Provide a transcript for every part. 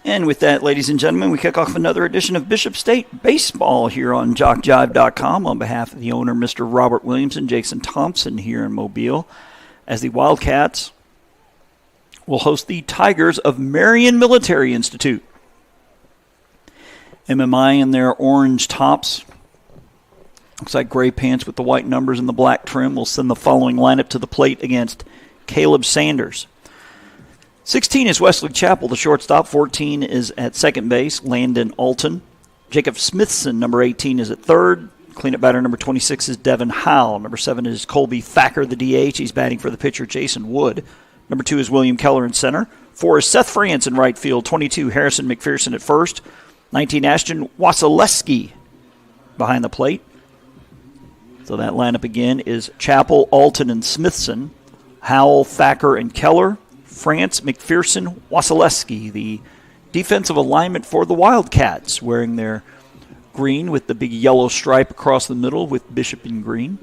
And with that, ladies and gentlemen, we kick off another edition of Bishop State Baseball here on JockJive.com on behalf of the owner, Mr. Robert Williamson, Jason Thompson here in Mobile, as the Wildcats will host the Tigers of Marion Military Institute. MMI in their orange tops. Looks like gray pants with the white numbers and the black trim will send the following lineup to the plate against Caleb Sanders. 16 is Wesley Chappell, the shortstop. 14 is at second base, Landon Alton. Jacob Smithson, number 18, is at third. Cleanup batter number 26 is Devin Howell. Number 7 is Colby Thacker, the DH. He's batting for the pitcher, Jason Wood. Number 2 is William Keller in center. 4 is Seth France in right field. 22, Harrison McPherson at first. 19, Ashton Wasilewski behind the plate. So that lineup again is Chappell, Alton, and Smithson. Howell, Thacker, and Keller. France, McPherson, Wasilewski, the defensive alignment for the Wildcats, wearing their green with the big yellow stripe across the middle with Bishop in green.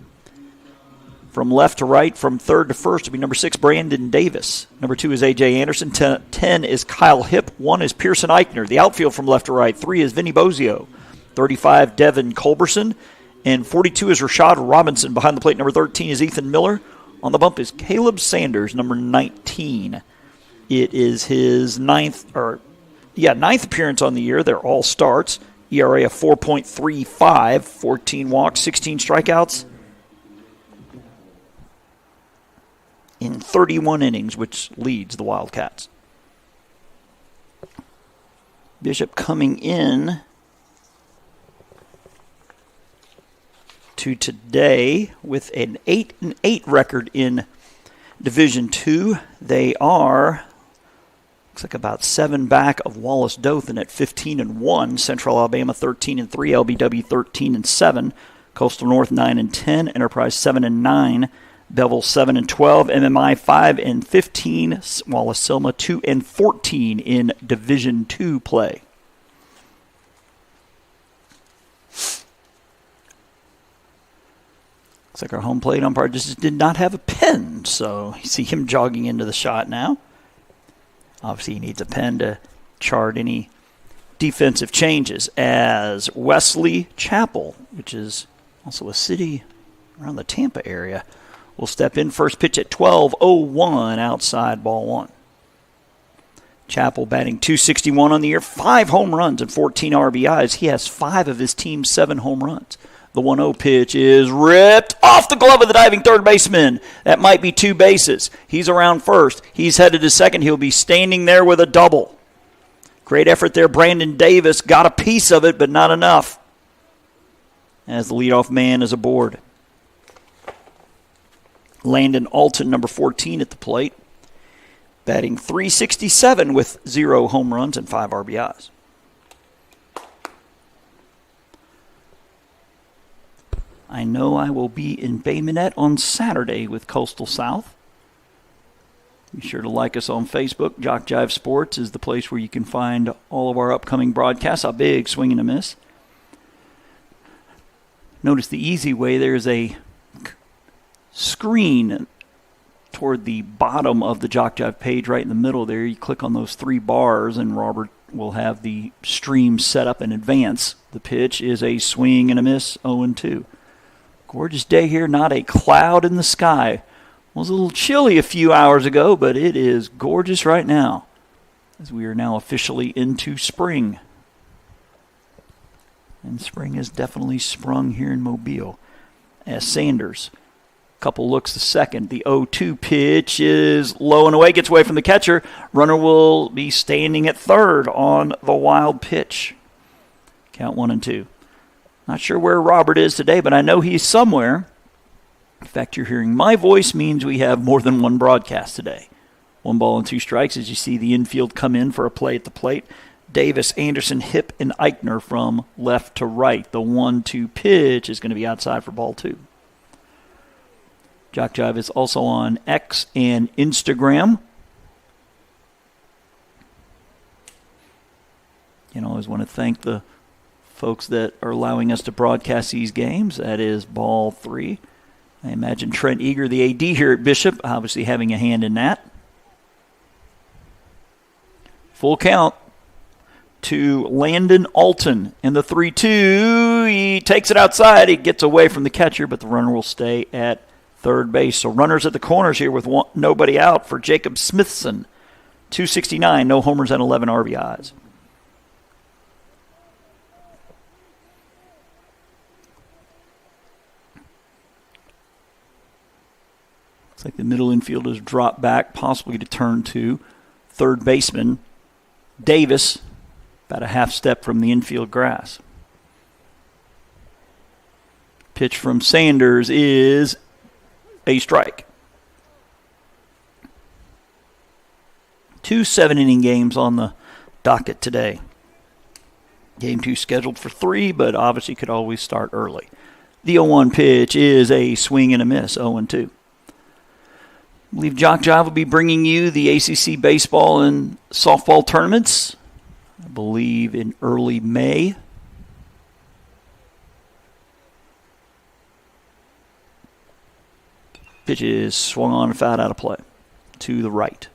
From left to right, from third to first, will be number 6, Brandon Davis. Number 2 is A.J. Anderson. 10 is Kyle Hipp. 1 is Pearson Eichner. The outfield from left to right. 3 is Vinny Bozio. 35, Devin Culberson. And 42 is Rashad Robinson. Behind the plate, number 13 is Ethan Miller. On the bump is Caleb Sanders, number 19. It is his ninth appearance on the year. They're all starts. ERA of 4.35, 14 walks, 16 strikeouts in 31 innings, which leads the Wildcats. Bishop coming in to today with an 8-8 record in Division II. They are, looks like about 7 back of Wallace Dothan at 15-1. Central Alabama 13-3. LBW 13-7. Coastal North 9-10. Enterprise 7-9. Bevel 7-12. MMI 5-15. Wallace Selma 2-14 in Division II play. Looks like our home plate umpire just did not have a pen, so you see him jogging into the shot now. Obviously, he needs a pen to chart any defensive changes, as Wesley Chappell, which is also a city around the Tampa area, will step in. First pitch at 12:01, outside, ball 1. Chappell batting .261 on the year, 5 home runs and 14 RBIs. He has 5 of his team's 7 home runs. The 1-0 pitch is ripped off the glove of the diving third baseman. That might be 2 bases. He's around first. He's headed to second. He'll be standing there with a double. Great effort there. Brandon Davis got a piece of it, but not enough, as the leadoff man is aboard. Landon Alton, number 14 at the plate, batting .367 with 0 home runs and 5 RBIs. I know I will be in Bay Minette on Saturday with Coastal South. Be sure to like us on Facebook. JockJive Sports is the place where you can find all of our upcoming broadcasts. A big swing and a miss. Notice the easy way. There's a screen toward the bottom of the JockJive page, right in the middle there. You click on those 3 bars, and Robert will have the stream set up in advance. The pitch is a swing and a miss, 0-2. Gorgeous day here, not a cloud in the sky. It was a little chilly a few hours ago, but it is gorgeous right now, as we are now officially into spring. And spring has definitely sprung here in Mobile. As Sanders, couple looks to second. The 0-2 pitch is low and away, gets away from the catcher. Runner will be standing at third on the wild pitch. Count 1-2. Not sure where Robert is today, but I know he's somewhere. In fact, you're hearing my voice means we have more than one broadcast today. 1 ball and 2 strikes as you see the infield come in for a play at the plate. Davis, Anderson, Hipp, and Eichner from left to right. The 1-2 pitch is going to be outside for ball 2. JockJive is also on X and Instagram. You know, I always want to thank the folks that are allowing us to broadcast these games. That is ball 3. I imagine Trent Eager, the AD here at Bishop, obviously having a hand in that. Full count. to Landon Alton. And the 3-2, he takes it outside. He gets away from the catcher, but the runner will stay at third base. So runners at the corners here with nobody out for Jacob Smithson. 269, no homers and 11 RBIs. Looks like the middle infielders drop back, possibly to turn to third baseman Davis, about a half step from the infield grass. Pitch from Sanders is a strike. 2 7-inning games on the docket today. Game 2 scheduled for 3, but obviously could always start early. The 0-1 pitch is a swing and a miss, 0-2. I believe JockJive will be bringing you the ACC baseball and softball tournaments, I believe in early May. Pitch is swung on and fouled out of play to the right.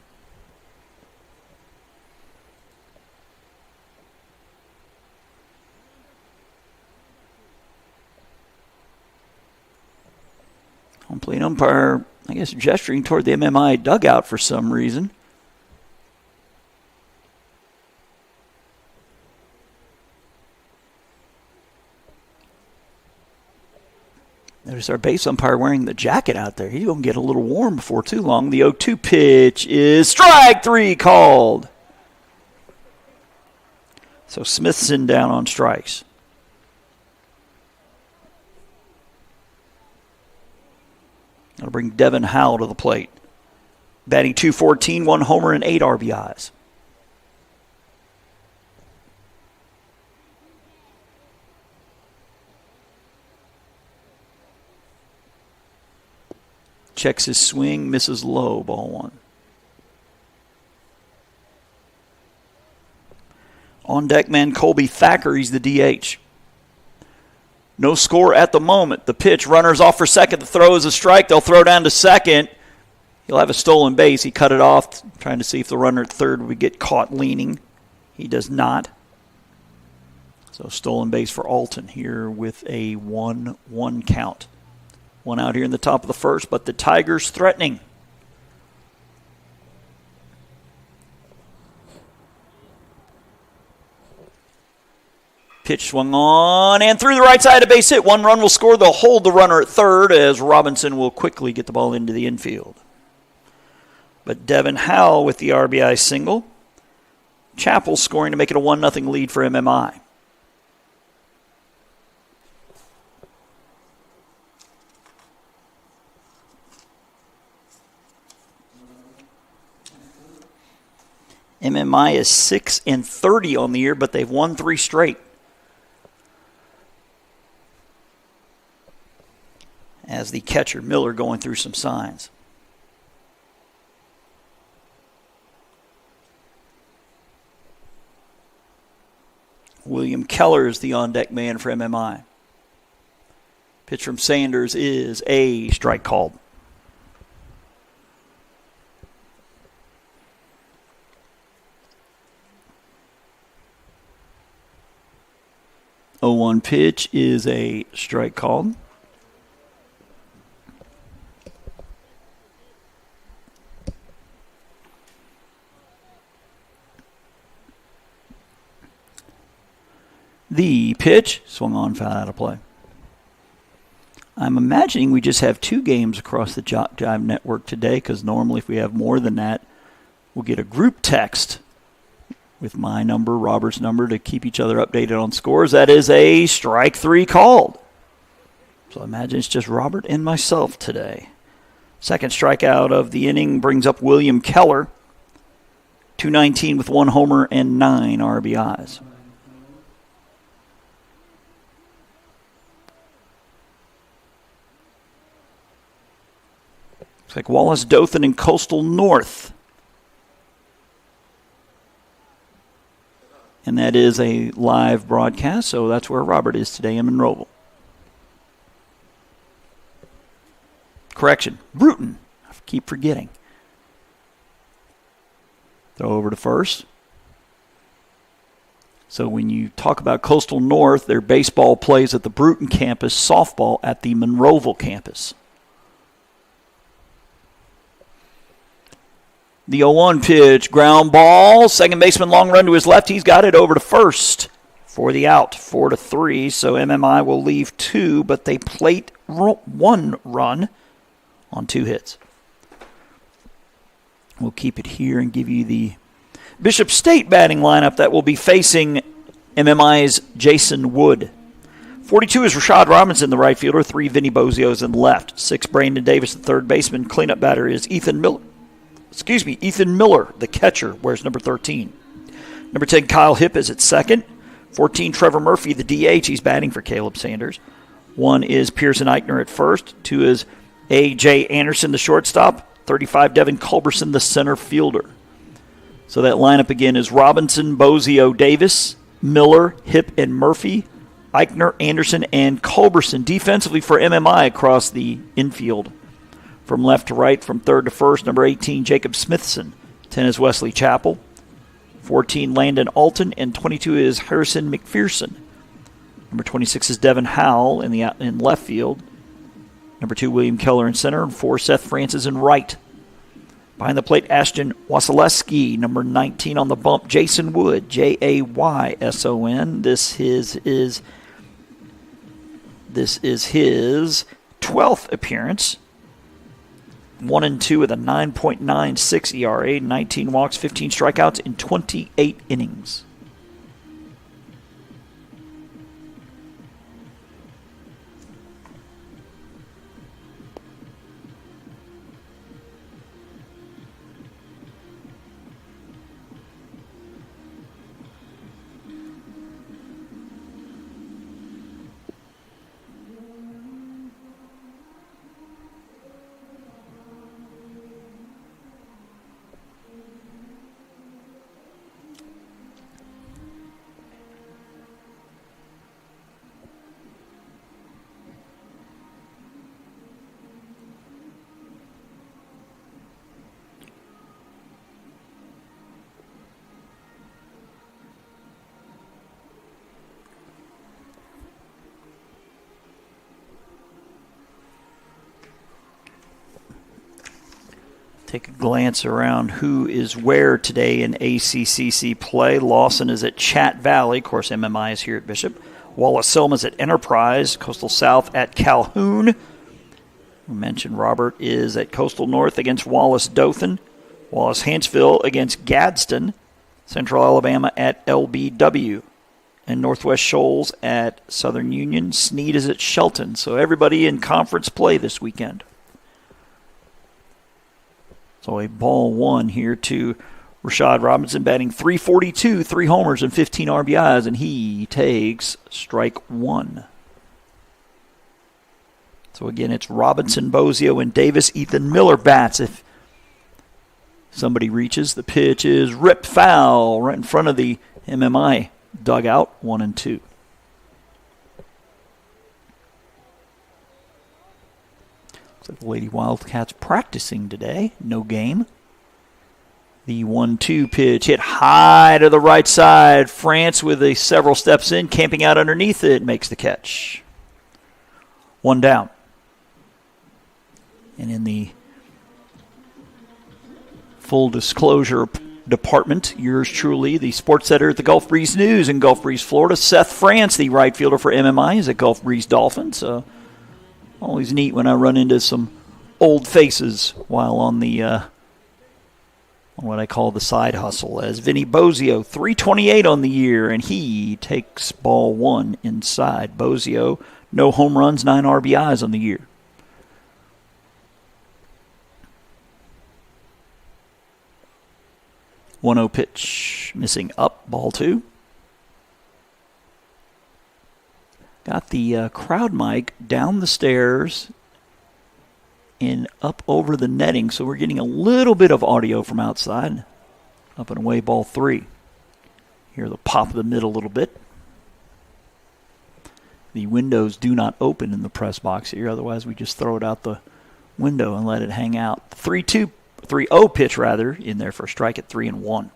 Home plate umpire, I guess, gesturing toward the MMI dugout for some reason. Notice our base umpire wearing the jacket out there. He's going to get a little warm before too long. The 0-2 pitch is strike 3 called. So Smithson down on strikes. That'll bring Devin Howell to the plate. Batting .214, 1 homer and 8 RBIs. Checks his swing, misses low, ball 1. On deck man Colby Thacker, he's the DH. No score at the moment. The pitch, runners off for second. The throw is a strike. They'll throw down to second. He'll have a stolen base. He cut it off, trying to see if the runner at third would get caught leaning. He does not. So stolen base for Alton here with a 1-1 count. 1 out here in the top of the first, but the Tigers threatening. Pitch swung on and through the right side, a base hit. 1 run will score. They'll hold the runner at third as Robinson will quickly get the ball into the infield. But Devin Howell with the RBI single. Chappell scoring to make it a 1-0 lead for MMI. MMI is 6-30 on the year, but they've won 3 straight. As the catcher, Miller, going through some signs. William Keller is the on-deck man for MMI. Pitch from Sanders is a strike called. The 0-1 pitch is a strike called. The pitch swung on, foul out of play. I'm imagining we just have 2 games across the JockJive network today, because normally if we have more than that, we'll get a group text with my number, Robert's number, to keep each other updated on scores. That is a strike 3 called. So I imagine it's just Robert and myself today. Second strikeout of the inning brings up William Keller. 219 with 1 homer and 9 RBIs. Looks like Wallace, Dothan, and Coastal North. And that is a live broadcast, so that's where Robert is today in Monroeville. Correction, Bruton. I keep forgetting. Throw over to first. So when you talk about Coastal North, their baseball plays at the Bruton campus, softball at the Monroeville campus. The 0-1 pitch, ground ball. Second baseman long run to his left. He's got it over to first for the out, 4-3. So MMI will leave 2, but they plate 1 run on 2 hits. We'll keep it here and give you the Bishop State batting lineup that will be facing MMI's Jason Wood. 42 is Rashad Robinson, the right fielder. 3, Vinny Bozio's in left. 6, Brandon Davis, the third baseman. Cleanup batter is Ethan Miller, the catcher, wears number 13. Number 10, Kyle Hipp is at second. 14, Trevor Murphy, the DH. He's batting for Caleb Sanders. 1 is Pearson Eichner at first. 2 is A.J. Anderson, the shortstop. 35, Devin Culberson, the center fielder. So that lineup again is Robinson, Bozio, Davis, Miller, Hipp, and Murphy, Eichner, Anderson, and Culberson. Defensively for MMI across the infield. From left to right, from third to first, number 18, Jacob Smithson. 10 is Wesley Chappell. 14, Landon Alton. And 22 is Harrison McPherson. Number 26 is Devin Howell in left field. Number 2, William Keller in center. And 4, Seth Francis in right. Behind the plate, Ashton Wasilewski. Number 19 on the bump, Jason Wood. Jayson. This is his 12th appearance. 1-2 with a 9.96 ERA, 19 walks, 15 strikeouts in 28 innings. Take a glance around who is where today in ACCC play. Lawson is at Chat Valley. Of course, MMI is here at Bishop. Wallace-Selma's at Enterprise. Coastal South at Calhoun. We mentioned Robert is at Coastal North against Wallace-Dothan. Wallace-Hanceville against Gadsden. Central Alabama at LBW. And Northwest Shoals at Southern Union. Snead is at Shelton. So everybody in conference play this weekend. So a ball 1 here to Rashad Robinson, batting .342, 3 homers and 15 RBIs, and he takes strike 1. So again, it's Robinson, Bozio, and Davis. Ethan Miller bats if somebody reaches. The pitch is ripped foul right in front of the MMI dugout, 1-2. Looks like the Lady Wildcats practicing today. No game. The 1-2 pitch hit high to the right side. France with a several steps in, camping out underneath it, makes the catch. 1 down. And in the full disclosure department, yours truly, the sports editor at the Gulf Breeze News in Gulf Breeze, Florida, Seth France, the right fielder for MMI, is at Gulf Breeze Dolphins. Always neat when I run into some old faces while on the on what I call the side hustle. As Vinny Bozio, 328 on the year, and he takes ball 1 inside. Bozio, no home runs, 9 RBIs on the year. One-zero pitch, missing up, ball 2. Got the crowd mic down the stairs and up over the netting, so we're getting a little bit of audio from outside. Up and away, ball 3. Hear the pop of the mid a little bit. The windows do not open in the press box here, otherwise we just throw it out the window and let it hang out. 3-0 pitch rather in there for a strike at 3-1.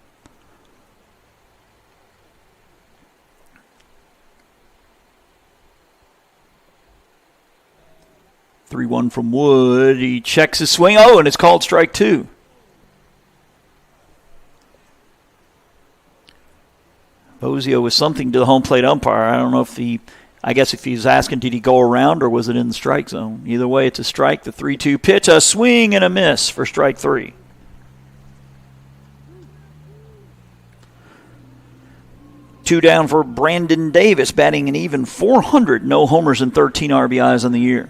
3-1 from Wood. He checks his swing. Oh, and it's called strike 2. Bozio was something to the home plate umpire. I don't know if I guess if he was asking, did he go around or was it in the strike zone? Either way, it's a strike. The 3-2 pitch, a swing and a miss for strike 3. Two down for Brandon Davis, batting an even .400. No homers and 13 RBIs on the year.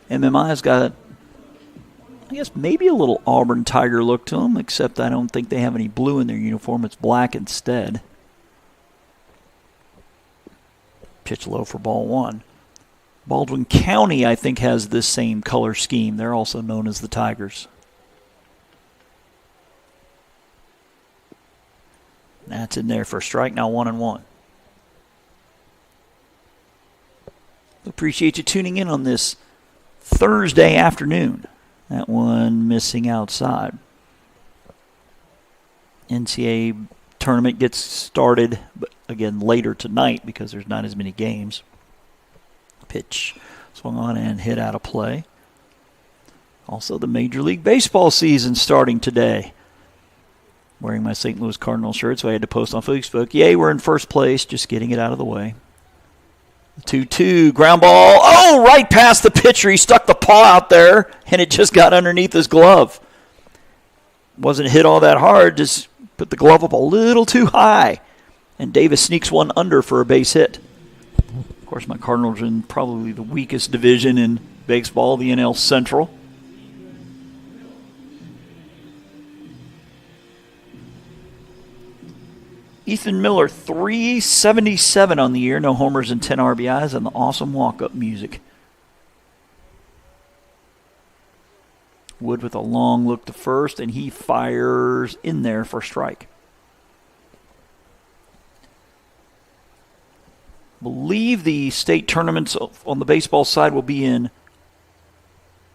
MMI's got, I guess, maybe a little Auburn Tiger look to them, except I don't think they have any blue in their uniform. It's black instead. Pitch low for ball 1. Baldwin County, I think, has this same color scheme. They're also known as the Tigers. That's in there for a strike, now 1-1. Appreciate you tuning in on this Thursday afternoon. That one missing outside. NCAA tournament gets started, but again, later tonight because there's not as many games. Pitch swung on and hit out of play. Also, the Major League Baseball season starting today. Wearing my St. Louis Cardinals shirt, so I had to post on Facebook. Yay, we're in first place, just getting it out of the way. 2-2, ground ball. Oh, right past the pitcher. He stuck the paw out there, and it just got underneath his glove. Wasn't hit all that hard, just put the glove up a little too high. And Davis sneaks one under for a base hit. Of course, my Cardinals are in probably the weakest division in baseball, the NL Central. Ethan Miller, 377 on the year, no homers and 10 RBIs, and the awesome walk-up music. Wood with a long look to first, and he fires in there for strike. I believe the state tournaments on the baseball side will be in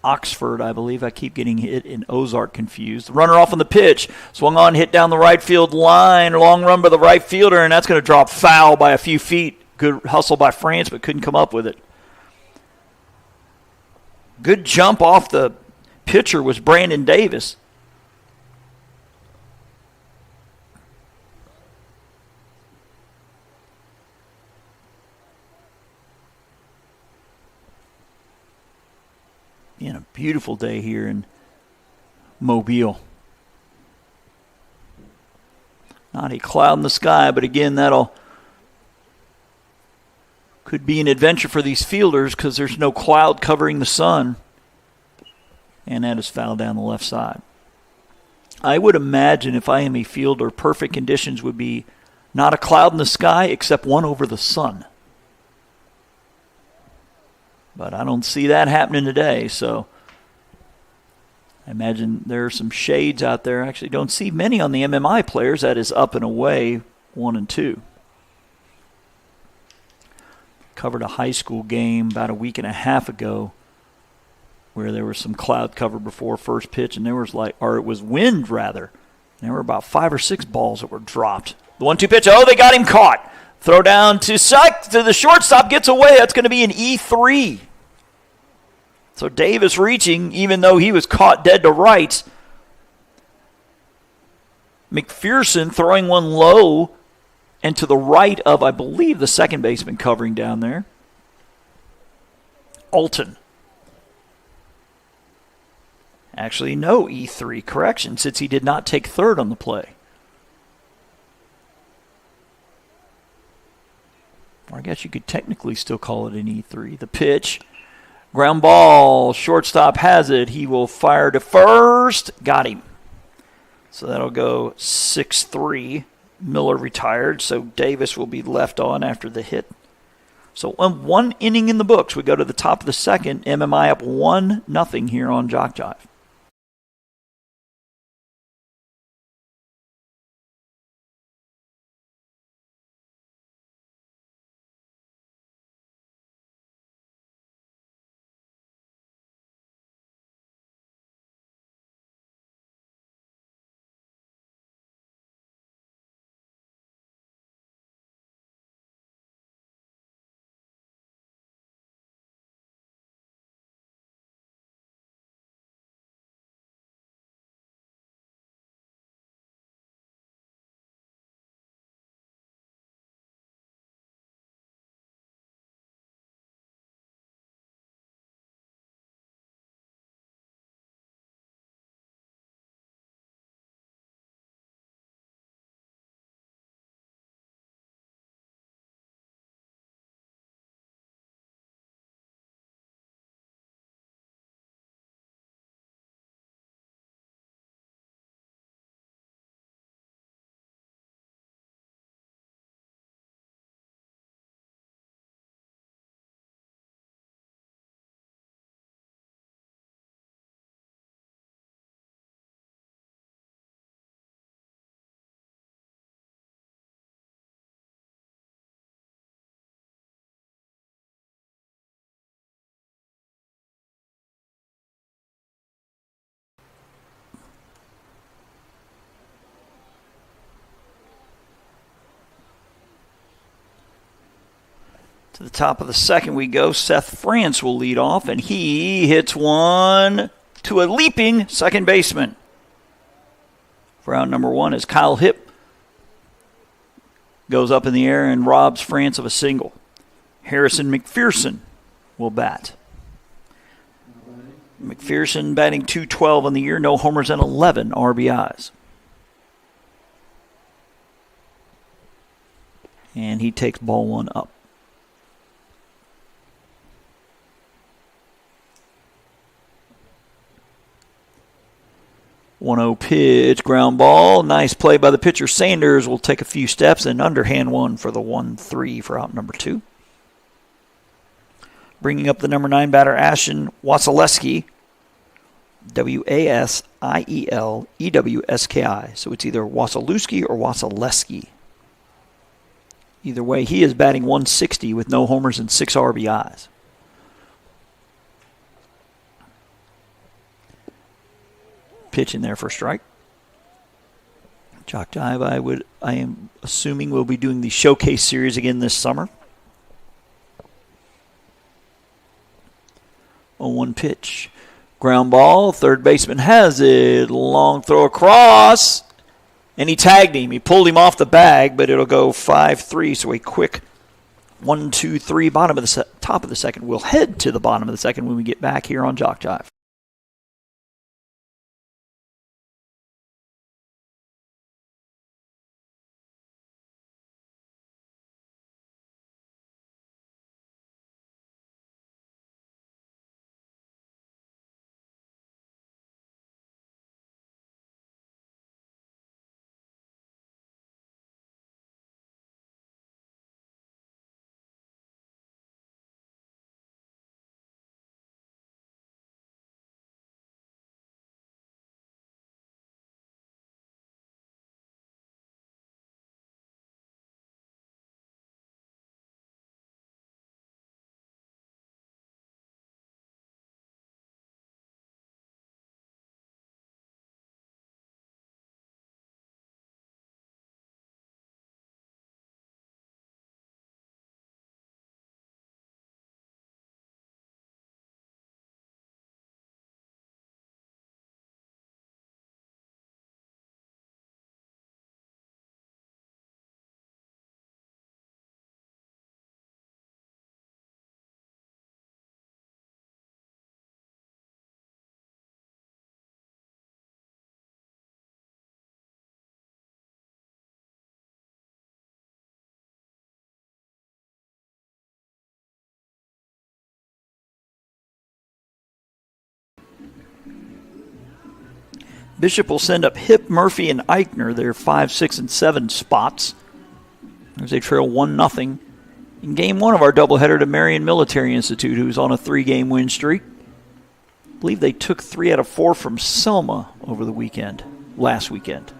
Oxford, I believe. I keep getting hit in Ozark confused. The runner off on the pitch. Swung on, hit down the right field line. Long run by the right fielder, and that's going to drop foul by a few feet. Good hustle by France, but couldn't come up with it. Good jump off the pitcher was Brandon Davis. Being a beautiful day here in Mobile. Not a cloud in the sky, but again, could be an adventure for these fielders because there's no cloud covering the sun. And that is fouled down the left side. I would imagine if I am a fielder, perfect conditions would be not a cloud in the sky except one over the sun. But I don't see that happening today, so I imagine there are some shades out there. Actually, don't see many on the MMI players. That is up and away, 1 and 2. Covered a high school game about a week and a half ago where there was some cloud cover before first pitch, and there was it was wind rather. And there were about 5 or 6 balls that were dropped. The 1-2 pitch. Oh, they got him caught. Throw down to the shortstop, gets away. That's going to be an E3. So Davis reaching, even though he was caught dead to rights. McPherson throwing one low and to the right of, I believe, the second baseman covering down there. Alton. Actually, no E3 correction since he did not take third on the play. Or I guess you could technically still call it an E3. The pitch. Ground ball. Shortstop has it. He will fire to first. Got him. So that'll go 6-3. Miller retired, so Davis will be left on after the hit. So one inning in the books. We go to the top of the second. MMI up 1-0 here on JockJive. To the top of the second we go. Seth France will lead off, and he hits one to a leaping second baseman. For out number one as Kyle Hipp goes up in the air and robs France of a single. Harrison McPherson will bat. McPherson batting .212 on the year, no homers and 11 RBIs. And he takes ball one up. 1-0 pitch, ground ball. Nice play by the pitcher. Sanders will take a few steps and underhand one for the 1-3 for out number two. Bringing up the number 9 batter, Ashton Wasilewski. Wasielewski. So it's either Wasilewski or Wasilewski. Either way, he is batting .160 with no homers and 6 RBIs. Pitch in there for a strike. JockJive, I am assuming we'll be doing the showcase series again this summer. 0-1 pitch. Ground ball. Third baseman has it. Long throw across. And he tagged him. He pulled him off the bag, but it'll go 5-3. So a quick 1-2-3 top of the second. We'll head to the bottom of the second when we get back here on JockJive. Bishop will send up Hipp, Murphy, and Eichner, their 5, 6, and 7 spots, as they trail 1-0 in Game 1 of our doubleheader to Marion Military Institute, who's on a 3-game win streak. I believe they took 3 out of 4 from Selma over the last weekend.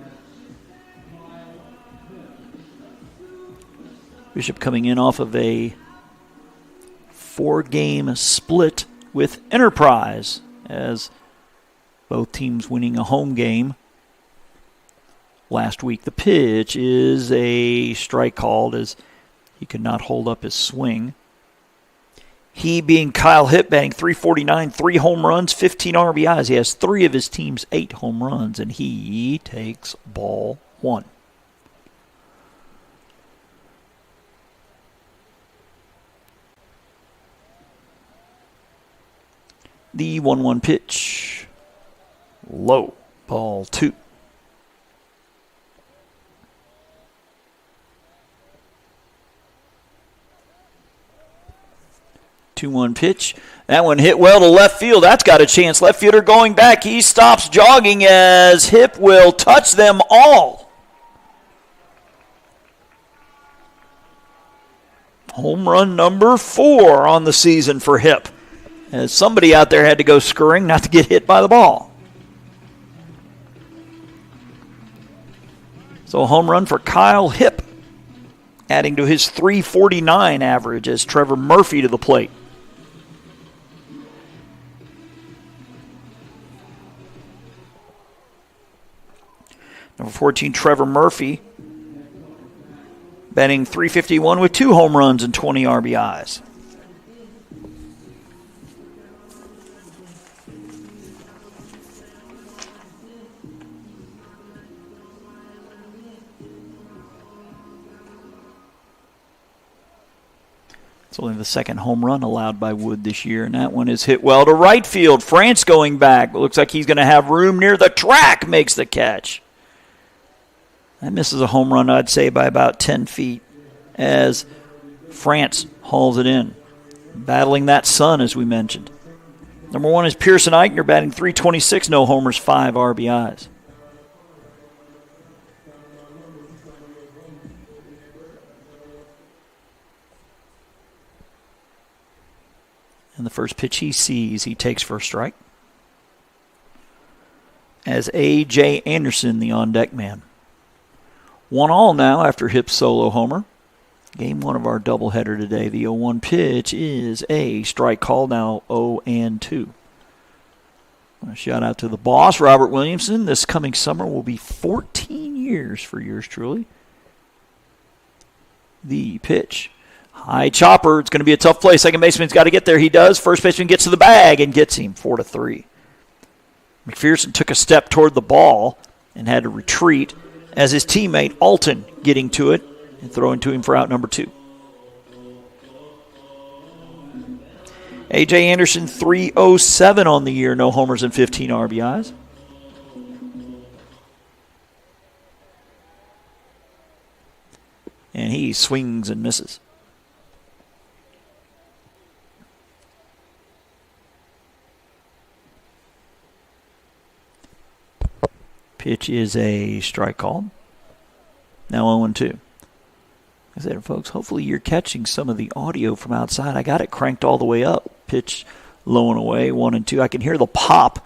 Bishop coming in off of a 4-game split with Enterprise, as both teams winning a home game last week. The pitch is a strike called as he could not hold up his swing. He being Kyle Hipp, batting .349, 3 home runs, 15 RBIs. He has 3 of his team's 8 home runs, and he takes ball 1. The 1-1 pitch. Low. Ball 2. Two-one pitch. That one hit well to left field. That's got a chance. Left fielder going back. He stops jogging as Hipp will touch them all. Home run number 4 on the season for Hipp, as somebody out there had to go scurrying not to get hit by the ball. So a home run for Kyle Hipp, adding to his .349 average as Trevor Murphy to the plate. Number 14, Trevor Murphy, batting .351 with 2 home runs and 20 RBIs. It's only the second home run allowed by Wood this year, and that one is hit well to right field. France going back. It looks like he's going to have room near the track, makes the catch. That misses a home run, I'd say, by about 10 feet as France hauls it in. Battling that sun, as we mentioned. Number 1 is Pearson Eichner, batting .326, no homers, 5 RBIs. And the first pitch he sees, he takes for a strike. As A.J. Anderson, the on-deck man. 1-1 now after Hip's solo homer. Game 1 of our doubleheader today. The 0-1 pitch is a strike call, now 0-2. A shout out to the boss, Robert Williamson. This coming summer will be 14 years for yours truly. The pitch. High chopper. It's going to be a tough play. Second baseman's got to get there. He does. First baseman gets to the bag and gets him 4-3. McPherson took a step toward the ball and had to retreat as his teammate Alton getting to it and throwing to him for out number 2. A.J. Anderson, .307 on the year. No homers and 15 RBIs. And he swings and misses. Pitch is a strike call. Now 0-2. I said, folks, hopefully you're catching some of the audio from outside. I got it cranked all the way up. Pitch low and away, 1-2. I can hear the pop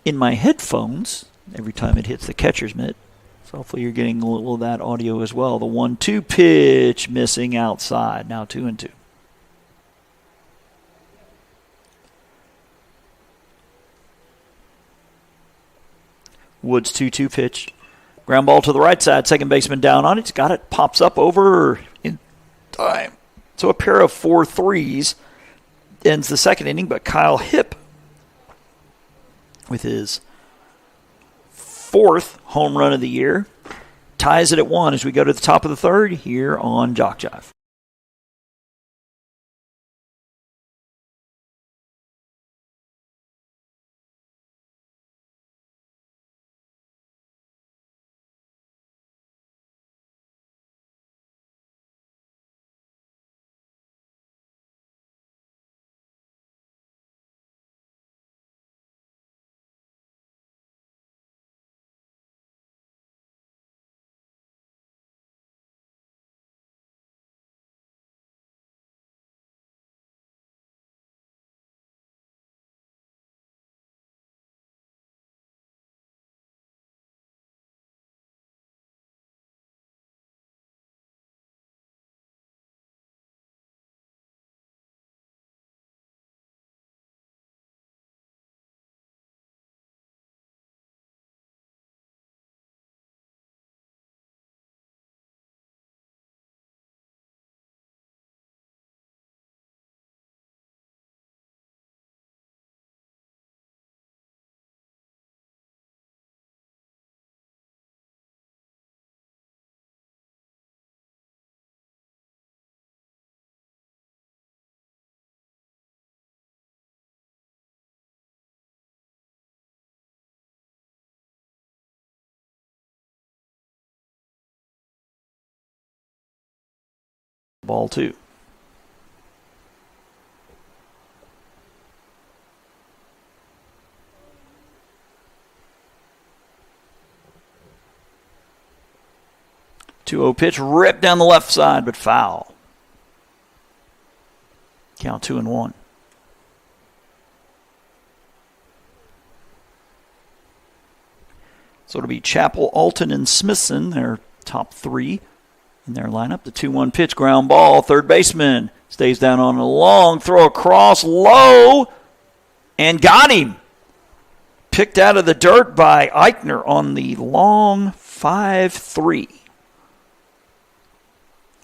in my headphones every time it hits the catcher's mitt. So hopefully you're getting a little of that audio as well. The 1-2 pitch missing outside. Now 2-2. Woods 2-2 pitch. Ground ball to the right side. Second baseman down on it. He's got it. Pops up over in time. So a pair of 4-3s ends the second inning, but Kyle Hip with his 4th home run of the year ties it at 1 as we go to the top of the 3rd here on JockJive. Ball 2. Two-oh pitch ripped down the left side, but foul. Count 2-1. So it'll be Chappell, Alton, and Smithson, their top 3 in their lineup. The 2-1 pitch, ground ball. Third baseman stays down on a long throw across, low, and got him. Picked out of the dirt by Eichner on the long 5-3.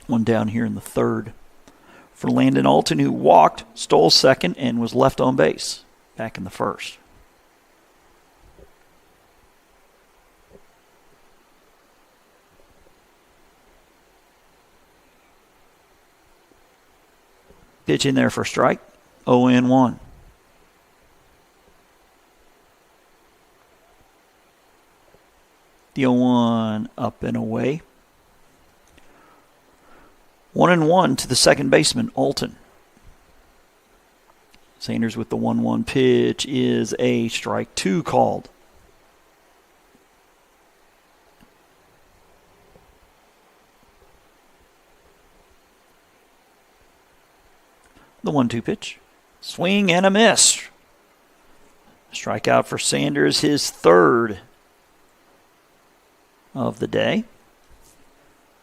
One down here in the third for Landon Alton, who walked, stole second, and was left on base back in the first. Pitch in there for strike. 0-1. The 0-1 up and away. 1-1 to the second baseman, Alton. Sanders with the 1-1 pitch is a strike 2 called. The 1-2 pitch. Swing and a miss. Strikeout for Sanders, his third of the day.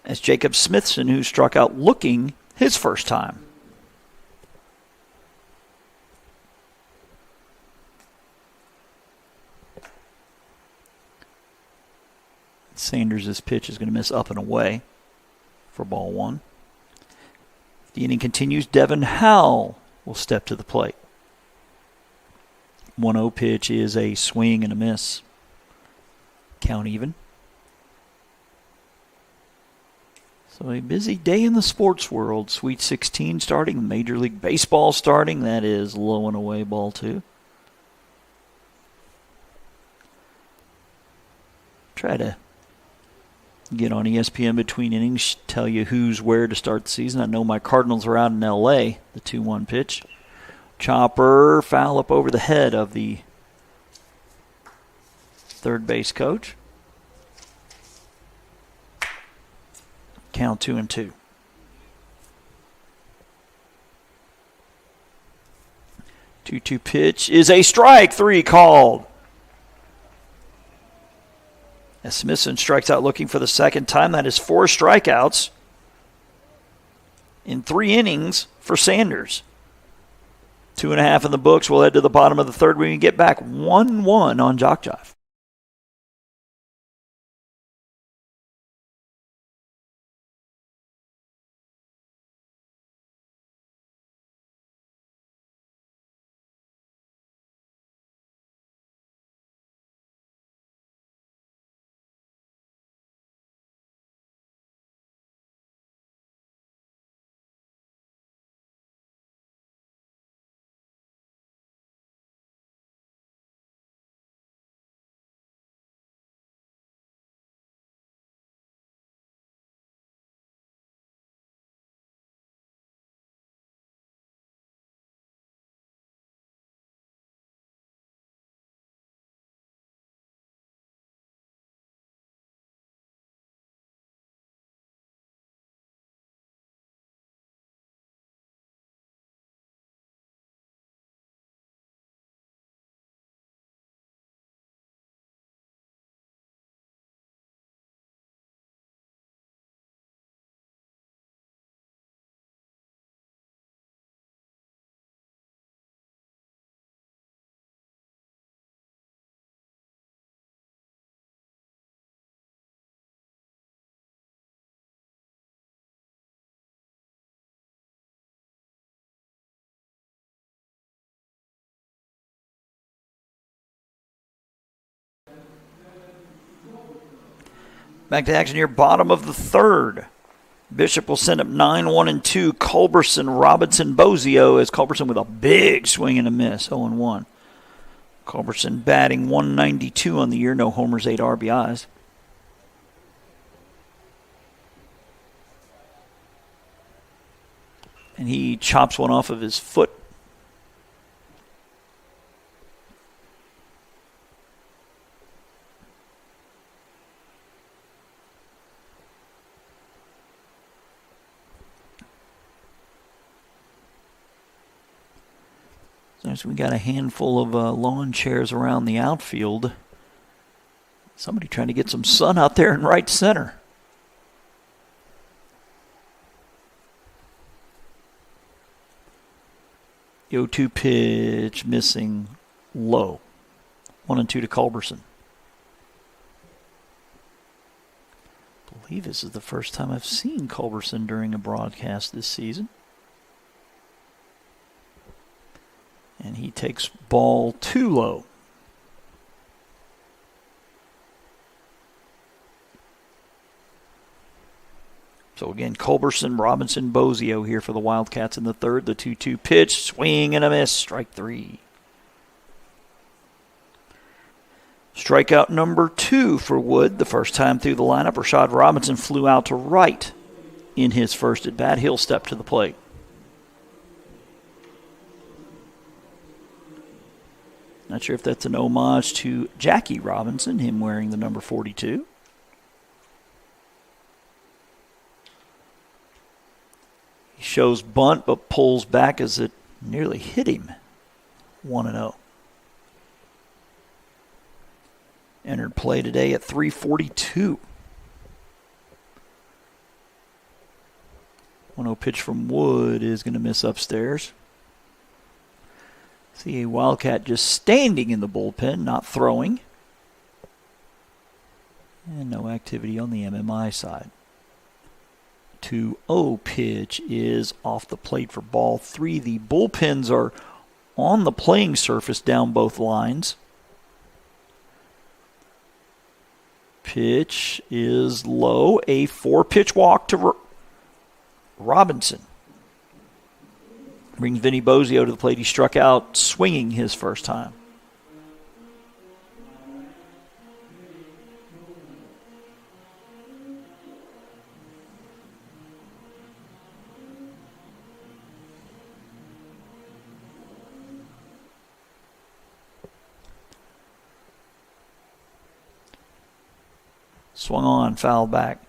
As Jacob Smithson, who struck out looking his first time. Sanders' pitch is going to miss up and away for ball 1. The inning continues. Devin Howell will step to the plate. 1-0 pitch is a swing and a miss. Count even. So a busy day in the sports world. Sweet 16 starting, Major League Baseball starting. That is low and away ball 2. Try to get on ESPN between innings, tell you who's where to start the season. I know my Cardinals are out in L.A., the 2-1 pitch. Chopper, foul up over the head of the third base coach. Count 2-2. 2-2 pitch is a strike 3 called. As Smithson strikes out looking for the second time, that is 4 strikeouts in 3 innings for Sanders. 2.5 in the books. We'll head to the bottom of the third. We can get back 1-1 on JockJive. Back to action here, bottom of the third. Bishop will send up 9-1-2. Culberson, Robinson, Bozio, as Culberson with a big swing and a miss, 0-1. Culberson batting 192 on the year, no homers, 8 RBIs. And he chops one off of his foot. So we got a handful of lawn chairs around the outfield. Somebody trying to get some sun out there in right center. The 0-2 pitch missing low. 1-2 to Culberson. believe this is the first time I've seen Culberson during a broadcast this season. And he takes ball 2 low. So again, Culberson, Robinson, Bozio here for the Wildcats in the third. The 2-2 pitch, swing and a miss, strike 3. Strikeout number 2 for Wood. The first time through the lineup, Rashad Robinson flew out to right in his first at bat. He'll step to the plate. Not sure if that's an homage to Jackie Robinson, him wearing the number 42. He shows bunt but pulls back as it nearly hit him. 1-0. Entered play today at 342. 1-0 pitch from Wood is going to miss upstairs. See a Wildcat just standing in the bullpen, not throwing. And no activity on the MMI side. 2-0 pitch is off the plate for ball 3. The bullpens are on the playing surface down both lines. Pitch is low. A 4-pitch walk to Robinson. Brings Vinny Bozio to the plate. He struck out swinging his first time. Swung on, foul back.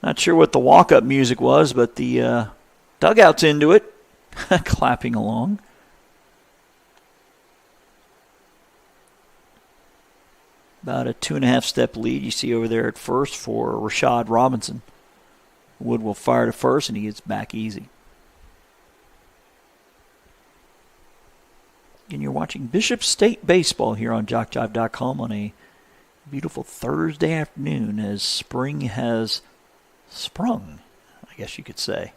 Not sure what the walk-up music was, but the dugout's into it, clapping along. About a 2.5-step lead you see over there at first for Rashad Robinson. Wood will fire to first, and he gets back easy. And you're watching Bishop State Baseball here on JockJive.com on a beautiful Thursday afternoon as spring has sprung, I guess you could say.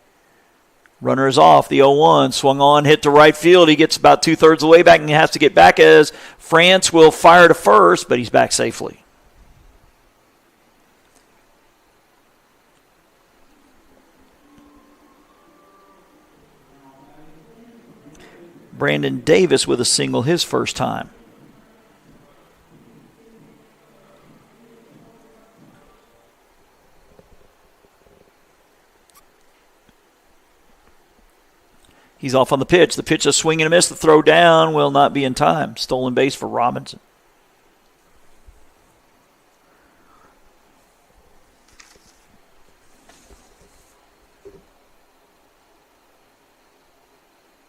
Runner is off. The 0-1 swung on, hit to right field. He gets about 2/3 of the way back and has to get back as France will fire to first, but he's back safely. Brandon Davis with a single his first time. He's off on the pitch. The pitch, a swing and a miss. The throw down will not be in time. Stolen base for Robinson.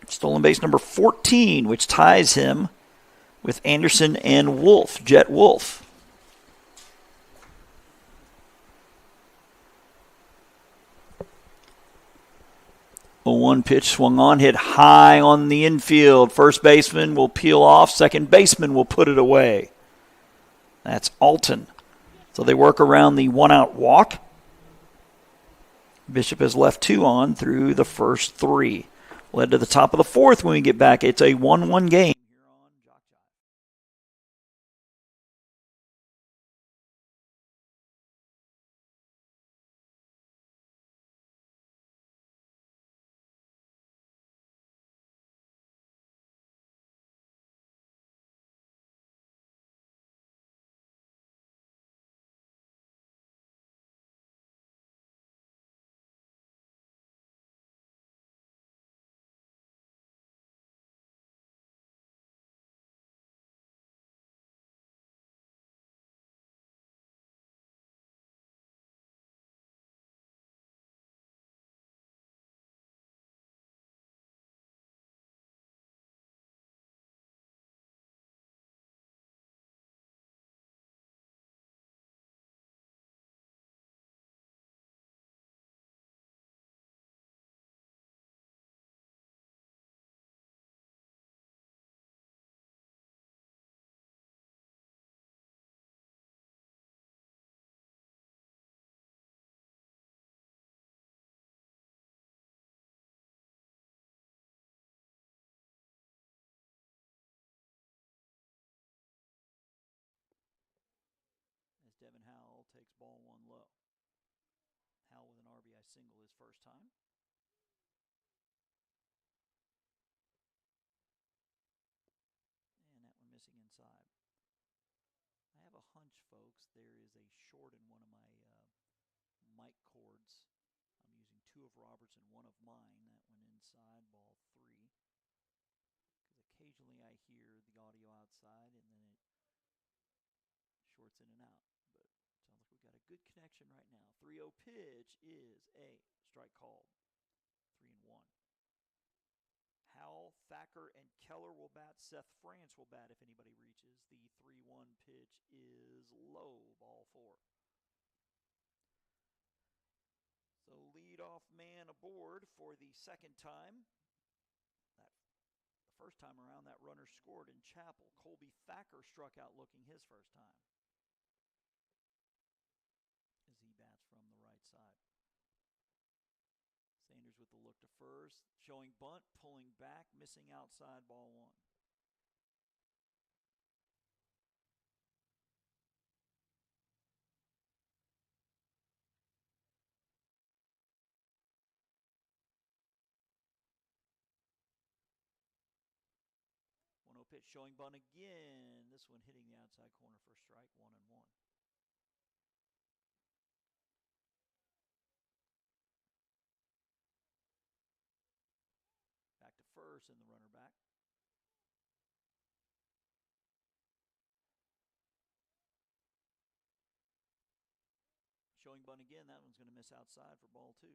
Stolen base number 14, which ties him with Anderson and Wolf, Jet Wolf. 0-1 pitch swung on, hit high on the infield. First baseman will peel off. Second baseman will put it away. That's Alton. So they work around the 1-out walk. Bishop has left 2 on through the first 3. Led to the top of the 4th when we get back. It's a 1-1 game. takes ball 1 low. Howell with an RBI single his first time. And that one missing inside. I have a hunch, folks, there is a short in one of my mic cords. I'm using 2 of Robert's and 1 of mine. That one inside, ball 3. Because occasionally I hear the audio outside and then it shorts in and out. But it sounds like we've got a good connection right now. 3-0 pitch is a strike called. 3-1. Howell, Thacker, and Keller will bat. Seth France will bat if anybody reaches. The 3-1 pitch is low, ball 4. So leadoff man aboard for the second time. The first time around, that runner scored in Chapel. Colby Thacker struck out looking his first time as he bats from the right side. Sanders with the look to first, showing bunt, pulling back, missing outside, ball 1. One 0 pitch, showing bunt again. This one hitting the outside corner for a strike, 1-1. Back to first and the runner back. Showing bunt again. That one's going to miss outside for ball 2.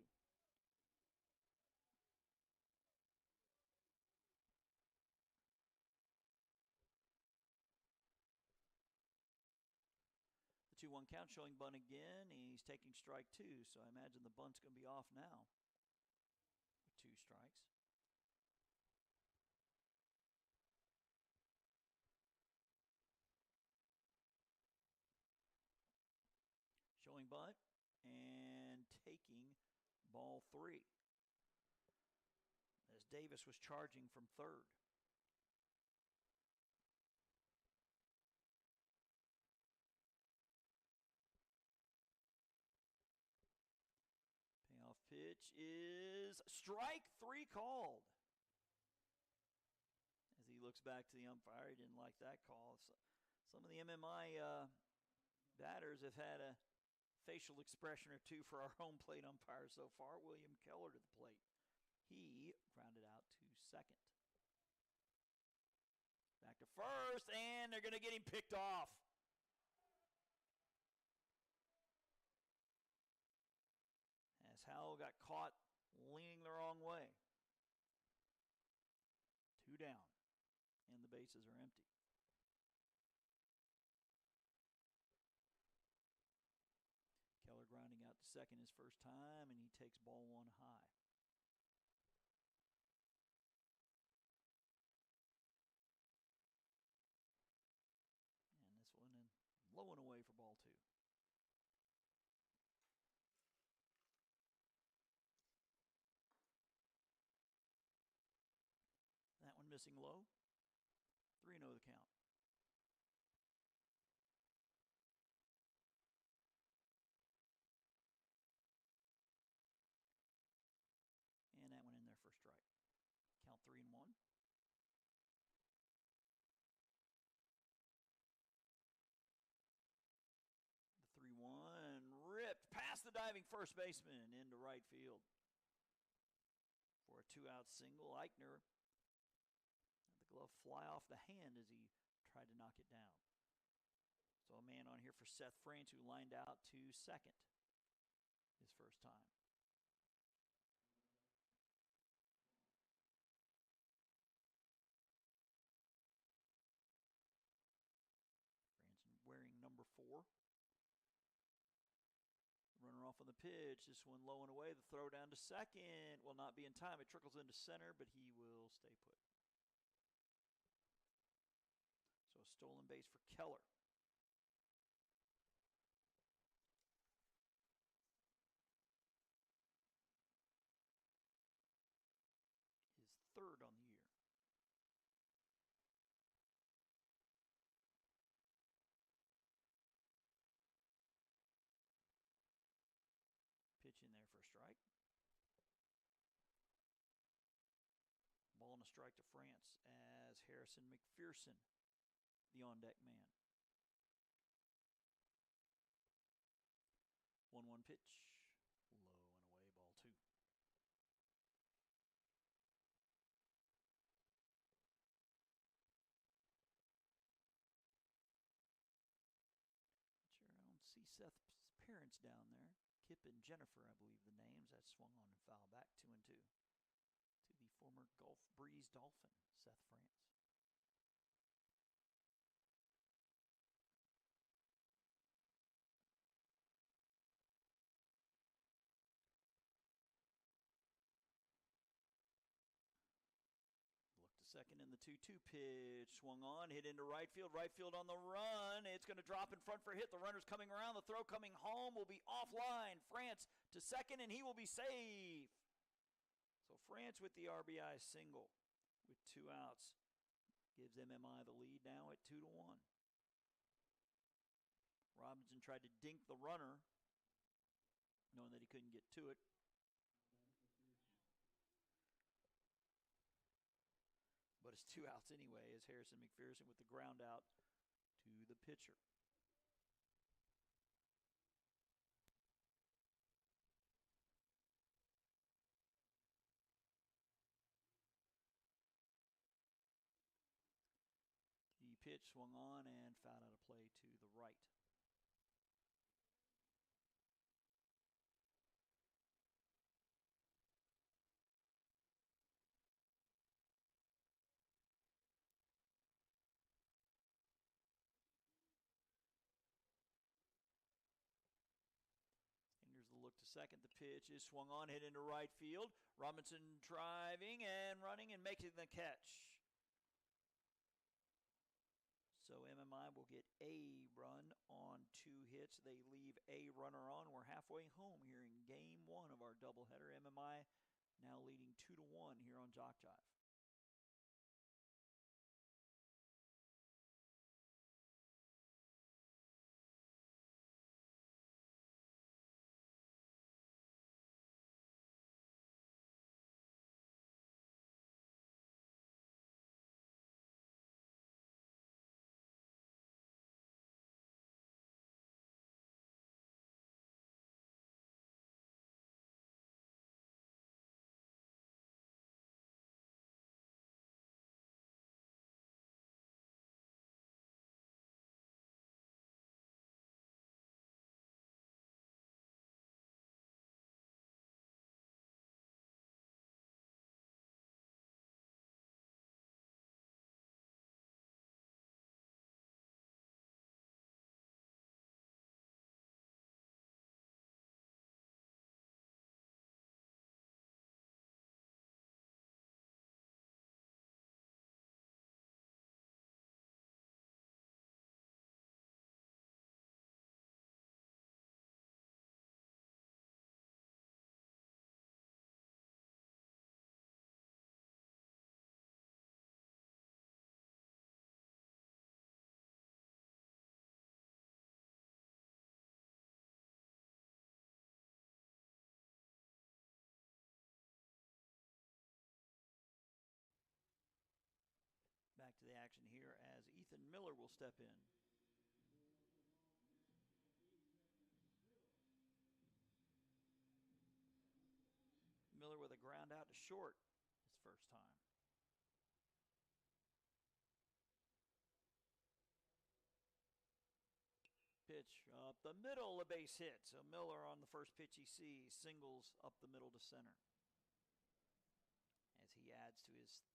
The 2-1 count, showing bunt again. He's taking strike 2, so I imagine the bunt's going to be off now with 2 strikes. Showing bunt and taking ball 3 as Davis was charging from third. Payoff pitch is strike 3 called. As he looks back to the umpire, he didn't like that call. Some of the MMI batters have had a facial expression or two for our home plate umpire so far. William Keller to the plate. He grounded out to second. Back to first, and they're going to get him picked off. As Howell got caught leaning the wrong way. 2 down, and the bases are empty. Keller grounding out to second his first time, and he takes ball 1 high. And this one in low and away for ball 2. That one missing low. 3-0 the count. And that one in there for a strike. Count 3-1. The 3-1 ripped past the diving first baseman into right field for a 2-out single. Eichner had the glove fly off the hand as he tried to knock it down. So a man on here for Seth France, who lined out to second his first time. Branson wearing number 4. Runner off on the pitch. This one low and away. The throw down to second will not be in time. It trickles into center, but he will stay put. So a stolen base for Keller. His 3rd on the year. the strike to France as Harrison McPherson, the on-deck man. 1-1 pitch. Low and away, ball 2. Sure, I don't see Seth's parents down there. Kip and Jennifer, I believe the names. That swung on and foul back 2-2 to the former Gulf Breeze Dolphin, Seth France. Look to second in the 2-2 pitch. Swung on, hit into right field. Right field on the run. It's going to drop in front for a hit. The runner's coming around. The throw coming home will be offline. France to second, and he will be safe. So France with the RBI single with 2 outs gives MMI the lead now at 2-1. Robinson tried to dink the runner, knowing that he couldn't get to it. But it's 2 outs anyway as Harrison McPherson with the ground out to the pitcher. The pitch swung on and fouled out of play to the right. And here's the look to second. The pitch is swung on, hit into right field. Robinson driving and running and making the catch. So MMI will get a run on 2 hits. They leave a runner on. We're halfway home here in game 1 of our doubleheader. MMI now leading 2-1 here on JockJive. Back to the action here as Ethan Miller will step in. Miller with a ground out to short his first time. Pitch up the middle, a base hit. So Miller on the first pitch he sees, singles up the middle to center as he adds to his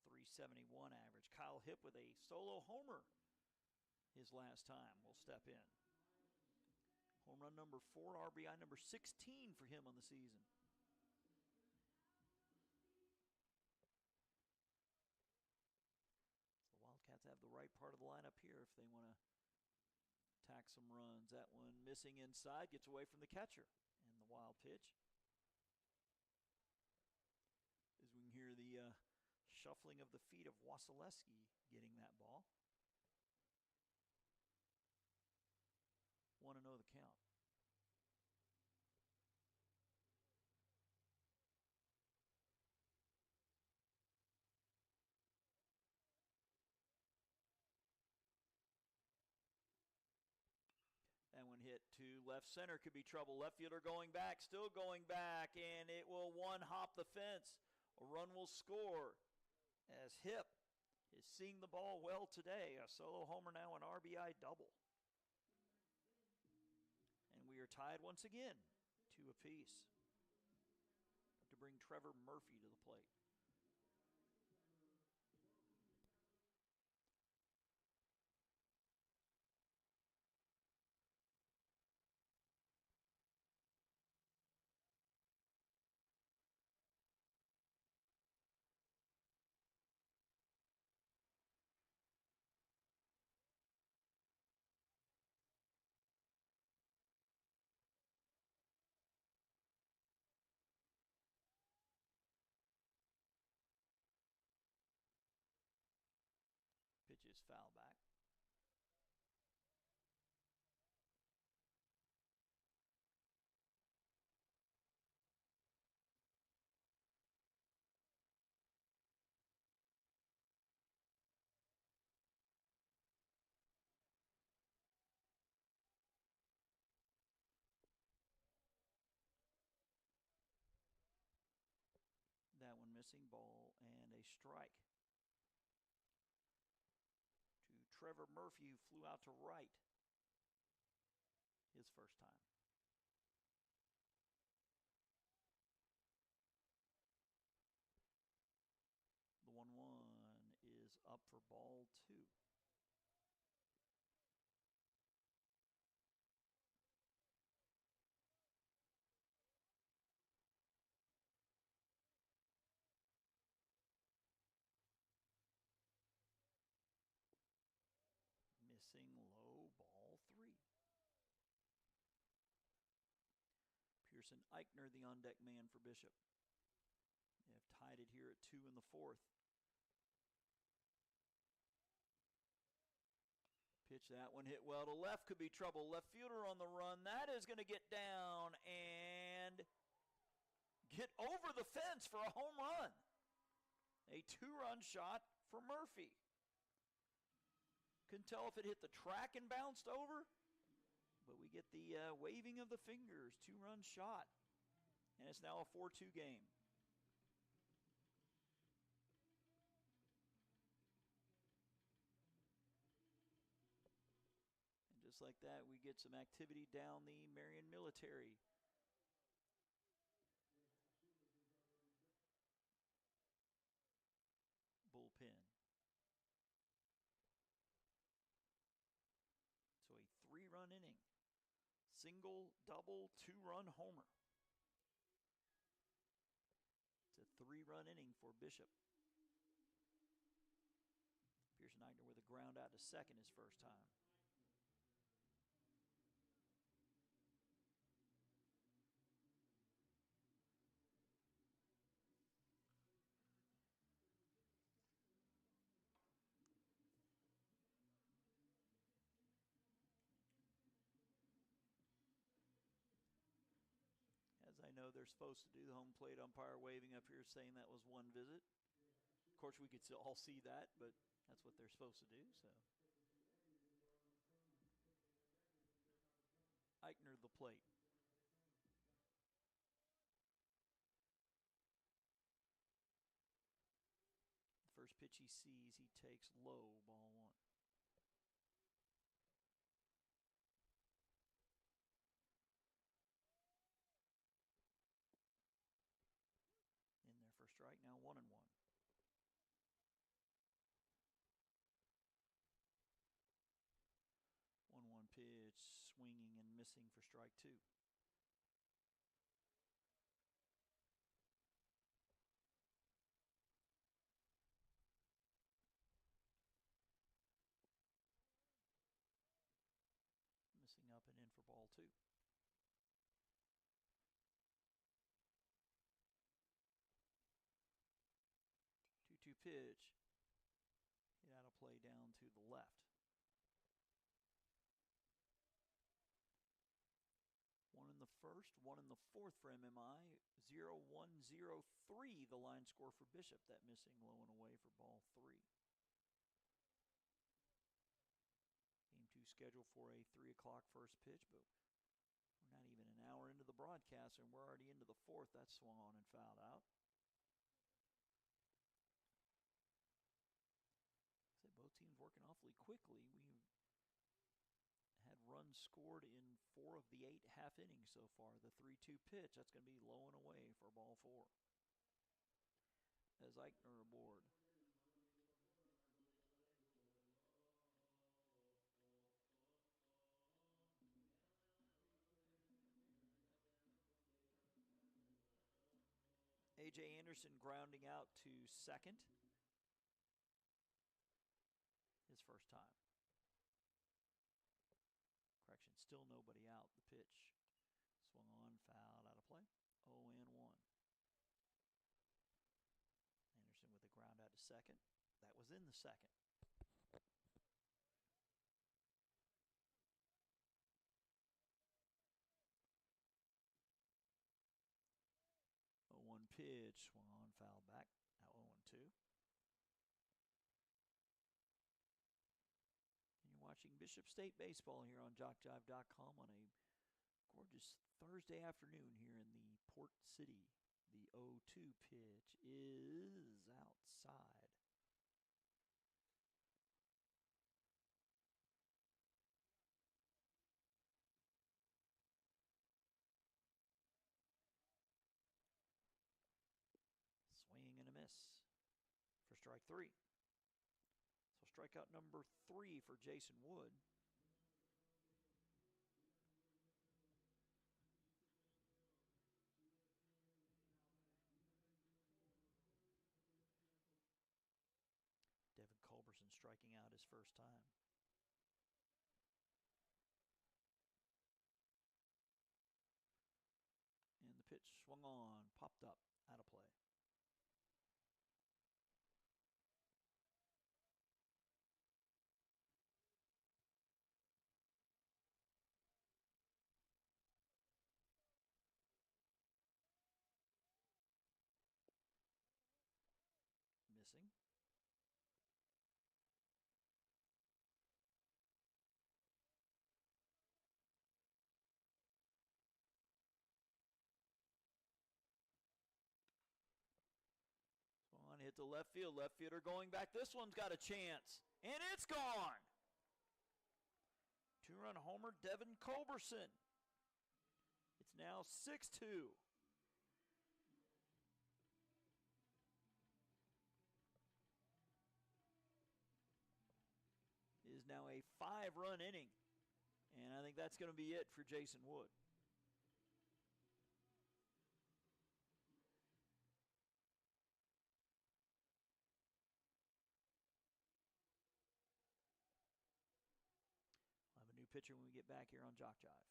.371 average. Kyle Hipp with a solo homer his last time will step in. Home run number 4, RBI number 16 for him on the season. So the Wildcats have the right part of the lineup here if they want to attack some runs. That one missing inside, gets away from the catcher. And the wild pitch. As we can hear the shuffling of the feet of Wasilewski getting that ball. 1-0 the count. hit to left center. Could be trouble. Left fielder going back, still going back, and it will one-hop the fence. A run will score as Hip is seeing the ball well today. A solo homer now, an RBI double. And we are tied once again, 2 apiece. To bring Trevor Murphy to the plate. Pitch is foul back. That one missing, ball and a strike. To Trevor Murphy, who flew out to right his first time. The 1-1 is up for ball 2. Missing low, ball 3. Pearson Eichner, the on-deck man for Bishop. They have tied it here at 2 in the 4th. Pitch that one hit well to left. Could be trouble. Left fielder on the run. That is going to get down and get over the fence for a home run. A 2-run shot for Murphy. Couldn't tell if it hit the track and bounced over, but we get the waving of the fingers. 2-run shot. And it's now a 4-2 game. And just like that, we get some activity down the Marion Military bullpen. So a 3-run inning. Single, double, 2-run homer. It's a 3-run inning for Bishop. Pearson Eichner with a ground out to second his first time. As I know they're supposed to do, the home plate umpire waving up here saying that was one visit. Of course, we could all see that, but that's what they're supposed to do. So, Eichner the plate. The first pitch he sees, he takes low, ball 1. In there for strike, now 1-1. One pitch, swinging and missing for strike 2. Missing up and in for ball 2. Two pitch. Hit out of play down to the left. 1 in the first, 1 in the 4th for MMI. 0-1-0-3 the line score for Bishop. That missing low and away for ball 3. Game 2 scheduled scheduled for a 3 o'clock first pitch, but we're not even an hour into the broadcast, and we're already into the fourth. That swung on and fouled out. So both teams working awfully quickly. We've had runs scored in 4 of the 8 half innings so far. The 3-2 pitch, that's going to be low and away for ball 4. As Eichner aboard. A.J. Anderson grounding out to second. His first time. Correction, still nobody out. The pitch swung on, fouled, out of play. 0-1. Anderson with a ground out to second. That was in the second. One pitch, swung on, fouled back. Now 0-2. And you're watching Bishop State baseball here on JockJive.com on a gorgeous Thursday afternoon here in the Port City. The 0-2 pitch is outside. Swing and a miss for strike 3. So strikeout number 3 for Jason Wood. Devin Culberson striking out his first time. And the pitch swung on, popped up, out of play. Missing. Swan hit to left field. Left fielder going back. This one's got a chance. And it's gone. 2-run homer, Devin Culberson. It's now 6-2. It is now a 5-run inning. And I think that's going to be it for Jason Wood. We'll have a new pitcher when we get back here on JockJive.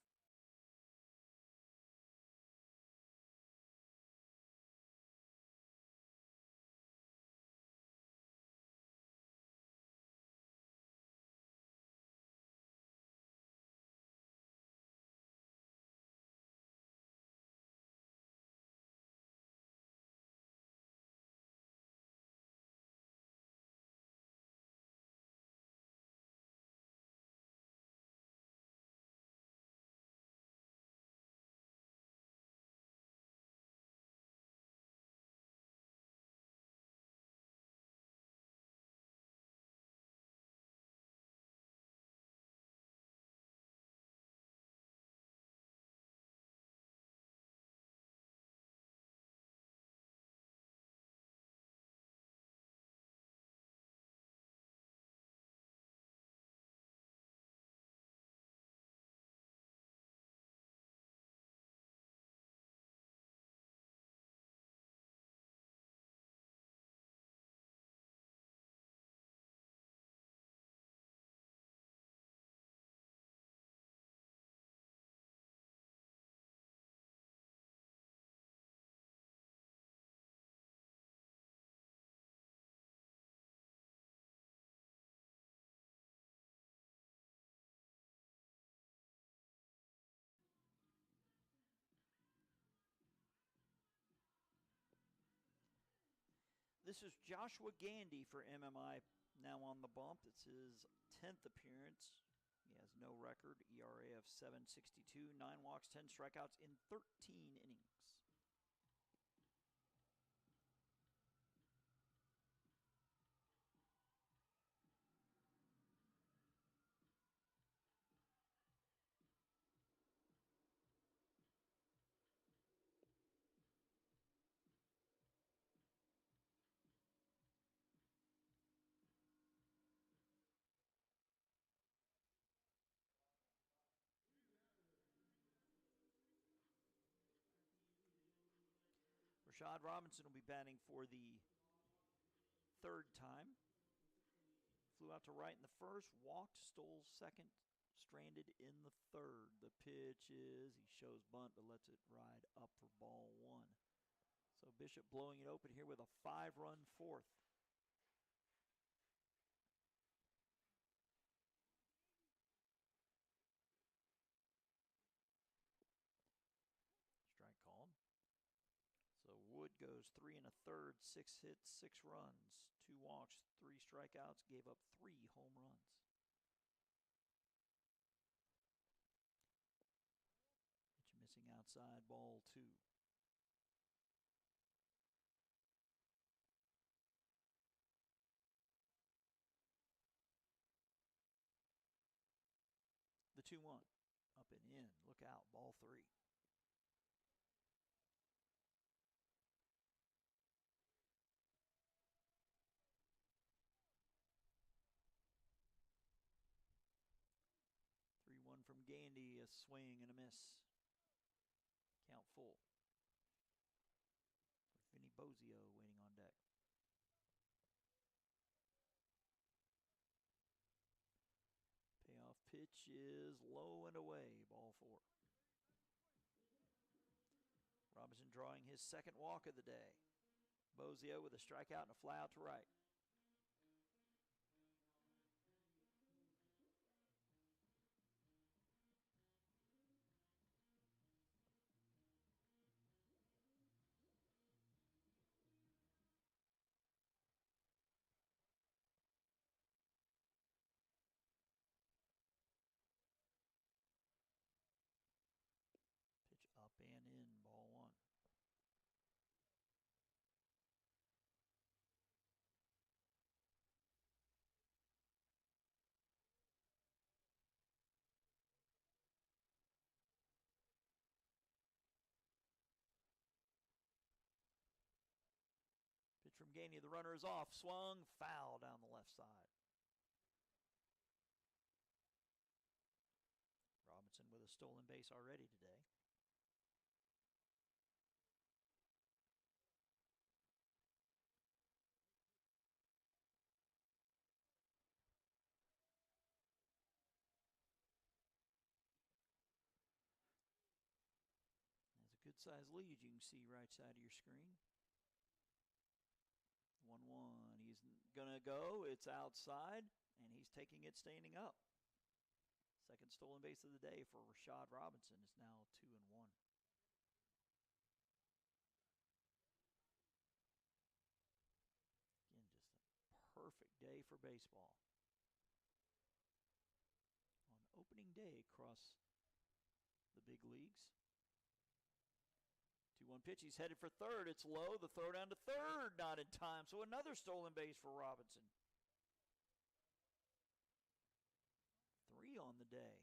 This is Joshua Gandy for MMI now on the bump. It's his 10th appearance. He has no no record, ERA of 7.62, 9 walks, 10 strikeouts in 13 innings. Rashad Robinson will be batting for the third time. Flew out to right in the first, walked, stole second, stranded in the third. The pitch is, he shows bunt, but lets it ride up for ball one. So Bishop blowing it open here with a 5-run fourth. Strike called. So Wood goes 3 1/3, 6 hits, 6 runs, 2 walks, 3 strikeouts, gave up 3 home runs. Pitch missing outside, ball 2. The 2-1, up and in, look out, ball 3. One from Gandy, a swing and a miss. Count full. With Vinny Bozio waiting on deck. Payoff pitch is low and away, ball 4. Robinson drawing his second walk of the day. Bozio with a strikeout and a fly out to right. Pitch up and in, ball 1. Pitch from Gainey, the runner is off, swung, foul down the left side. Robinson with a stolen base already today. There's a good-sized lead you can see right side of your screen. 1-1. He's going to go. It's outside, and he's taking it standing up. Second stolen base of the day for Rashad Robinson is now 2-1. Again, just a perfect day for baseball. On opening day across the big leagues. 2-1 pitch. He's headed for third. It's low. The throw down to third. Not in time. So another stolen base for Robinson. 3 on the day.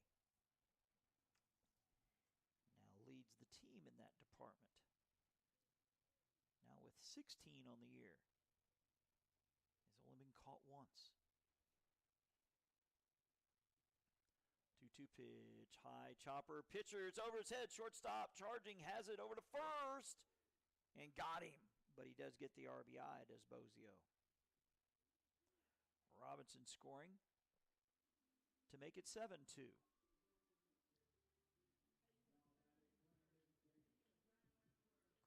Now leads the team in that department. Now with 16 on the year. He's only been caught once. 2-2 pitch, high chopper, pitcher, it's over his head, shortstop, charging, has it over to first, and got him. But he does get the RBI, does Bozio. Robinson scoring to make it 7-2.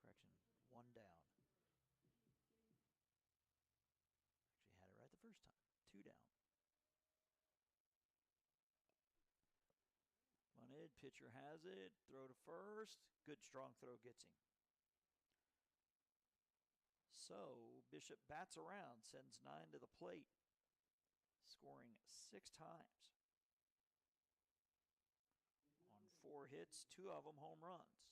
Correction, 1 down. Actually had it right the first time. 2 down. Bunted, pitcher has it, throw to first. Good strong throw gets him. So Bishop bats around, sends 9 to the plate, scoring 6 times. 4 hits, 2 of them home runs.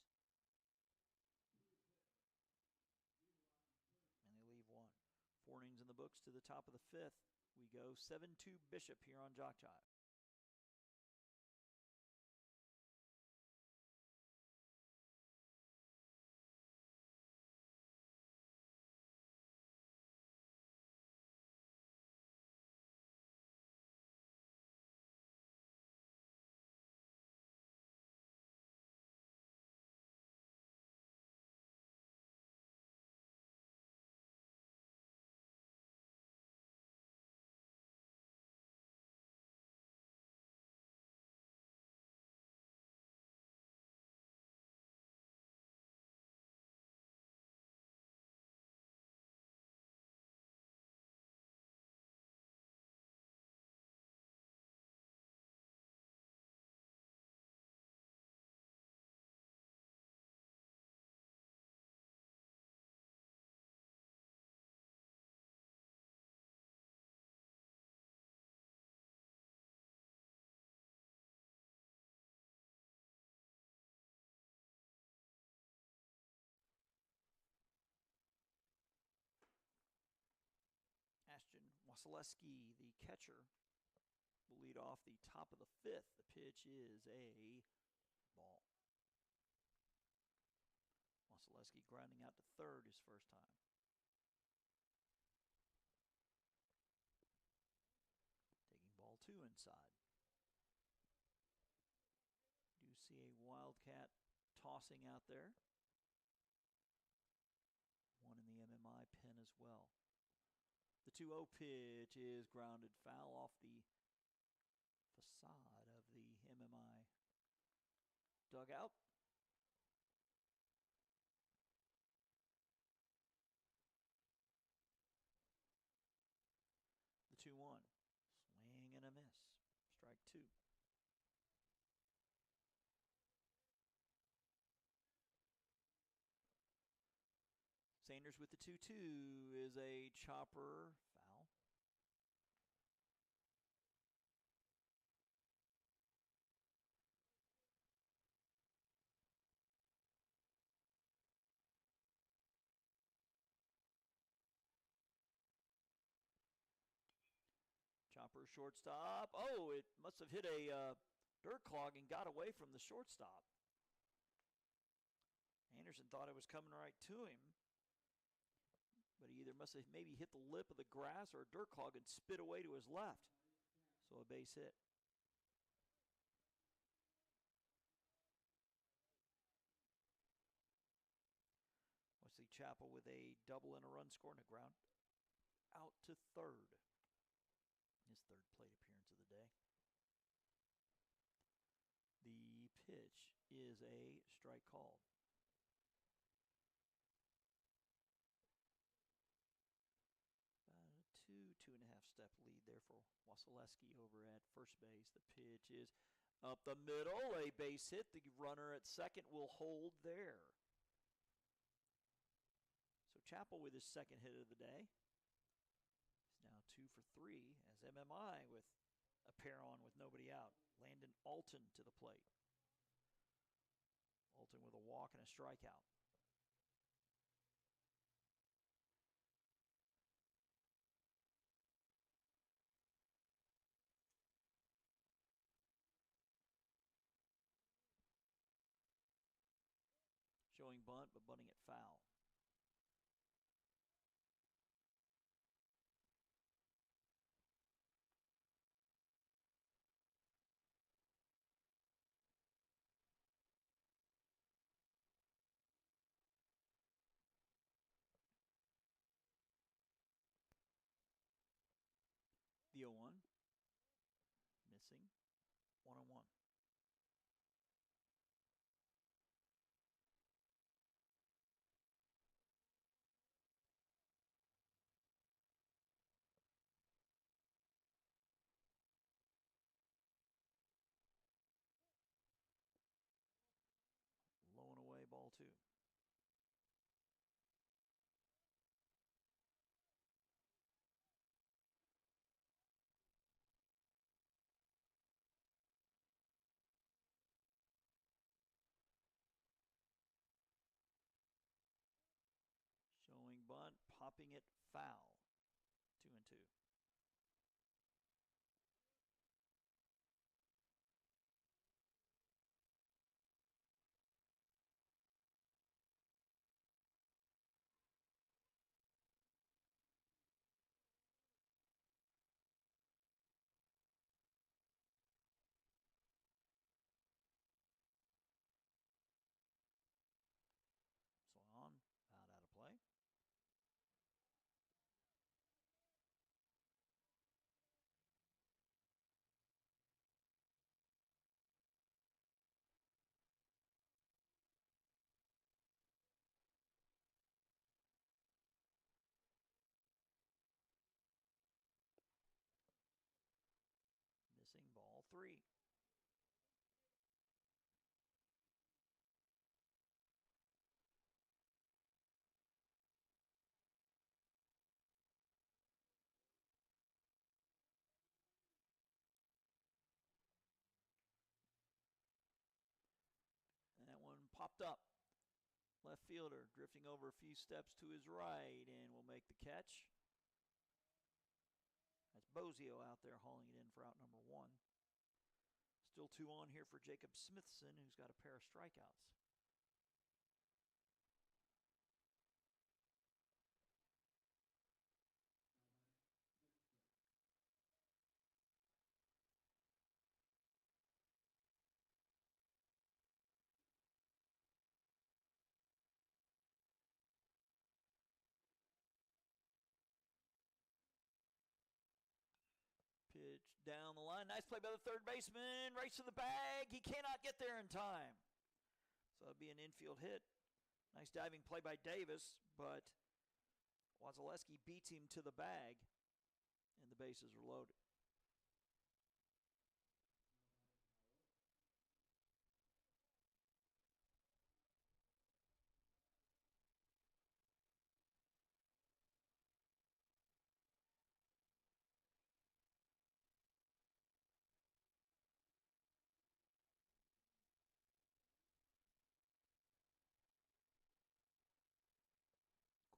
And they leave 1. 4 innings in the books to the top of the 5th. We go 7-2 Bishop here on JockJive. Ashton Wasilewski, the catcher, will lead off the top of the 5th. The pitch is a ball. Wasilewski grounding out to third his first time. Taking ball 2 inside. Do see a Wildcat tossing out there. One in the MMI pen as well. The 2-0 pitch is grounded foul off the facade of the MMI dugout. The 2-1. Swing and a miss. Strike 2. Sanders with the 2-2 is a chopper foul. Chopper shortstop. Oh, it must have hit a dirt clog and got away from the shortstop. Anderson thought it was coming right to him. But he either must have maybe hit the lip of the grass or a dirt clog and spit away to his left. So a base hit. Wesley Chappell with a double and a run score and a ground out to third. His third plate appearance of the day. The pitch is a strike called. A 2.5 step lead there for Wasilewski over at first base. The pitch is up the middle, a base hit. The runner at second will hold there. So Chappell with his second hit of the day. He's now 2 for 3 as MMI with a pair on with nobody out. Landon Alton to the plate. Alton with a walk and a strikeout. Showing bunt, but bunting it foul. The 0-1. Missing. 1-1. Low and away, ball 2. Foul. 2-2. Swan out of play. Missing ball 3. And that one popped up. Left fielder drifting over a few steps to his right and will make the catch. That's Bozio out there hauling it in for out number 1. Still 2 on here for Jacob Smithson, who's got a pair of strikeouts. Pitch down the line. Nice play by the third baseman. Race to the bag. He cannot get there in time. So it'll be an infield hit. Nice diving play by Davis, but Wasilewski beats him to the bag, and the bases are loaded.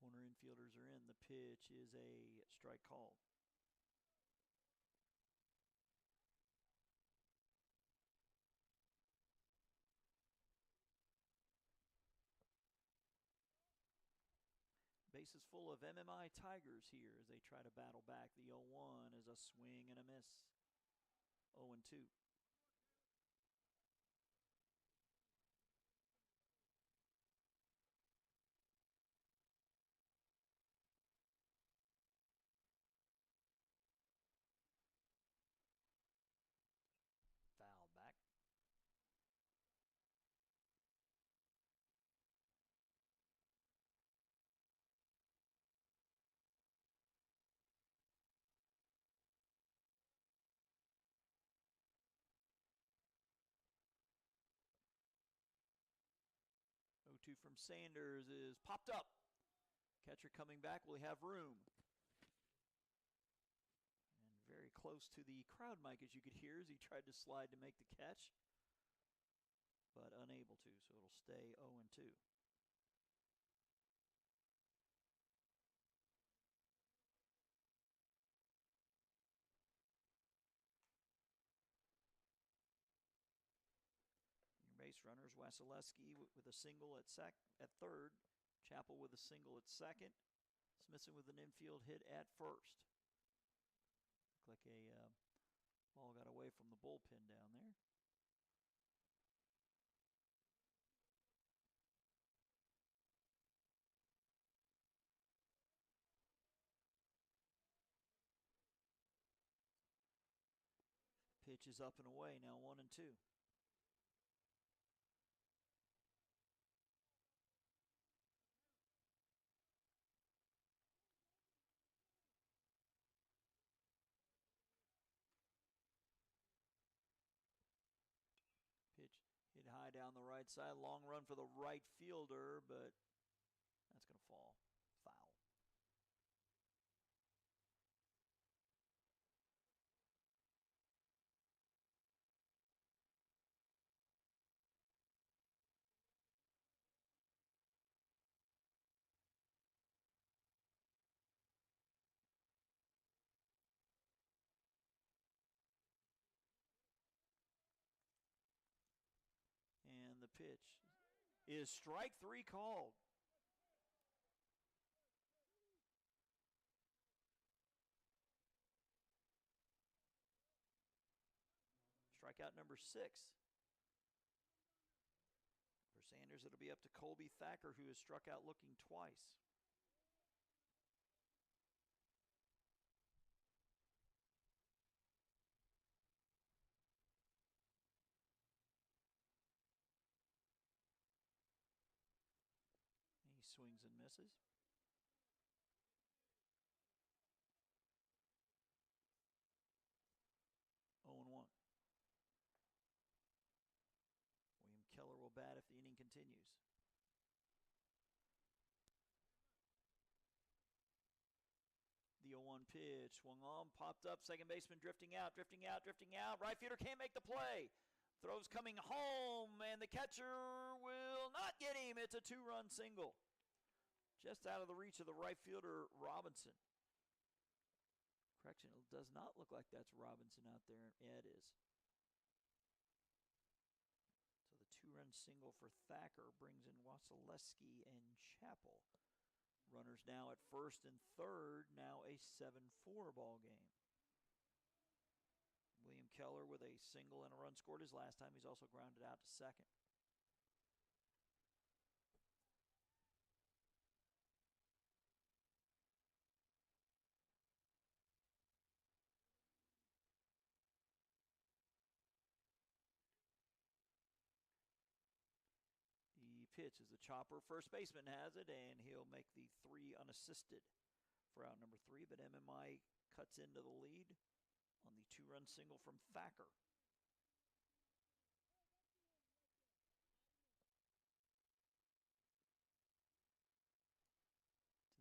Corner infielders are in. The pitch is a strike call. Bases full of MMI Tigers here as they try to battle back. The 0-1 is a swing and a miss. 0-2. Foul back. Oh, 2 from Sanders is popped up. Catcher coming back. Will he have room? And very close to the crowd mic, as you could hear, as he tried to slide to make the catch, but unable to, so it'll stay 0-2. Your base runners, Wasilewski with a single at third, Chappell with a single at second, Smithson with an infield hit at first. Looked like a ball got away from the bullpen down there. Pitch is up and away, now 1-2. Pitch hit high down the right side. Long run for the right fielder, but that's going to fall. Foul. pitch is strike 3 called. Strikeout number 6. For Sanders, it'll be up to Colby Thacker, who has struck out looking twice. He swings and misses. Oh and 1. William Keller will bat if the inning continues. The 0-1 pitch, swung on, popped up, second baseman drifting out. Right fielder can't make the play. Throws coming home, and the catcher will not get him. It's a 2-run single. Just out of the reach of the right fielder, Robinson. Correction, it does not look like that's Robinson out there. Yeah, it is. So the 2-run single for Thacker brings in Wasilewski and Chappell. Runners now at first and third, now a 7-4 ball game. William Keller with a single and a run scored his last time. He's also grounded out to second. The pitch is the chopper. First baseman has it, and he'll make the 3 unassisted for out number 3. But MMI cuts into the lead on the 2-run single from Thacker.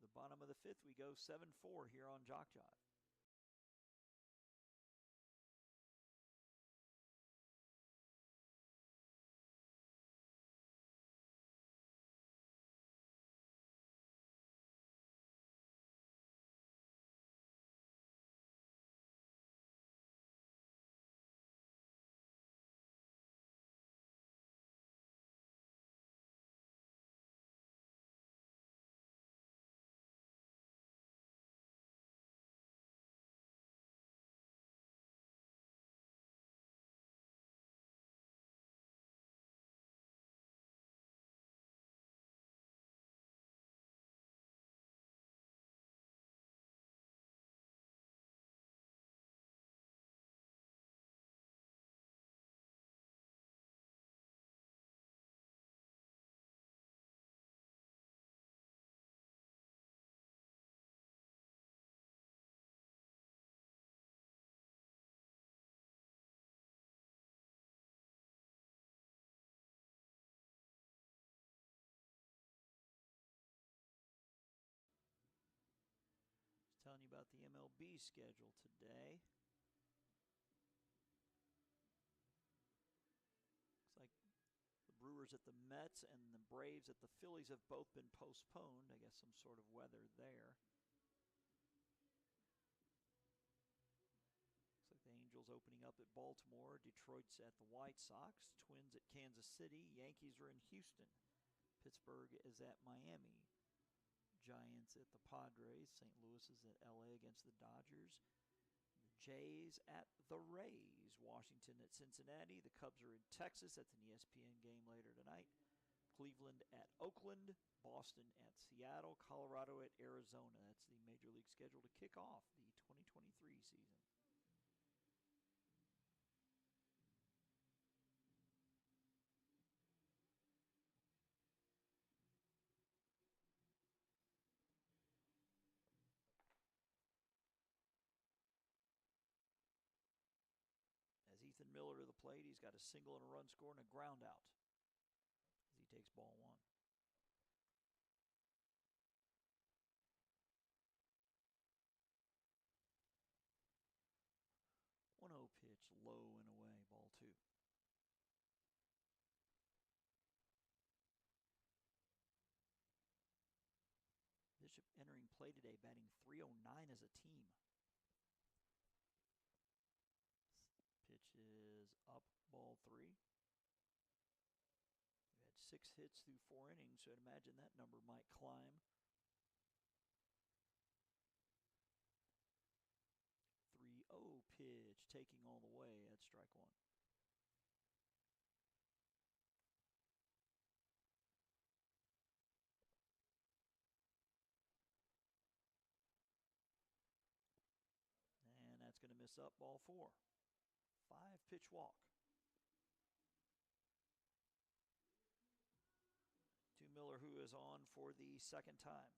To the bottom of the 5th, we go 7-4 here on JockJive. Telling you about the MLB schedule today. Looks like the Brewers at the Mets and the Braves at the Phillies have both been postponed. I guess some sort of weather there. Looks like the Angels opening up at Baltimore. Detroit's at the White Sox. Twins at Kansas City. Yankees are in Houston. Pittsburgh is at Miami. Giants at the Padres. St. Louis is at LA against the Dodgers. The Jays at the Rays. Washington at Cincinnati. The Cubs are in Texas. That's an ESPN game later tonight. Cleveland at Oakland. Boston at Seattle. Colorado at Arizona. That's the Major League schedule to kick off the 2023 season. As Ethan Miller to the plate, he's got a single and a run score and a ground out as he takes ball 1. One-0 pitch, low and away, ball 2. Bishop entering play today, batting .309 as a team. Pitch is up, ball 3. 6 hits through 4 innings, so I'd imagine that number might climb. 3-0 pitch, taking all the way at strike 1. And that's going to miss up, ball 4. 5-pitch walk. To Miller, who is on for the second time.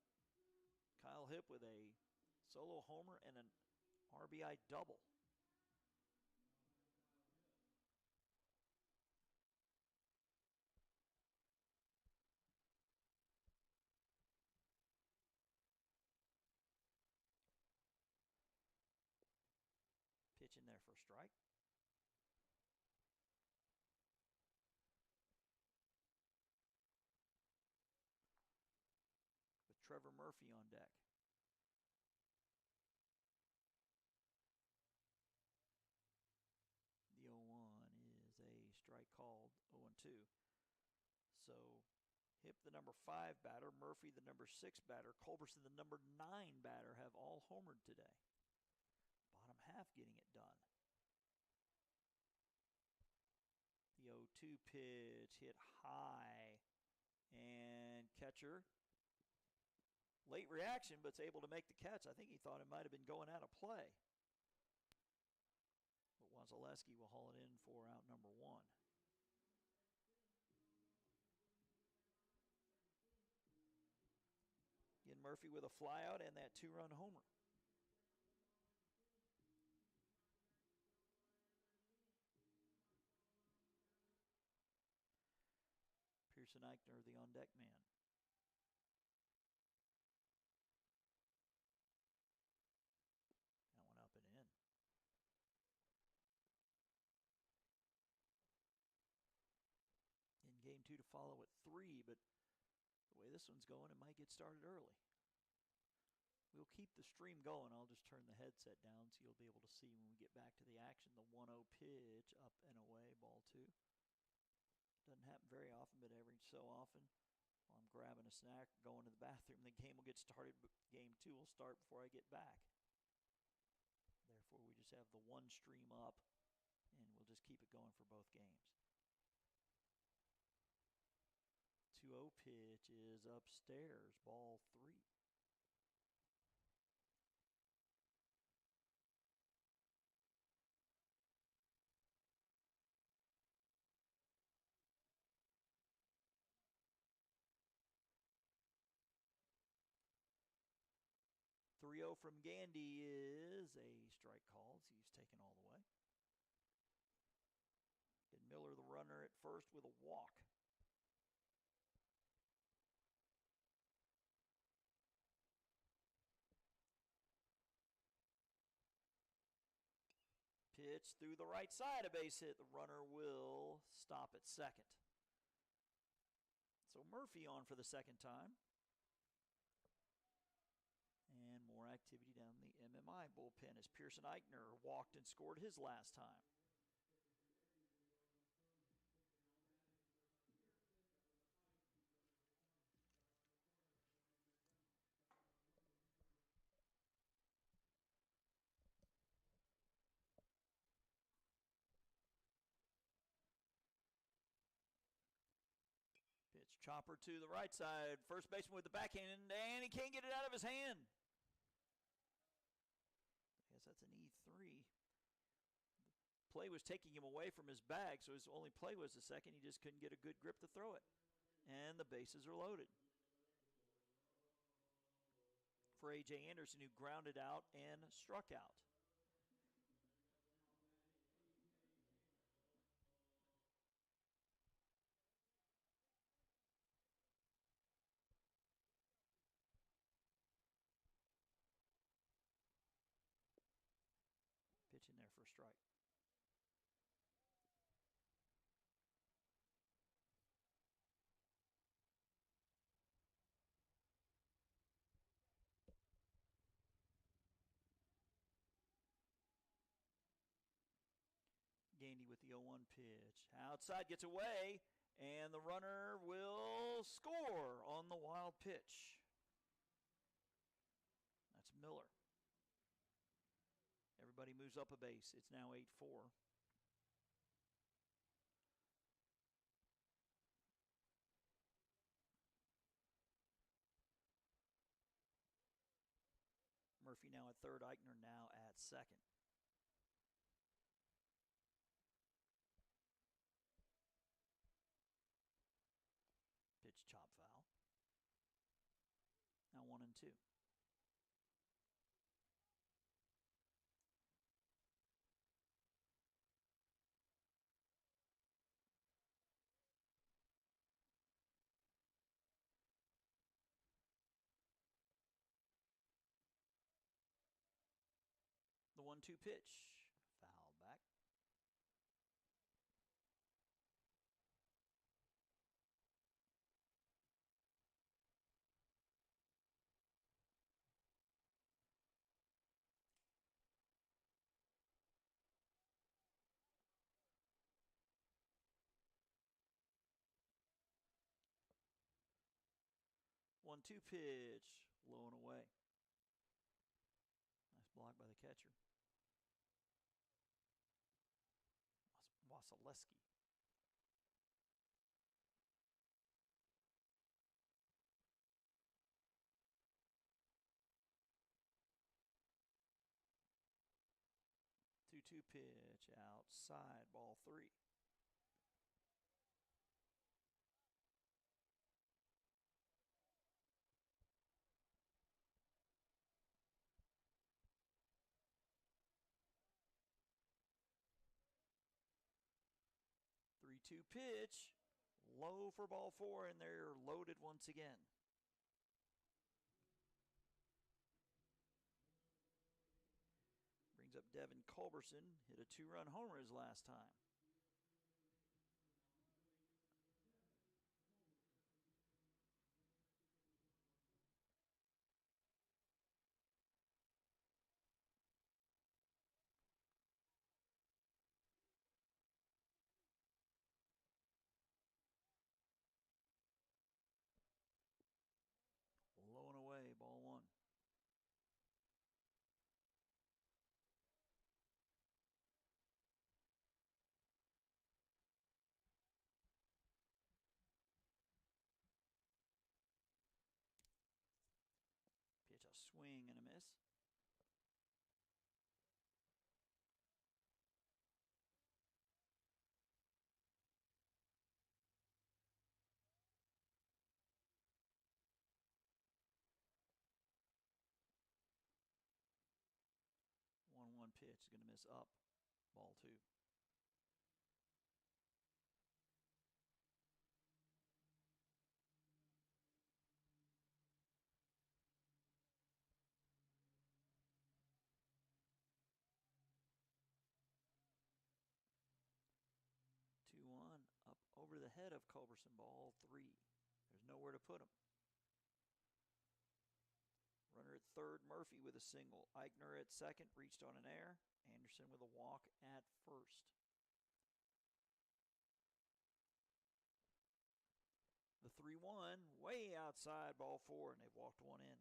Kyle Hipp with a solo homer and an RBI double. Pitch in there for a strike. With Trevor Murphy on deck. The 0-1 is a strike called, 0-2. So Hipp, the number 5 batter, Murphy, the number 6 batter, Culberson, the number 9 batter, have all homered today. Bottom half getting it done. The 0-2 pitch hit high, and catcher, late reaction, but it's able to make the catch. I think he thought it might have been going out of play. But Wasilewski will haul it in for out number 1. Again, Murphy with a flyout and that 2-run homer. Pearson Eichner, the on-deck man. That one up and in. In game 2 to follow at 3, but the way this one's going, it might get started early. We'll keep the stream going. I'll just turn the headset down so you'll be able to see when we get back to the action. The 1-0 pitch, up and away, ball 2. Doesn't happen very often, but every so often, while I'm grabbing a snack, going to the bathroom, the game will get started, but game 2 will start before I get back. Therefore, we just have the one stream up, and we'll just keep it going for both games. 2-0 pitch is upstairs, ball 3. .30 from Gandy is a strike call, so he's taken all the way. And Miller, the runner at first, with a walk. Pitch through the right side, a base hit. The runner will stop at second. So Murphy on for the second time. And more activity down the MMI bullpen as Pearson Eichner walked and scored his last time. Pitch chopper to the right side. First baseman with the backhand, and he can't get it out of his hand. I guess that's an E3. The play was taking him away from his bag, so his only play was the second. He just couldn't get a good grip to throw it. And the bases are loaded. For A.J. Anderson, who grounded out and struck out. Pitch in there for a strike. Gandy with the 0-1 pitch. Outside, gets away, And the runner will score on the wild pitch. That's Miller. Everybody moves up a base. It's now 8-4. Murphy now at third, Eichner now at second. Pitch chop foul. Now 1-2. The 1-2 pitch. Foul back. One-two pitch, low and away. Nice block by the catcher. Wasilewski. Two-two pitch outside, ball 3. Three-two pitch, low for ball 4, and they're loaded once again. Brings up Devin Culberson, hit a 2-run homer his last time. Low and away, ball 1. Pitch, a swing and a miss. One pitch is going to miss up. Ball 2. Two one up over the head of Culberson, ball 3. There's nowhere to put him. Runner at third, Murphy with a single. Eichner at second, reached on an error. Anderson with a walk at first. The 3-1, way outside, ball 4, and they've walked one in.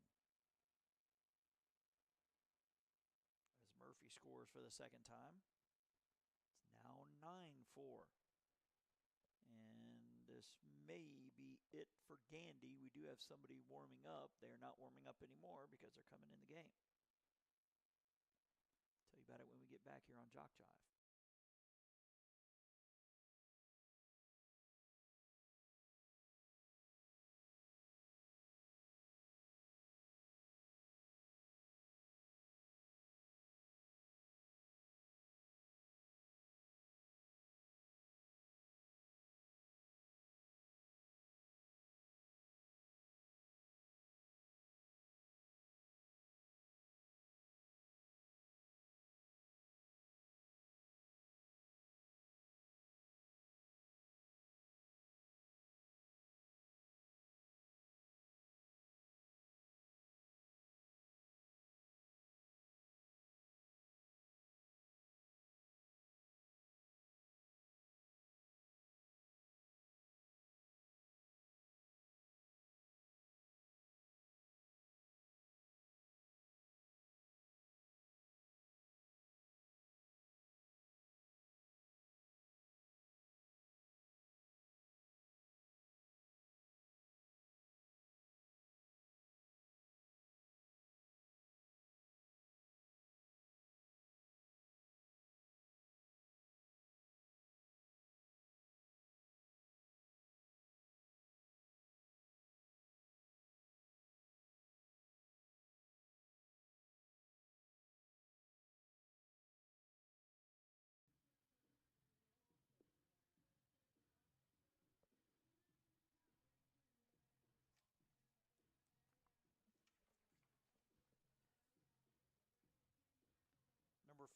As Murphy scores for the second time. It's now 9-4. And this may be it for Gandy. We do have somebody warming up. They're not warming up anymore because they're coming in the game. Tell you about it when we get back here on JockJive.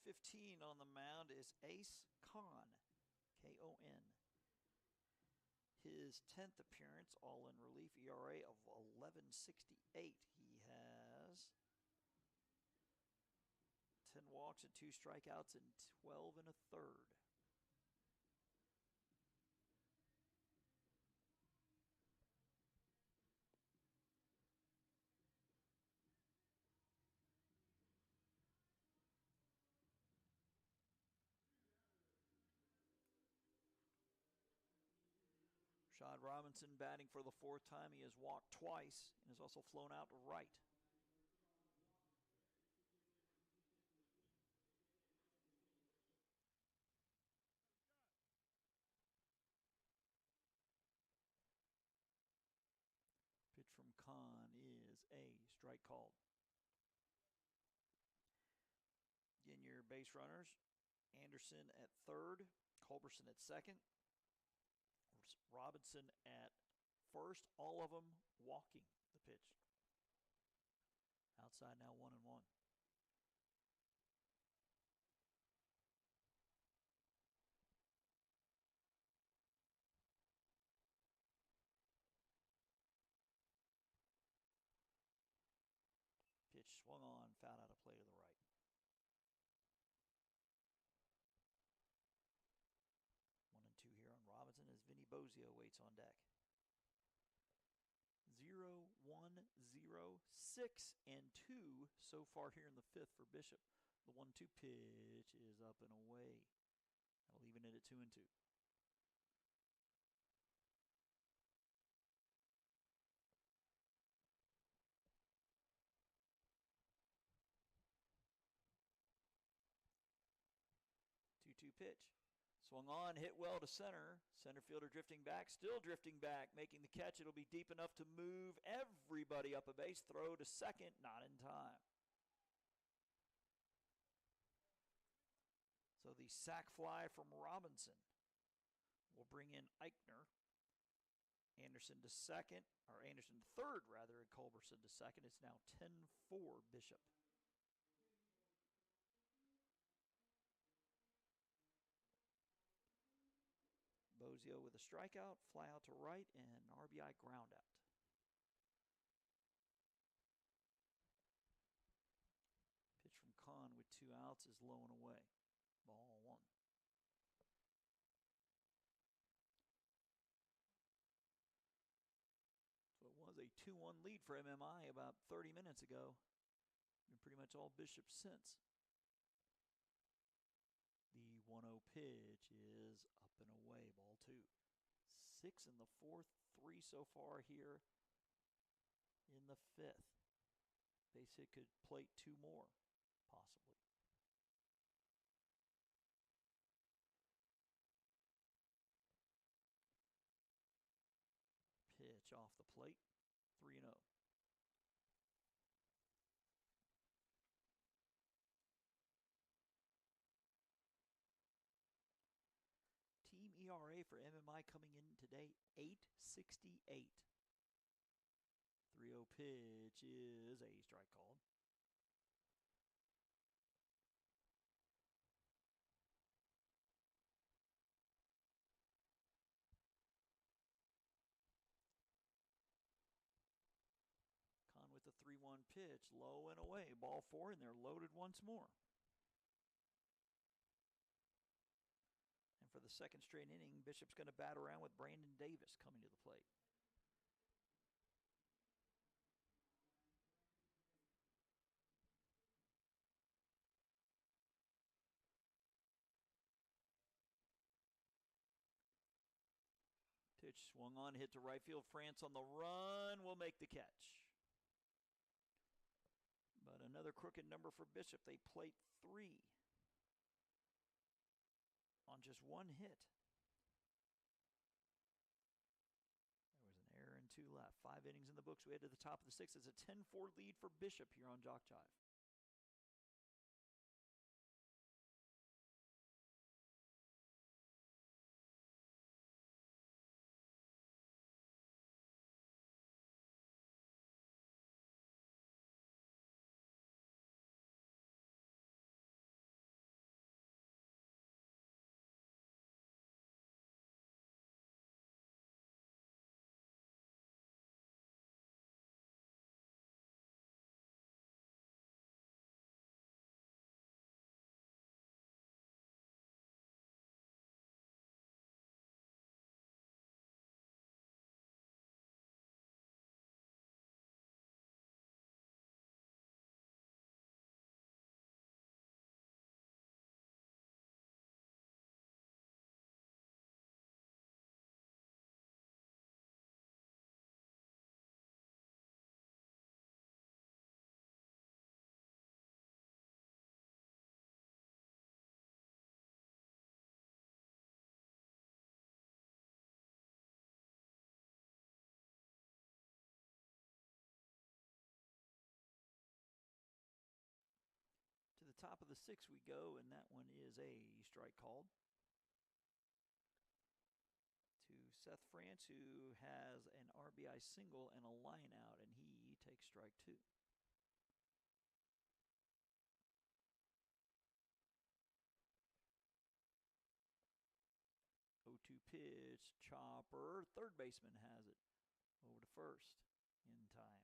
15 on the mound is Ace Khan, K-O-N. His 10th appearance, all in relief, ERA of 11.68. He has 10 walks and 2 strikeouts in 12 1/3. Rashad Robinson batting for the 4th time. He has walked twice and has also flown out to right. Pitch from Khan is a strike called. Again, your base runners, Anderson at 3rd, Culberson at 2nd, Robinson at 1st, all of them walking the pitch. Outside now 1-1. Pitch swung on, foul out of play to the right. One and two here on Robinson as Vinny Bozio waits on deck. 0, 1, 0, 6, and 2 so far here in the 5th for Bishop. The 1-2 pitch is up and away. Now leaving it at 2 and 2. Two-two pitch. Swung on, hit well to center. Center fielder drifting back, still drifting back, making the catch. It'll be deep enough to move everybody up a base. Throw to second, not in time. So the sac fly from Robinson will bring in Eichner. Anderson to second, or Anderson to third rather, and Culberson to second. It's now 10-4 Bishop. Bozio with a strikeout, fly out to right, and RBI ground out. Pitch from Khan with 2 outs is low and away. Ball 1. So it was a 2-1 lead for MMI about 30 minutes ago. Been pretty much all Bishop since. The 1-0 pitch is up and away, ball 2. 6 in the 4th, 3 so far here in the 5th. Base hit could plate 2 more, possibly. Pitch off the plate, 3-0. Team ERA for MMI coming in today, 8.68. 3-0 pitch is a strike called. Khan with the 3-1 pitch, low and away. Ball 4, and they're loaded once more. And for the second straight inning, Bishop's going to bat around with Brandon Davis coming to the plate. Pitch swung on, hit to right field. France on the run will make the catch. But another crooked number for Bishop. They plate 3 on just 1 hit. There was an error and 2 left. 5 innings in the books. We head to the top of the 6th. It's a 10-4 lead for Bishop here on JockJive. top of the 6 we go, and that one is a strike called to Seth France, who has an RBI single and a line out, and he takes strike 2. 0-2 pitch, chopper, third baseman has it over to first in time.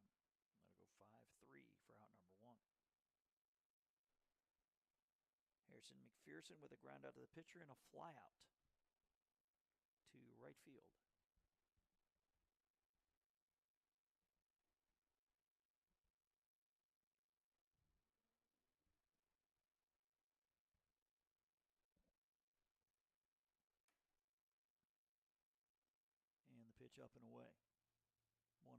That'll go 5-3 for out number 1. Harrison McPherson with a ground out to the pitcher and a fly out to right field. And the pitch up and away. 1-0.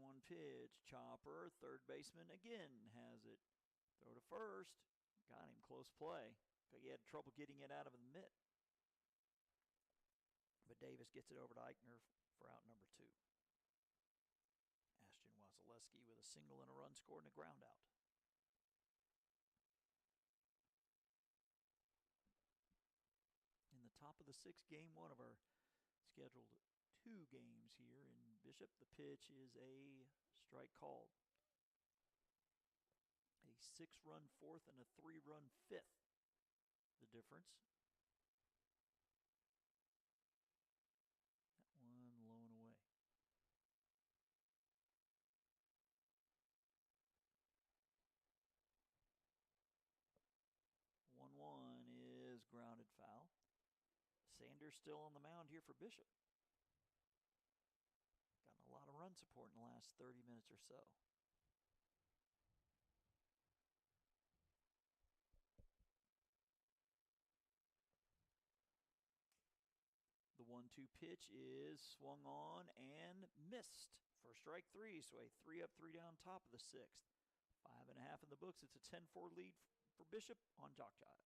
One pitch, chopper, third baseman again has it. Throw to first. Got him, close play. He had trouble getting it out of the mitt. But Davis gets it over to Eichner for out number 2. Ashton Wasilewski with a single and a run scored and a ground out. In the top of the 6th, game 1 of our scheduled 2 games here in Bishop. The pitch is a strike called. A 6-run 4th and a 3-run 5th. The difference. That one low and away. One is grounded foul. Sanders still on the mound here for Bishop. Gotten a lot of run support in the last 30 minutes or so. The 1-2 pitch is swung on and missed for strike 3. So a 3-up, 3-down top of the 6th. 5.5 in the books. It's a 10-4 lead for Bishop on JockJive.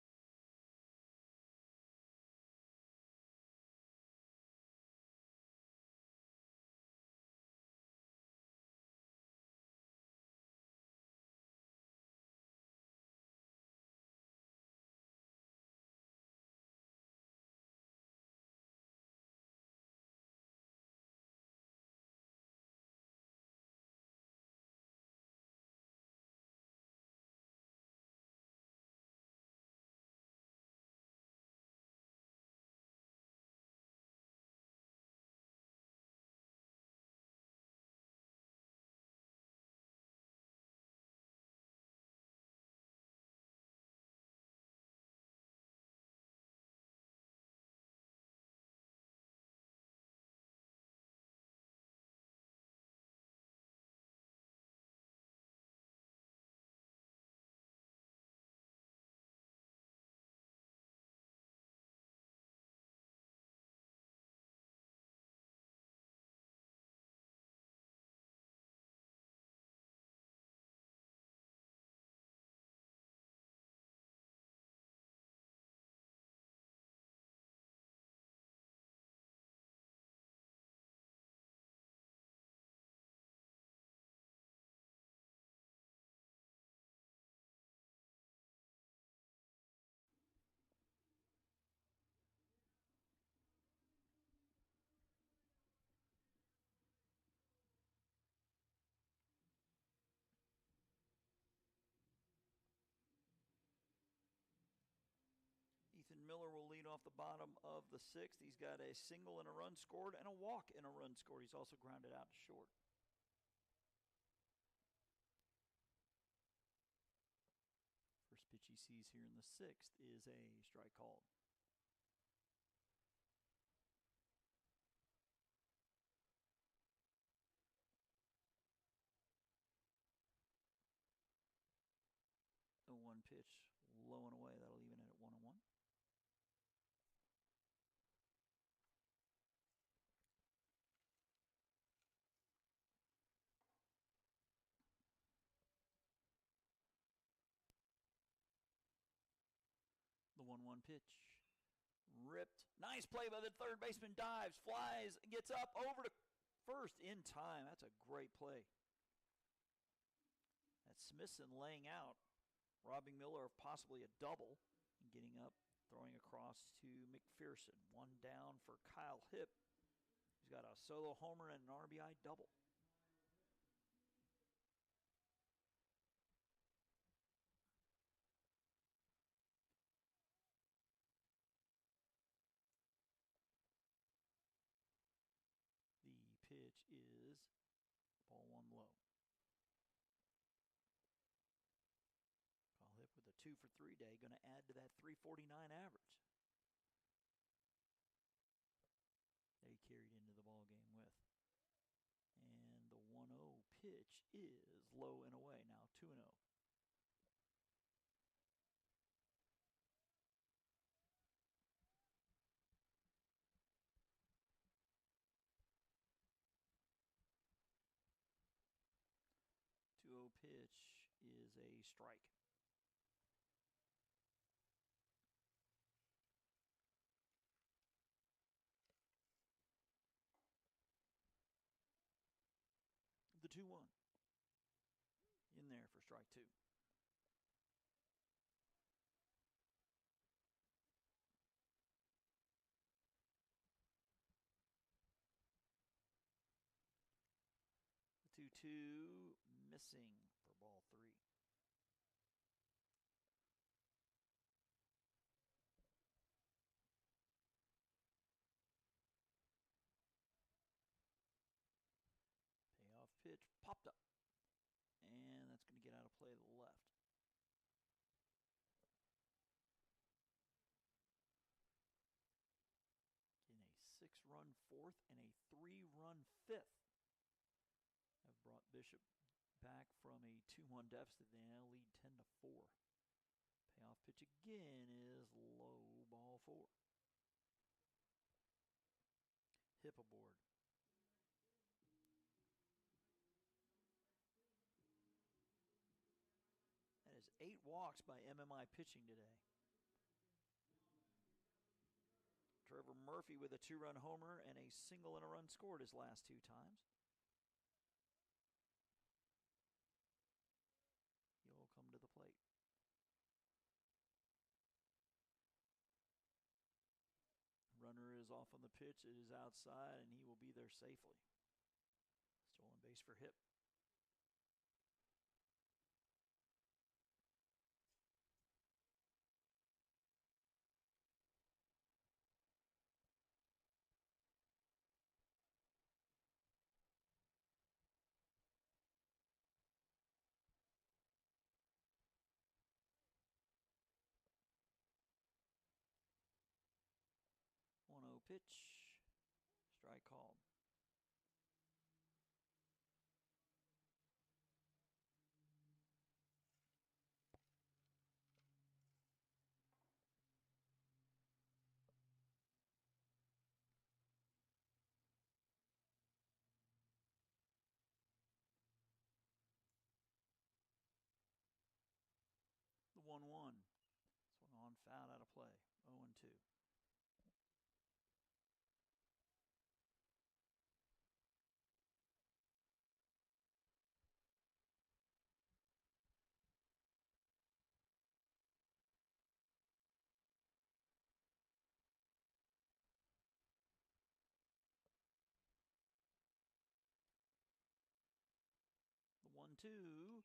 Ethan Miller will lead off the bottom of the 6th. He's got a single and a run scored and a walk and a run scored. He's also grounded out to short. First pitch he sees here in the 6th is a strike called. The 1 pitch low and away. That'll even it at 1-1. 1-1 pitch. Ripped. Nice play by the third baseman. Dives, flies, gets up over to first in time. That's a great play. That's Smithson laying out, robbing Miller of possibly a double, and getting up, throwing across to McPherson. One down for Kyle Hipp. He's got a solo homer and an RBI double. The pitch is ball 1 low. Kyle Hipp with a 2-for-3 day, going to add to that 349 average that he carried into the ball game with. And the 1-0 pitch is low and away. Now 2-0. Pitch is a strike. The 2-1 in there for strike 2. The 2-2 missing for ball 3. Payoff pitch popped up. And that's going to get out of play to the left. Getting a 6-run fourth and a 3-run fifth have brought Bishop back from a 2-1 deficit. They now lead 10-4. Payoff pitch again is low, ball 4. Hipp aboard. That is 8 walks by MMI pitching today. Trevor Murphy with a 2-run homer and a single and a run scored his last 2 times. He'll come to the plate. Runner is off on the pitch. It is outside, and he will be there safely. Stolen base for Hipp. Pitch. Strike called. The 1-1. Swung on, foul, out of play. 0-2. The 1-2.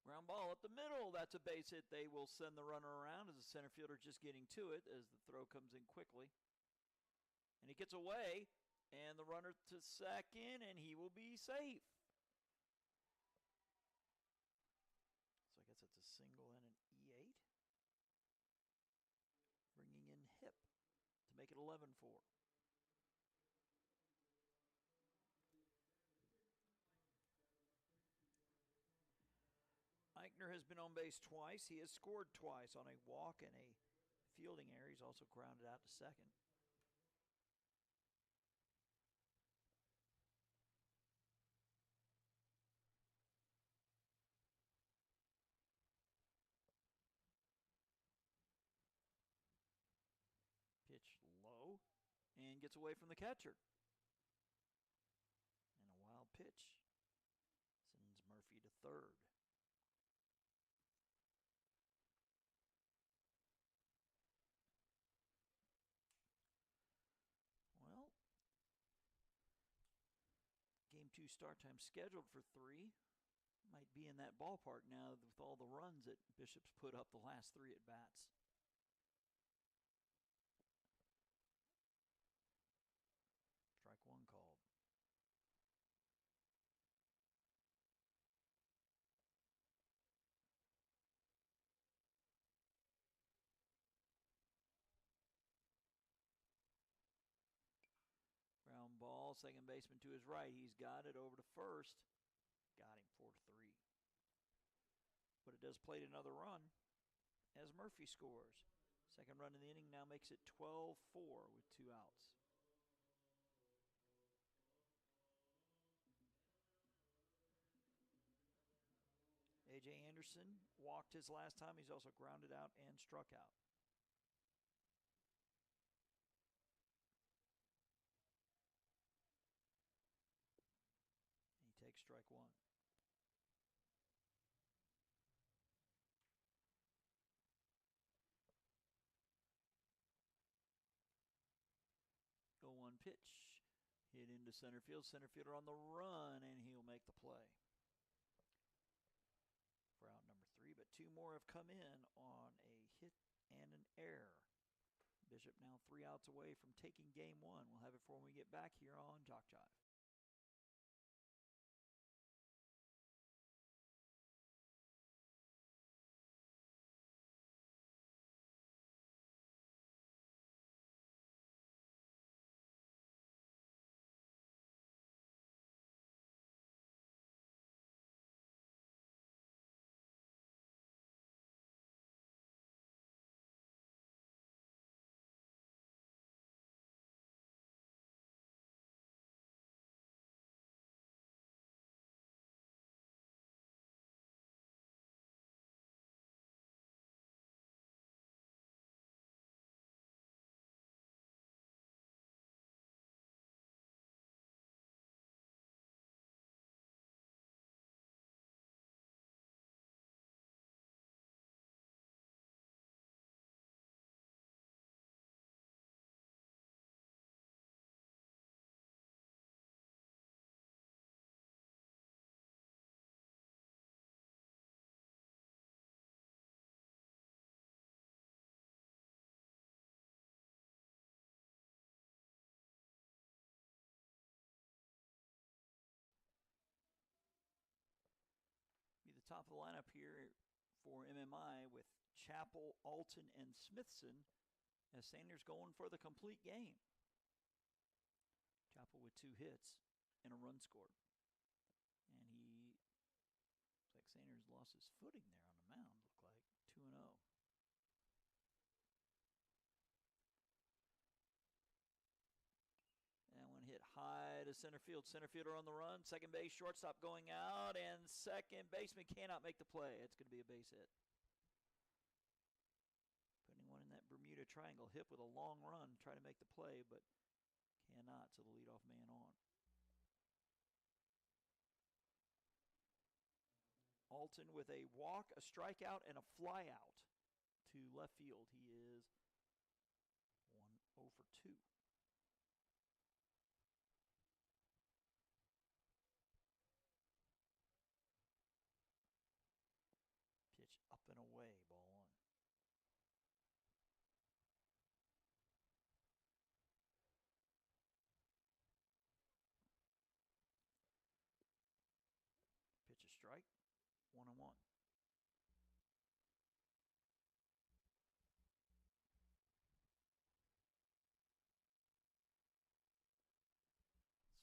Ground ball up the middle. That's a base hit. They will send the runner around as the center fielder just getting to it as the throw comes in quickly. And he gets away, and the runner to second, and he will be safe. So I guess it's a single and an E8. Bringing in Hipp to make it 11-4. Eichner has been on base twice. He has scored twice on a walk and a fielding error. He's also grounded out to second. and gets away from the catcher. And a wild pitch sends Murphy to third. Well, Game 2 start time scheduled for 3. Might be in that ballpark now with all the runs that Bishop's put up the last 3 at bats. Strike 1 called. Ground ball, second baseman to his right. He's got it over to first. Got him 4-3. But it does plate another run as Murphy scores. Second run in the inning now makes it 12-4 with 2 outs. A.J. Anderson walked his last time. He's also grounded out and struck out. He takes strike 1. Go 1 pitch. Hit into center field. Center fielder on the run, and he'll make the play for out number 3. But 2 more have come in on a hit and an error. Bishop now 3 outs away from taking game 1. We'll have it for when we get back here on JockJive. Be the top of the lineup here for MMI with Chappell, Alton, and Smithson as Sanders going for the complete game. Chappell with 2 hits and a run scored. And looks like Sanders lost his footing there on the mound, looked like 2-0. And one hit high to center field. Center fielder on the run. Second base, shortstop going out, and second baseman cannot make the play. It's going to be a base hit. Putting one in that Bermuda Triangle. Hip with a long run, try to make the play, but cannot, so the leadoff man on. Alton with a walk, a strikeout, and a flyout to left field. He is 1-0 for 2. Pitch up and away, ball 1. Pitch a strike, 1-1.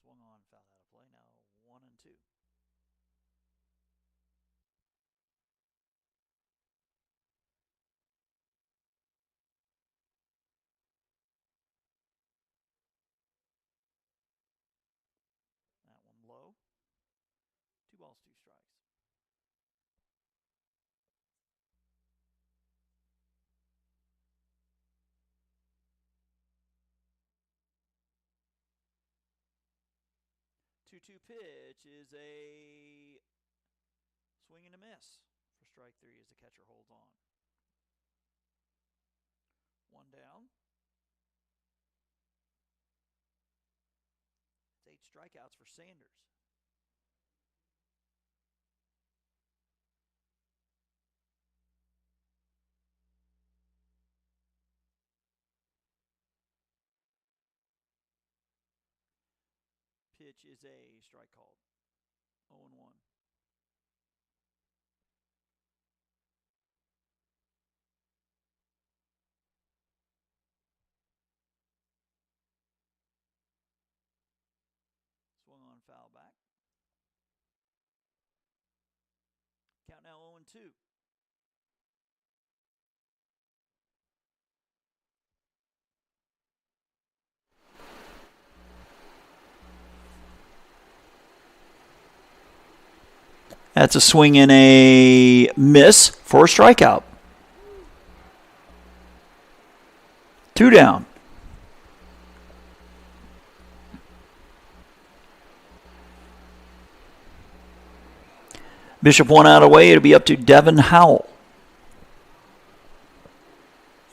Swung on, foul out of play. Now 1-2. That one low. 2 balls, 2 strikes. 2-2 pitch is a swing and a miss for strike 3 as the catcher holds on. 1 down. It's 8 strikeouts for Sanders. Pitch is a strike called. 0-1. Swung on, foul back. Count now 0-2. That's a swing and a miss for a strikeout. 2 down. Bishop 1 out of the way. It'll be up to Devin Howell.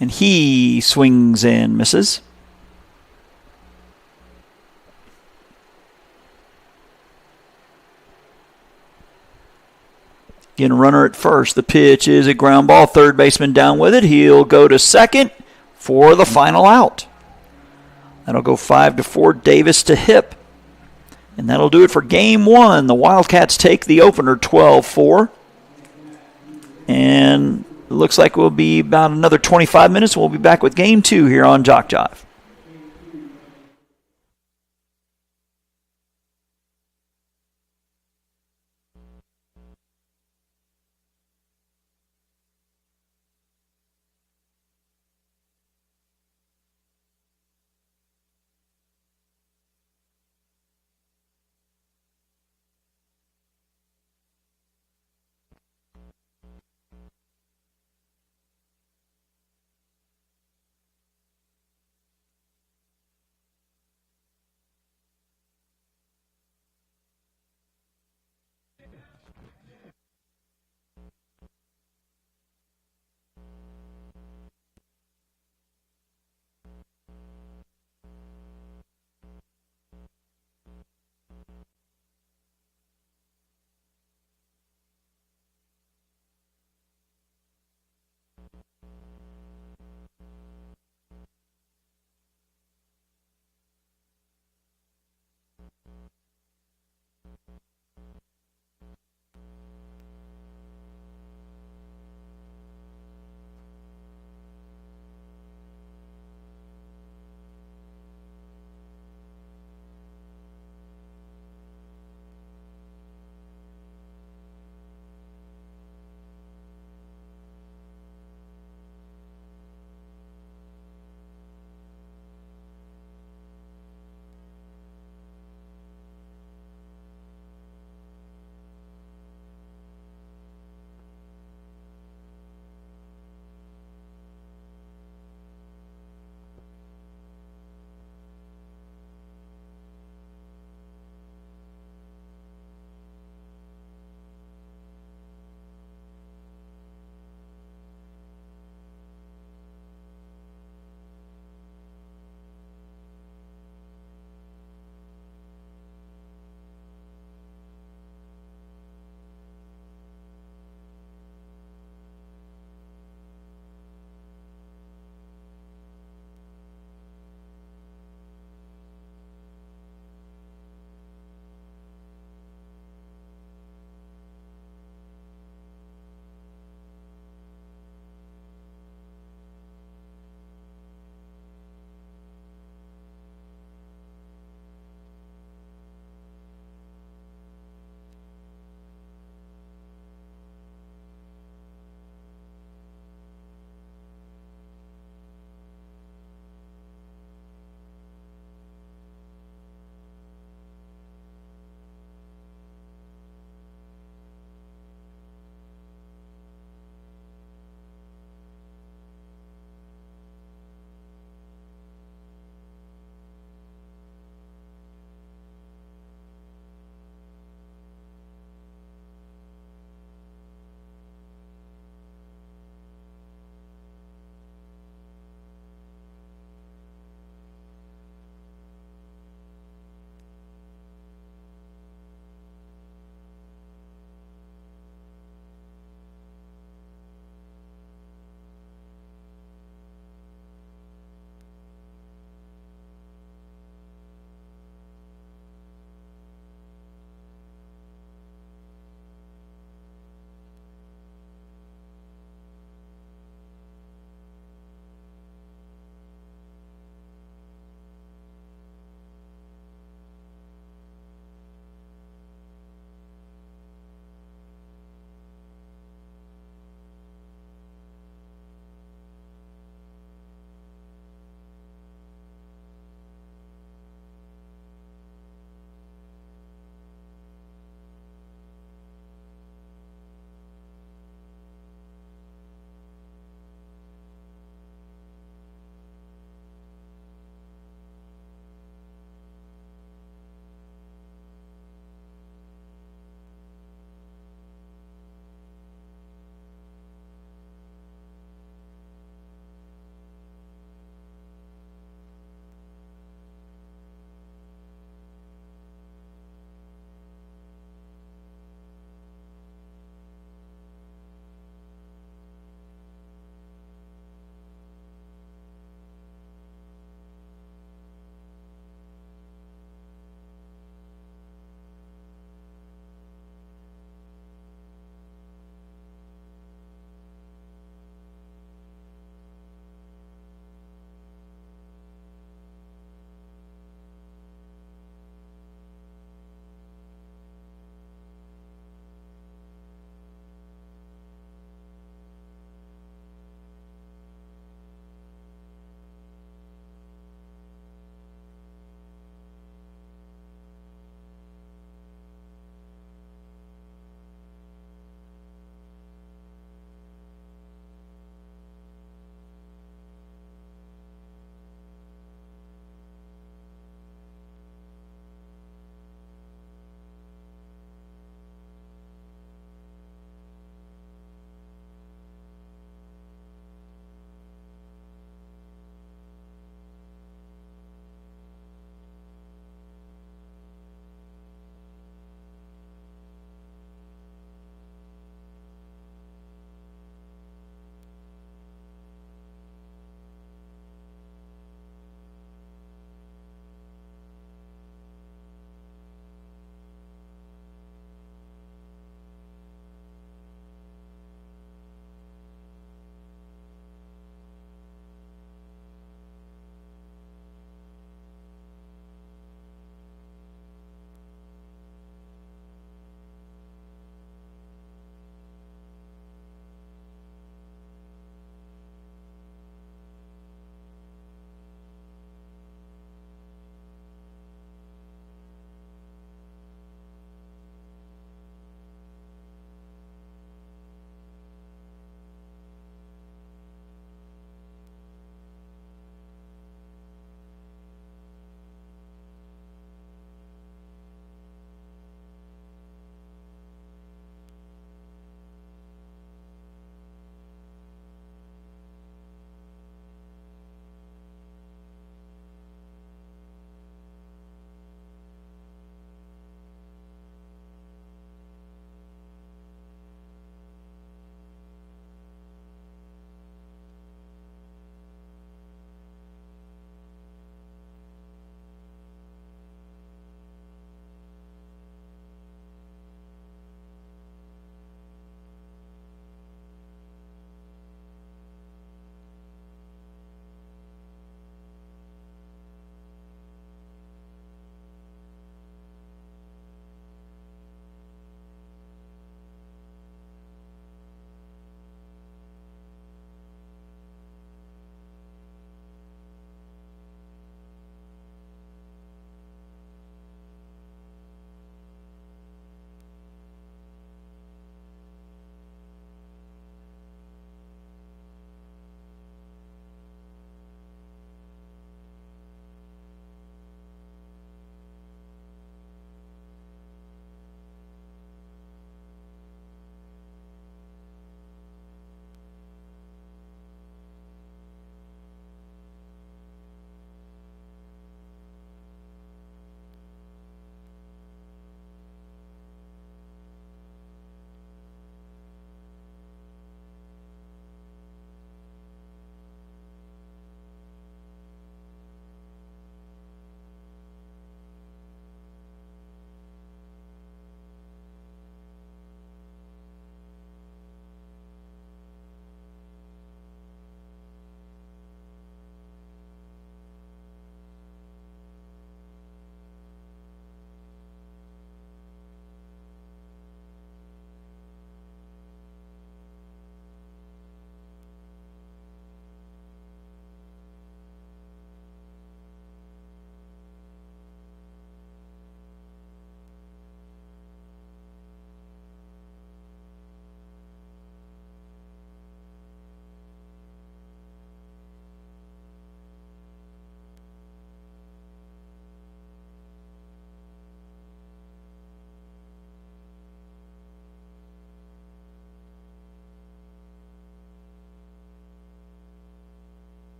And he swings and misses. Again, runner at first. The pitch is a ground ball. Third baseman down with it. He'll go to second for the final out. That'll go 5-4. Davis to hip. And that'll do it for game 1. The Wildcats take the opener 12-4. And it looks like we'll be about another 25 minutes. We'll be back with game 2 here on JockJive.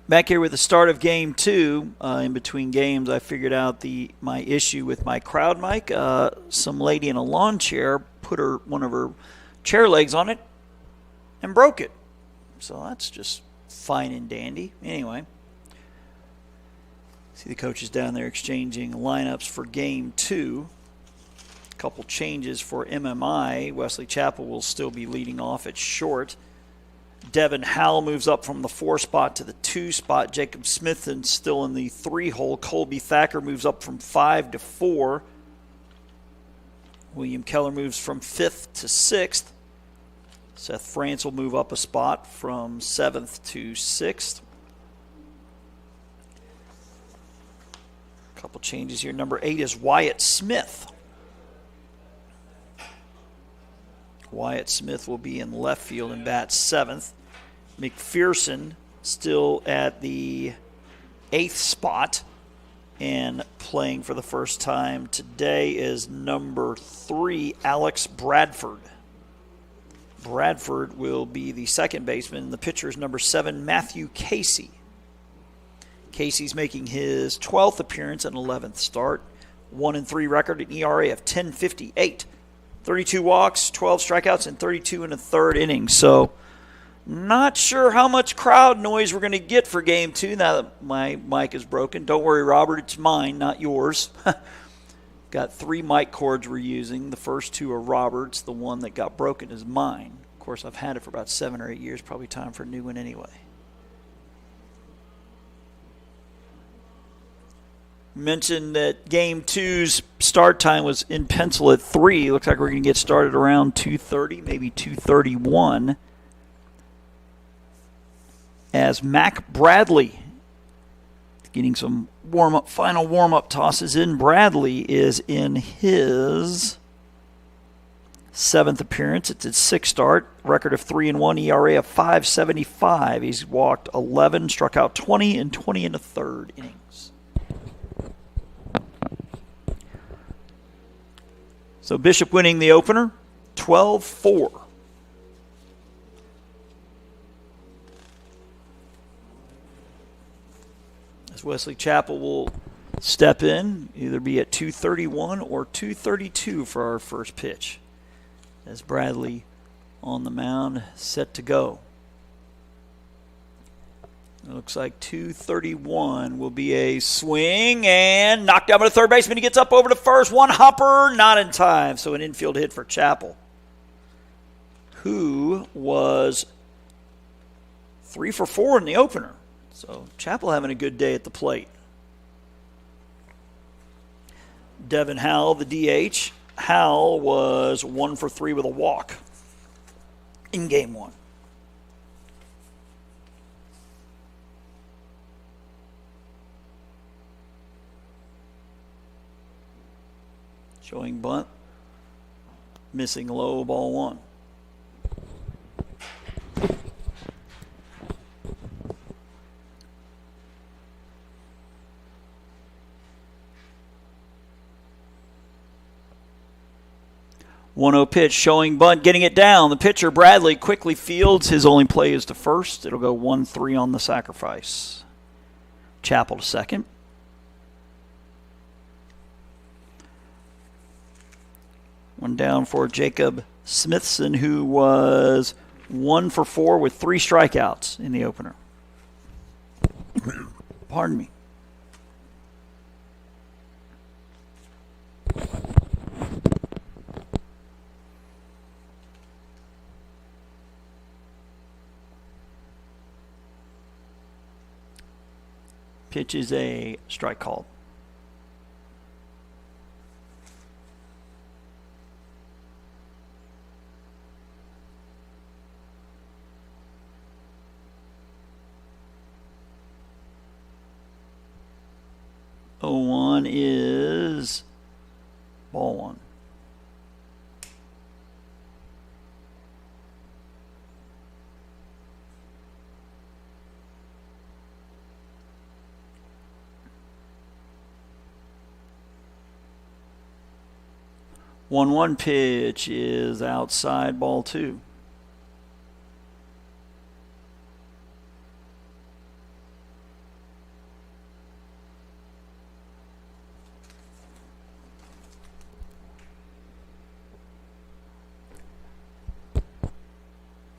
Back here with the start of game 2, in between games, I figured out my issue with my crowd mic. Some lady in a lawn chair put one of her chair legs on it and broke it. So that's just fine and dandy. Anyway, see the coaches down there exchanging lineups for game 2. A couple changes for MMI. Wesley Chapel will still be leading off at short. Devin Howell moves up from the 4 spot to the 2 spot. Jacob Smithson still in the 3 hole. Colby Thacker moves up from 5 to 4. William Keller moves from 5th to 6th. Seth France will move up a spot from 7th to 6th. A couple changes here. Number 8 is Wyatt Smith. Wyatt Smith will be in left field and bat 7th. McPherson still at the 8th spot and playing for the first time today is number 3, Alex Bradford. Bradford will be the second baseman. The pitcher is number 7, Matthew Casey. Casey's making his 12th appearance and 11th start. 1-3 record, an ERA of 10.58. 32 walks, 12 strikeouts, and 32 in the 3rd inning. So, not sure how much crowd noise we're going to get for game 2 now that my mic is broken. Don't worry, Robert, it's mine, not yours. Got 3 mic cords we're using. The first 2 are Robert's. The one that got broken is mine. Of course, I've had it for about 7 or 8 years. Probably time for a new one anyway. Mentioned that game 2's start time was in pencil at 3. Looks like we're going to get started around 2:30, maybe 2:31. As Mac Bradley getting some final warm-up tosses in. Bradley is in his 7th appearance. It's his 6th start. Record of 3-1, ERA of 5.75. He's walked 11, struck out 20, and 20 in the 3rd innings. So Bishop winning the opener, 12-4. As Wesley Chapel will step in, either be at 2:31 or 2:32 for our first pitch. As Bradley on the mound, set to go. It looks like 2:31 will be a swing and knocked down by the third baseman. He gets up over to first. One hopper, not in time. So an infield hit for Chapel, who was 3 for 4 in the opener. So Chapel having a good day at the plate. Devin Howell, the DH. Howell was 1 for 3 with a walk in game 1. Showing bunt. Missing low, ball 1. One-0 pitch, showing bunt, getting it down. The pitcher, Bradley, quickly fields. His only play is to first. It'll go 1-3 on the sacrifice. Chapel to second. One down for Jacob Smithson, who was 1 for 4 with 3 strikeouts in the opener. Pardon me. Pitch is a strike call. Oh, 1 is ball 1. One pitch is outside, ball 2.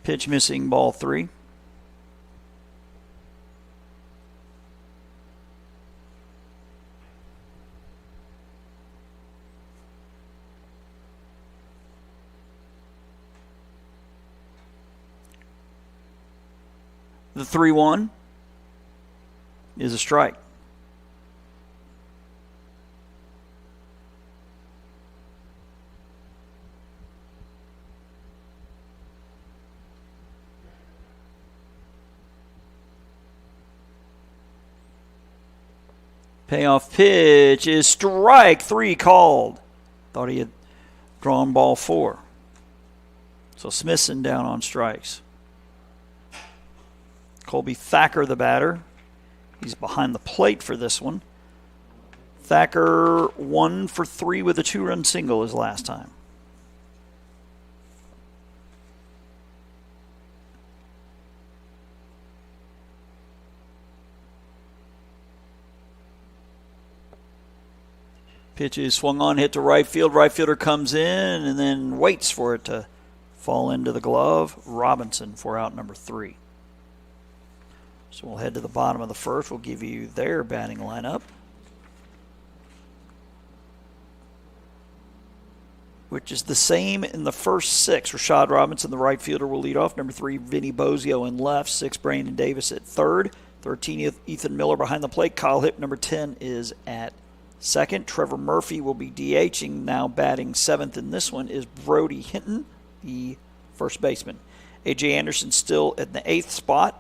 Pitch missing, ball 3. The 3-1 is a strike. Payoff pitch is strike 3 called. Thought he had drawn ball 4. So Smithson down on strikes. Colby Thacker, the batter. He's behind the plate for this one. Thacker 1 for 3 with a 2-run single his last time. Pitch is swung on, hit to right field. Right fielder comes in and then waits for it to fall into the glove. Robinson for out number 3. So we'll head to the bottom of the first. We'll give you their batting lineup, which is the same in the first 6. Rashad Robinson, the right fielder, will lead off. Number 3, Vinny Bozio in left. 6, Brandon Davis at third. 13, Ethan Miller behind the plate. Kyle Hipp, number 10, is at second. Trevor Murphy will be DHing. Now batting 7th in this one is Brody Hinton, the first baseman. A.J. Anderson still at the 8th spot.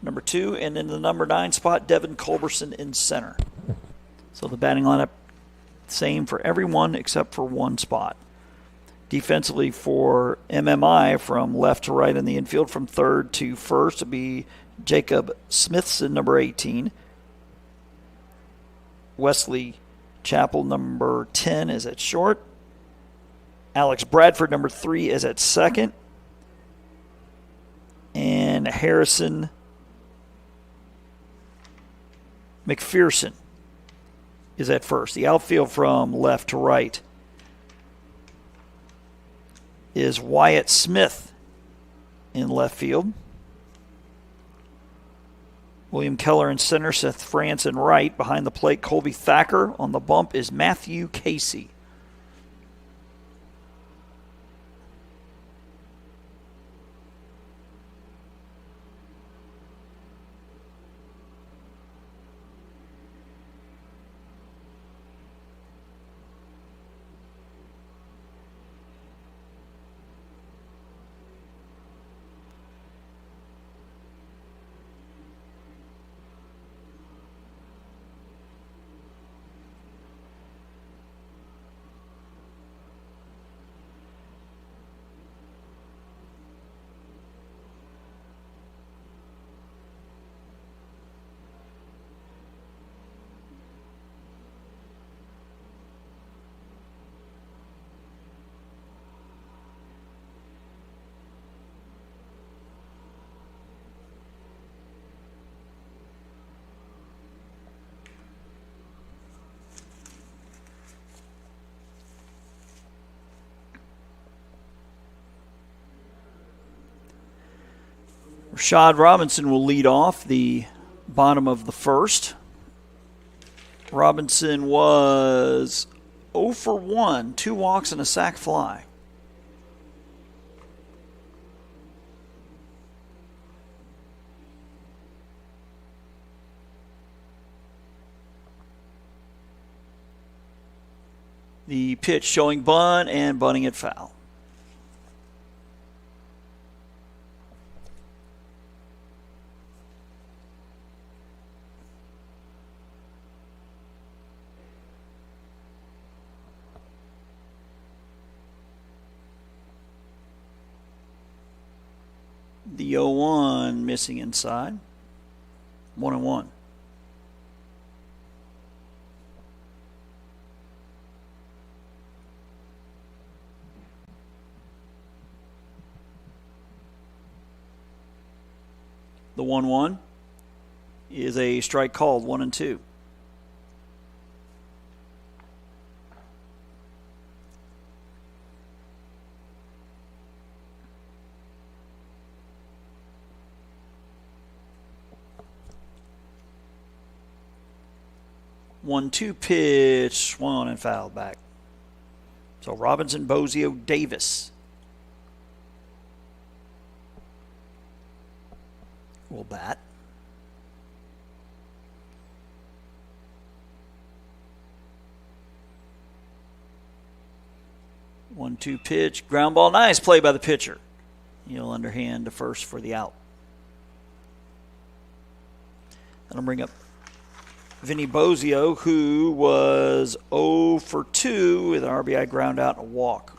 Number 2, and in the number 9 spot, Devin Culberson in center. So the batting lineup, same for everyone except for one spot. Defensively for MMI, from left to right in the infield, from third to first, will be Jacob Smithson, number 18. Wesley Chappell, number 10, is at short. Alex Bradford, number 3, is at second. And Harrison McPherson is at first. The outfield from left to right is Wyatt Smith in left field. William Keller in center, Seth France in right. Behind the plate, Colby Thacker. On the bump is Matthew Casey. Rashad Robinson will lead off the bottom of the first. Robinson was 0 for 1, 2 walks and a sac fly. The pitch showing bunt and bunting it foul. The 0-1 missing inside. 1-1. The 1-1 is a strike called, 1-2. 1-2 pitch, swung on and fouled back. So Robinson, Bozio, Davis will bat. One-two pitch, ground ball, nice play by the pitcher. He'll underhand to first for the out. That'll bring up Vinny Bozio, who was 0 for 2 with an RBI ground out and a walk.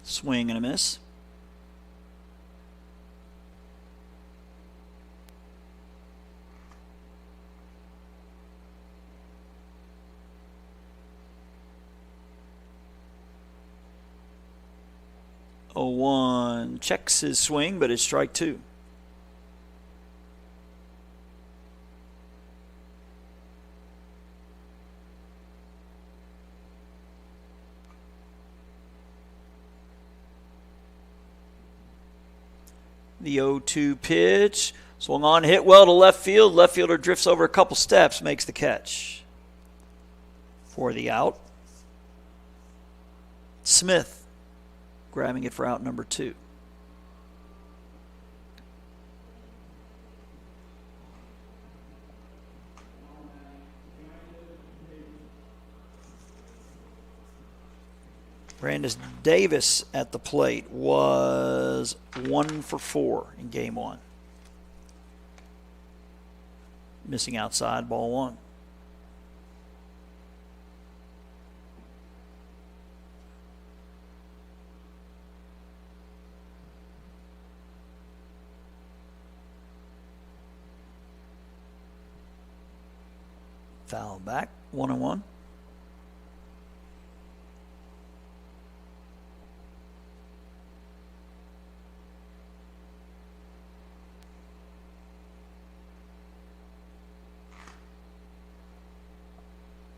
Swing and a miss. Oh, 1 checks his swing, but it's strike 2. The 0-2 pitch, swung on, hit well to left field. Left fielder drifts over a couple steps, makes the catch. For the out, Smith grabbing it for out number 2. Brandis Davis at the plate was 1 for 4 in game 1. Missing outside, ball 1. Foul back, 1-1.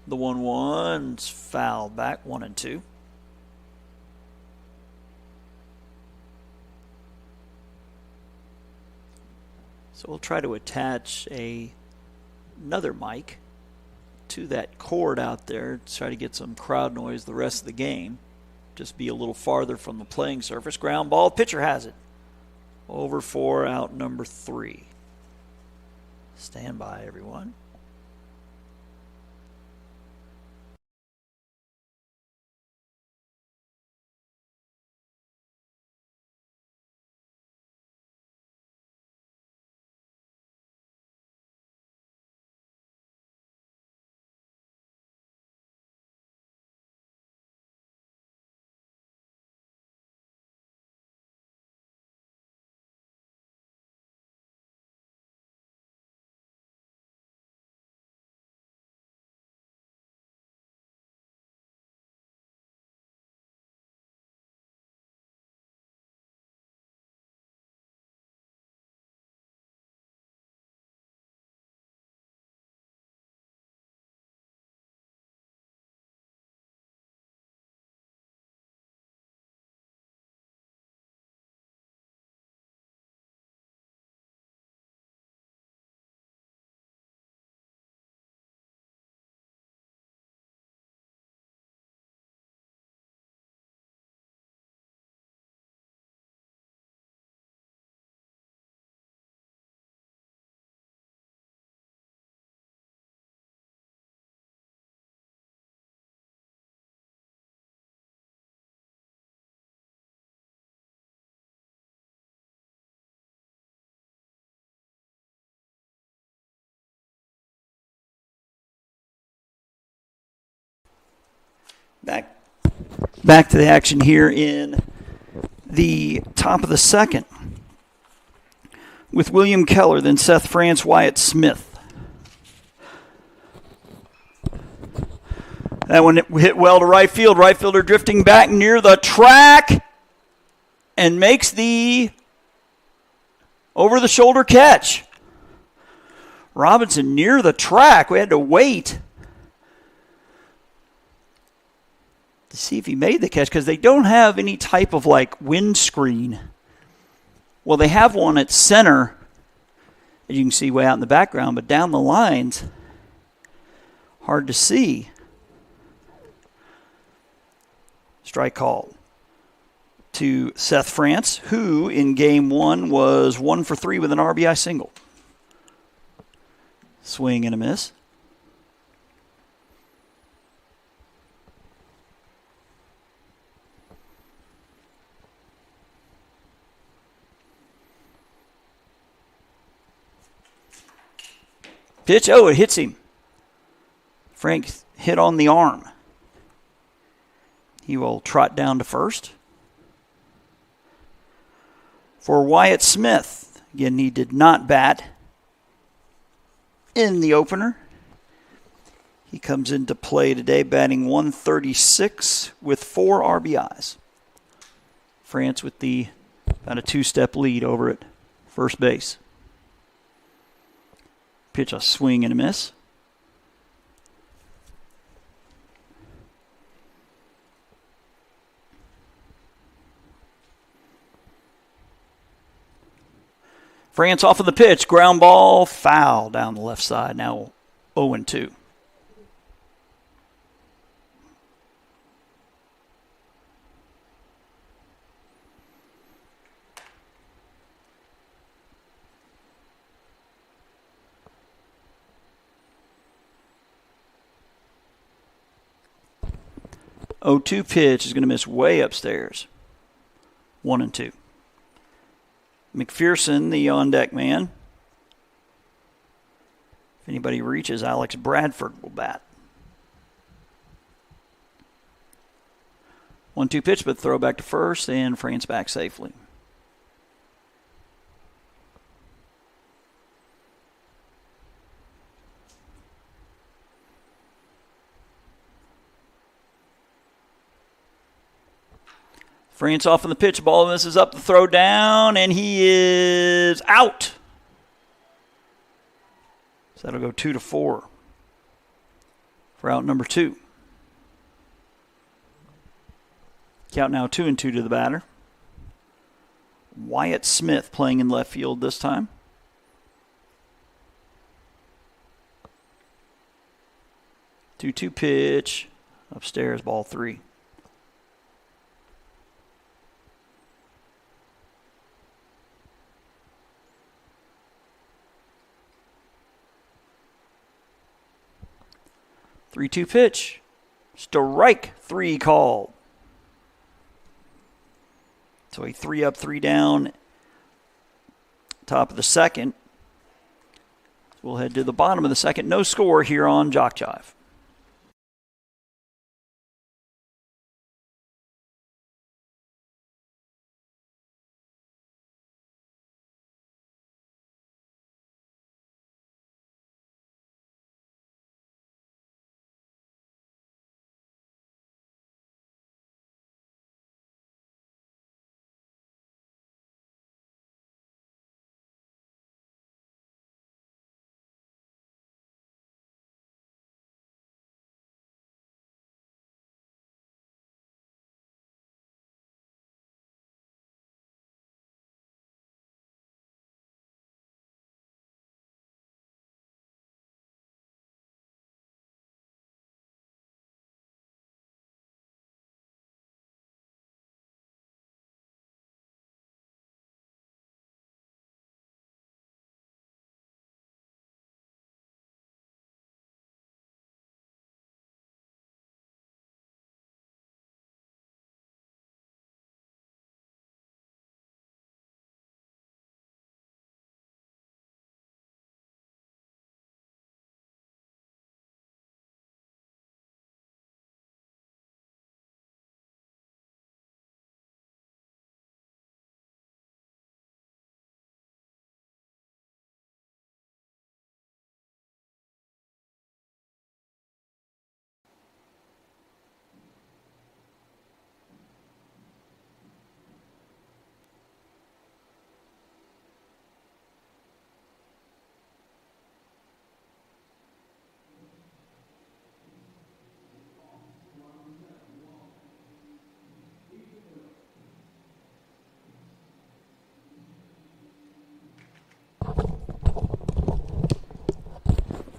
The 1-1's fouled back, 1-2. So we'll try to attach another mic to that cord out there to try to get some crowd noise the rest of the game. Just be a little farther from the playing surface. Ground ball, pitcher has it. Over 4, out number 3. Stand by, everyone. Back to the action here in the top of the second with William Keller, then Seth France, Wyatt Smith. That one hit well to right field. Right fielder drifting back near the track and makes the Over the shoulder catch. Robinson near the track. We had to wait to see if he made the catch because they don't have any type of like windscreen. Well, they have one at center, as you can see way out in the background, but down the lines, hard to see. Strike called to Seth France, who in game one was 1 for 3 with an RBI single. Swing and a miss. Pitch, oh, it hits him. Frank hit on the arm. He will trot down to first. For Wyatt Smith, again, he did not bat in the opener. He comes into play today batting 136 with 4 RBIs. France with the about a 2-step lead over at first base. Pitch, a swing and a miss. France off of the pitch. Ground ball, foul down the left side. Now 0-2. Oh, 2 pitch is going to miss way upstairs. 1-2. McPherson, the on-deck man. If anybody reaches, Alex Bradford will bat. 1-2 pitch, but throw back to first, and France back safely. France off on the pitch. Ball misses up the throw down, and he is out. So that'll go 2-4 for out number 2. Count now 2-2 to the batter. Wyatt Smith playing in left field this time. Two pitch. Upstairs, ball 3. Three-two pitch. Strike 3 called. So a 3 up, 3 down. Top of the second. We'll head to the bottom of the second. No score here on JockJive.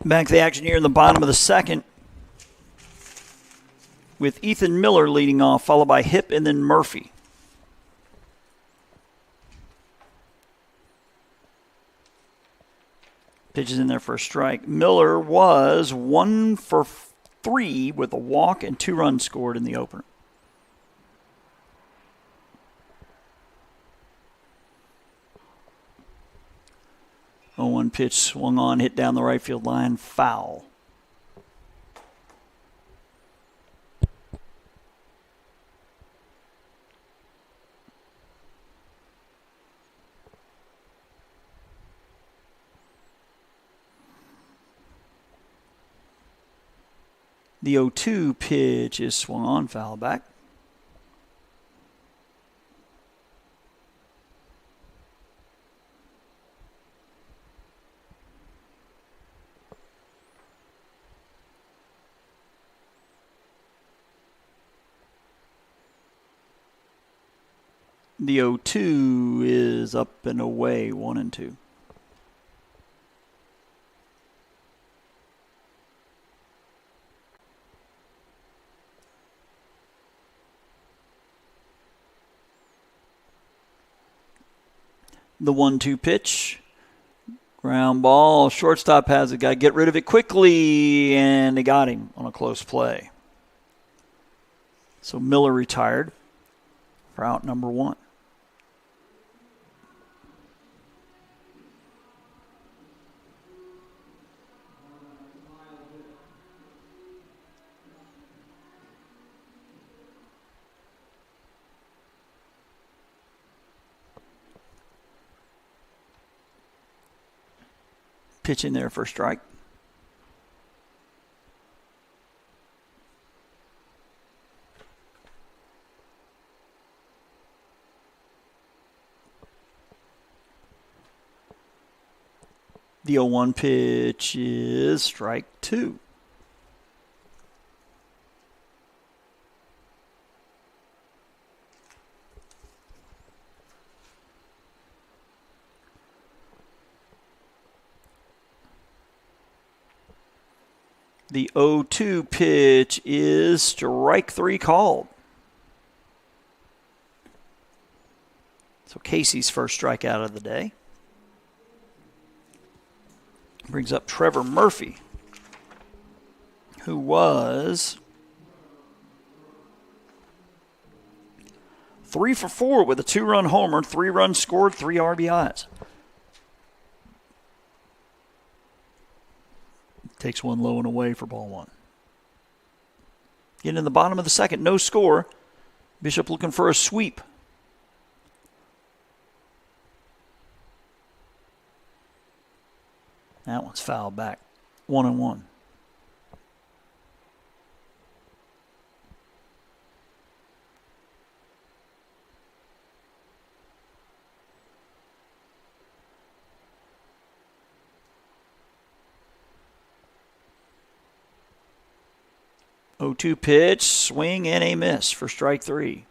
Back to the action here in the bottom of the second, with Ethan Miller leading off, followed by Hip and then Murphy. Pitches in there for a strike. Miller was 1 for 3 with a walk and 2 runs scored in the opener. Oh, 1 pitch swung on, hit down the right field line, foul. The 0-2 pitch is swung on, foul back. The 0-2 is up and away, 1-2. The 1-2 pitch. Ground ball. Shortstop has a guy. Get rid of it quickly, and they got him on a close play. So Miller retired for out number 1. Pitch in there for a strike. The 0-1 pitch is strike 2. The 0-2 pitch is strike 3 called. So Casey's first strikeout of the day. Brings up Trevor Murphy, who was 3 for 4 with a 2-run homer, 3 runs scored, 3 RBIs. Takes one low and away for ball 1. Getting in the bottom of the second, no score. Bishop looking for a sweep. That one's fouled back. 1-1. Oh, 2 pitch, swing and a miss for strike 3.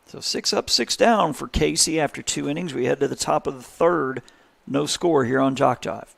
So 6 up, 6 down for Casey after 2 innings. We head to the top of the third. No score here on JockJive.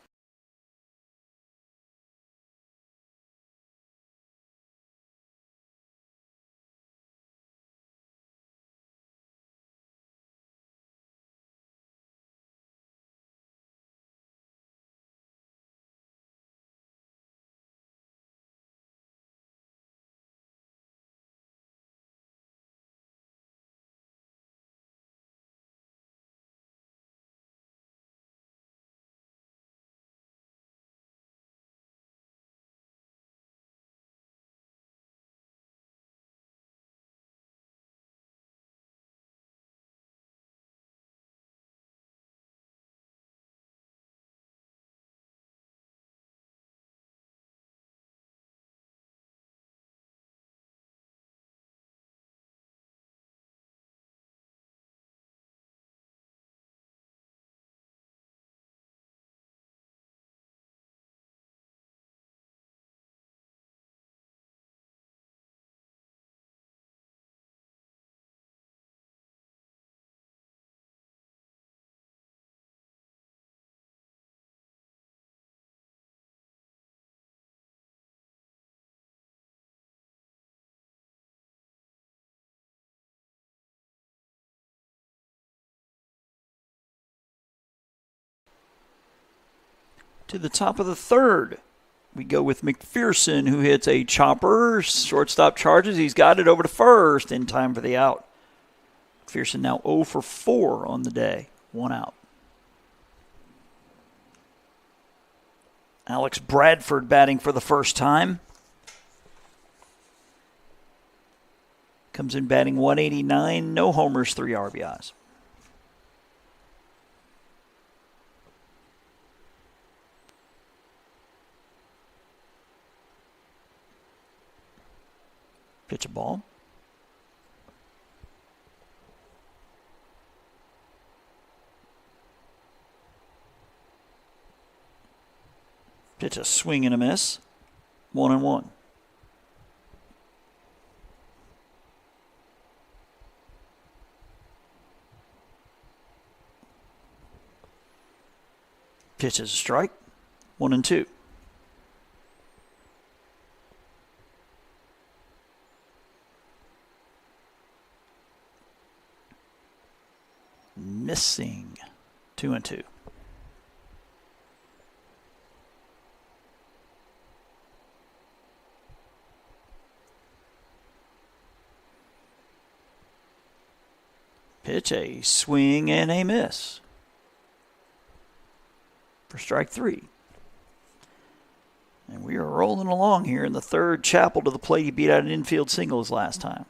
To the top of the third, we go with McPherson, who hits a chopper. Shortstop charges. He's got it over to first in time for the out. McPherson now 0 for 4 on the day. 1 out. Alex Bradford batting for the first time. Comes in batting 189, no homers, 3 RBIs. Pitch a ball. Pitch a swing and a miss. 1-1. Pitch is a strike. 1-2. Missing. 2-2. Pitch a swing and a miss for strike 3. And we are rolling along here in the third. Chappell to the plate. He beat out an infield single his last time.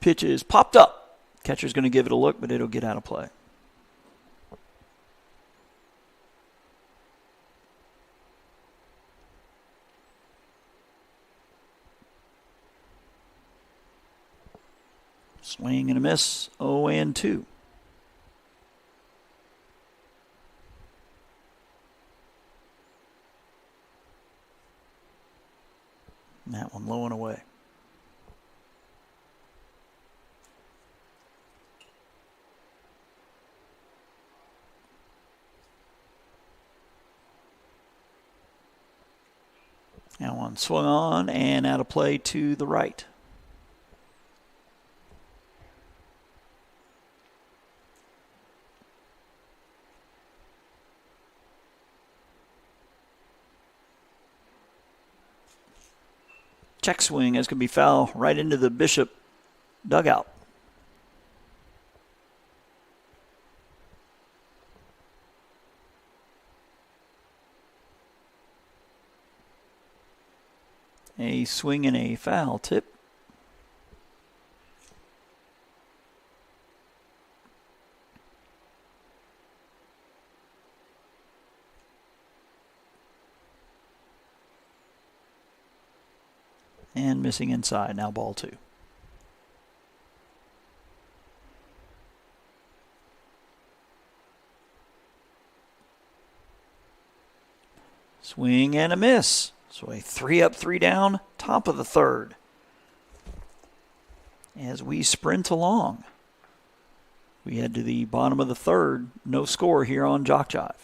Pitch is popped up. Catcher's going to give it a look, but it'll get out of play. Swing and a miss, 0-2. And that one low and away. That one swung on and out of play to the right. Check swing is going to be foul right into the Bishop dugout. A swing and a foul tip. And missing inside, now ball 2. Swing and a miss. So a 3 up, 3 down, top of the third. As we sprint along, we head to the bottom of the third. No score here on JockJive.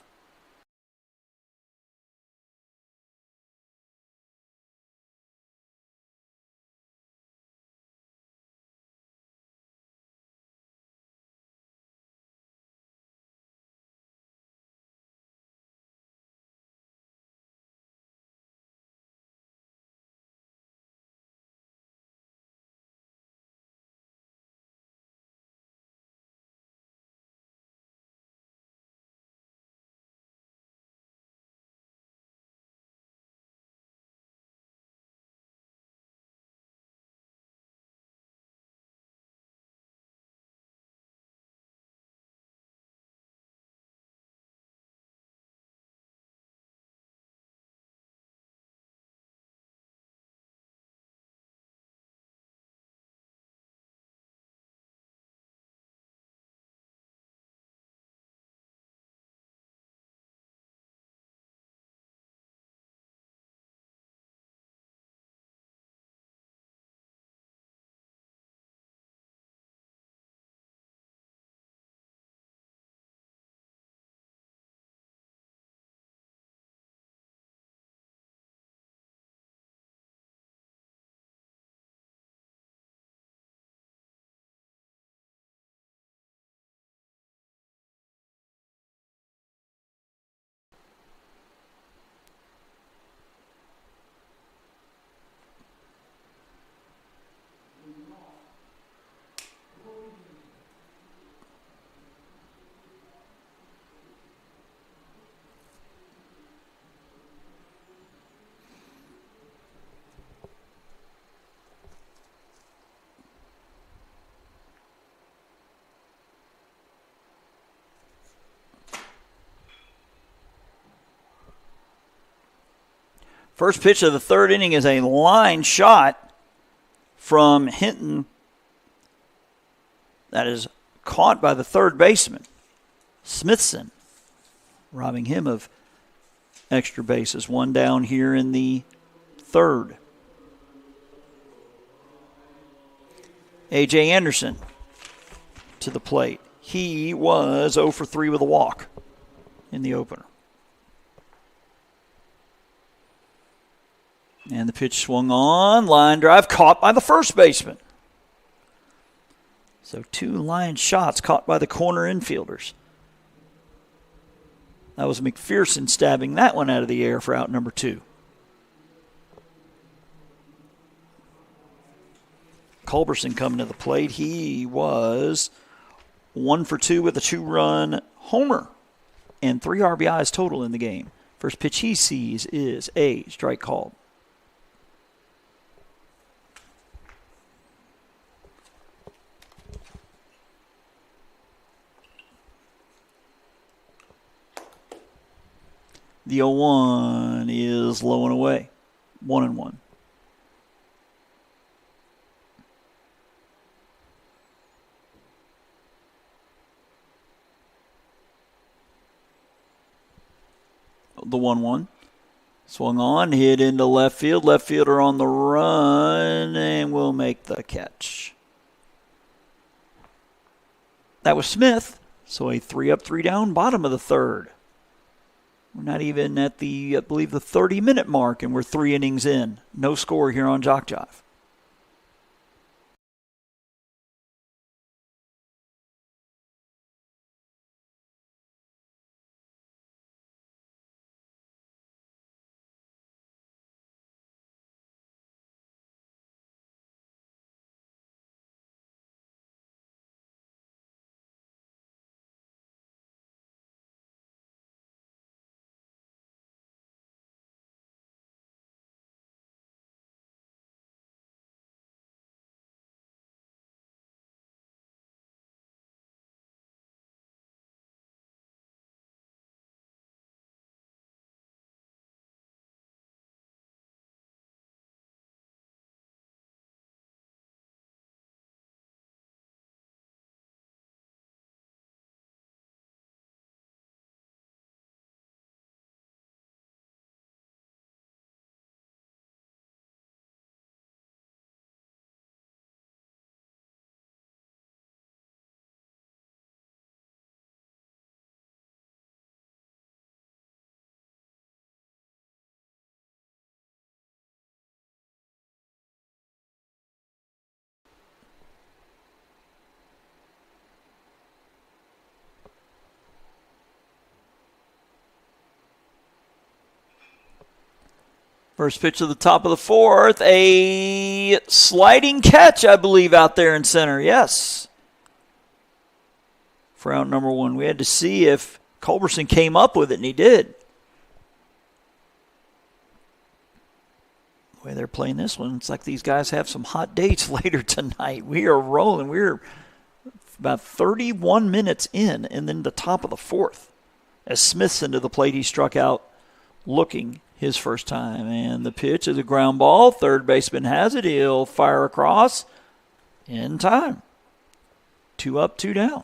First pitch of the third inning is a line shot from Hinton. That is caught by the third baseman, Smithson, robbing him of extra bases. One down here in the third. A.J. Anderson to the plate. He was 0 for 3 with a walk in the opener. And the pitch swung on. Line drive caught by the first baseman. So 2 line shots caught by the corner infielders. That was McPherson stabbing that one out of the air for out number 2. Culberson coming to the plate. He was 1 for 2 with a 2-run homer and 3 RBIs total in the game. First pitch he sees is a strike called. The 0-1 is low and away. 1-1. The 1-1. Swung on, hit into left field. Left fielder on the run, and will make the catch. That was Smith. So a 3-up, 3-down, bottom of the third. We're not even at the, I believe, the 30-minute mark, and we're 3 innings in. No score here on JockJive. First pitch of the top of the fourth, a sliding catch, I believe, out there in center. Yes. For out number 1. We had to see if Culberson came up with it, and he did. The way they're playing this one, it's like these guys have some hot dates later tonight. We are rolling. We're about 31 minutes in, and then the top of the fourth. As Smithson to the plate, he struck out looking his first time. And the pitch is a ground ball. Third baseman has it. He'll fire across in time. 2 up, 2 down.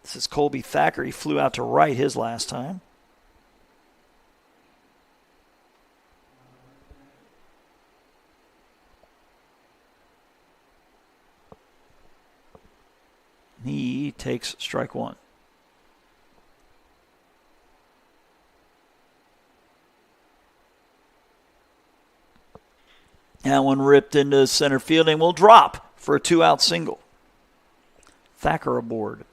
This is Colby Thacker. He flew out to right his last time. He takes strike 1. That one ripped into center field and will drop for a 2-out single. Thacker aboard.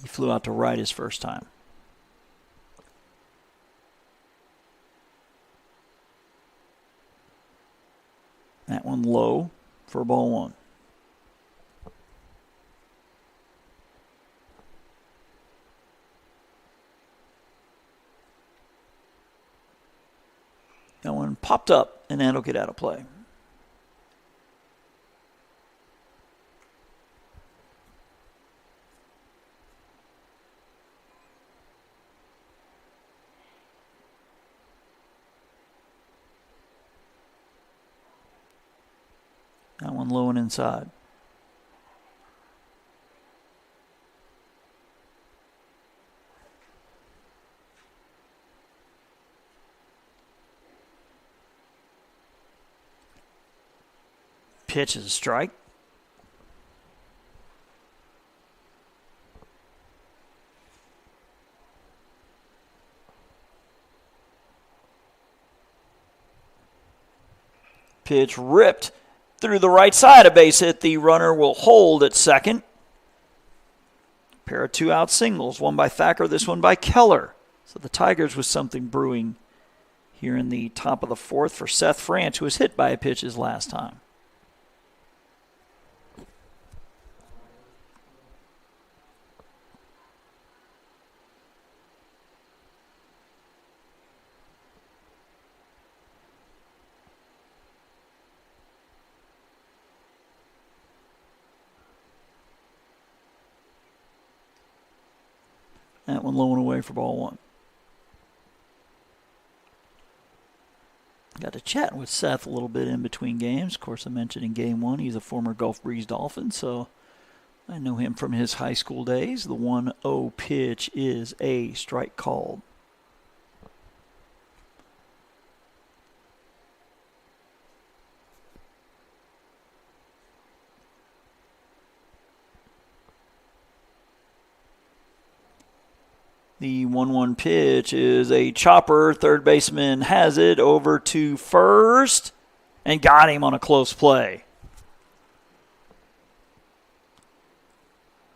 He flew out to right his first time. low for ball one. That one popped up, and that'll get out of play. That one low and inside. Pitch is a strike. Pitch ripped through the right side. A base hit. The runner will hold at second. Pair of 2-out singles. One by Thacker, this one by Keller. So the Tigers with something brewing here in the top of the fourth for Seth France, who was hit by a pitch his last time. That one low and away for ball one. Got to chat with Seth a little bit in between games. Of course, I mentioned in game one, he's a former Gulf Breeze Dolphin, so I know him from his high school days. The 1-0 pitch is a strike called. The 1-1 pitch is a chopper. Third baseman has it over to first and got him on a close play.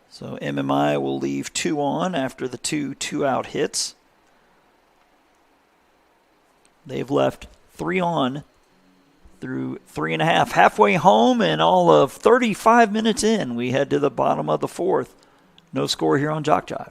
So MMI will leave 2 on after the 2-out hits. They've left 3 on through 3.5. Halfway home and all of 35 minutes in, we head to the bottom of the fourth. No score here on JockJive.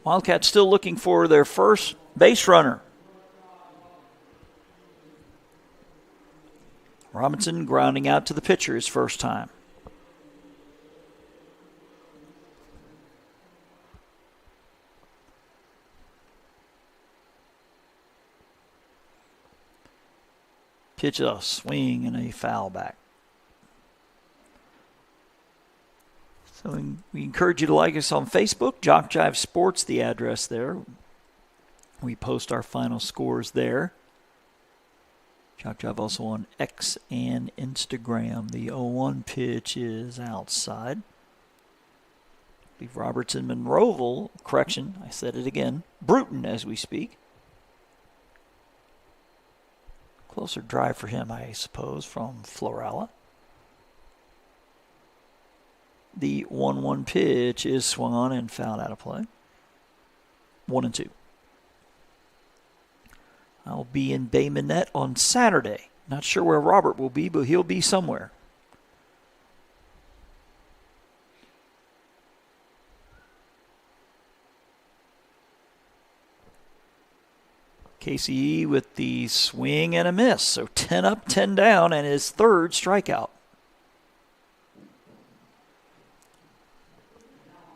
Wildcats still looking for their first base runner. Robinson grounding out to the pitcher his first time. Pitch, a swing, and a foul back. So we encourage you to like us on Facebook, JockJive Sports, the address there. We post our final scores there. JockJive also on X and Instagram. The 0-1 pitch is outside. I believe Robertson Monroeville, correction, I said it again, Bruton as we speak. Closer drive for him, I suppose, from Florala. The 1-1 pitch is swung on and fouled out of play. 1-2. I'll be in Bay Minette on Saturday. Not sure where Robert will be, but he'll be somewhere. KCE with the swing and a miss. So 10 up, 10 down, and his third strikeout.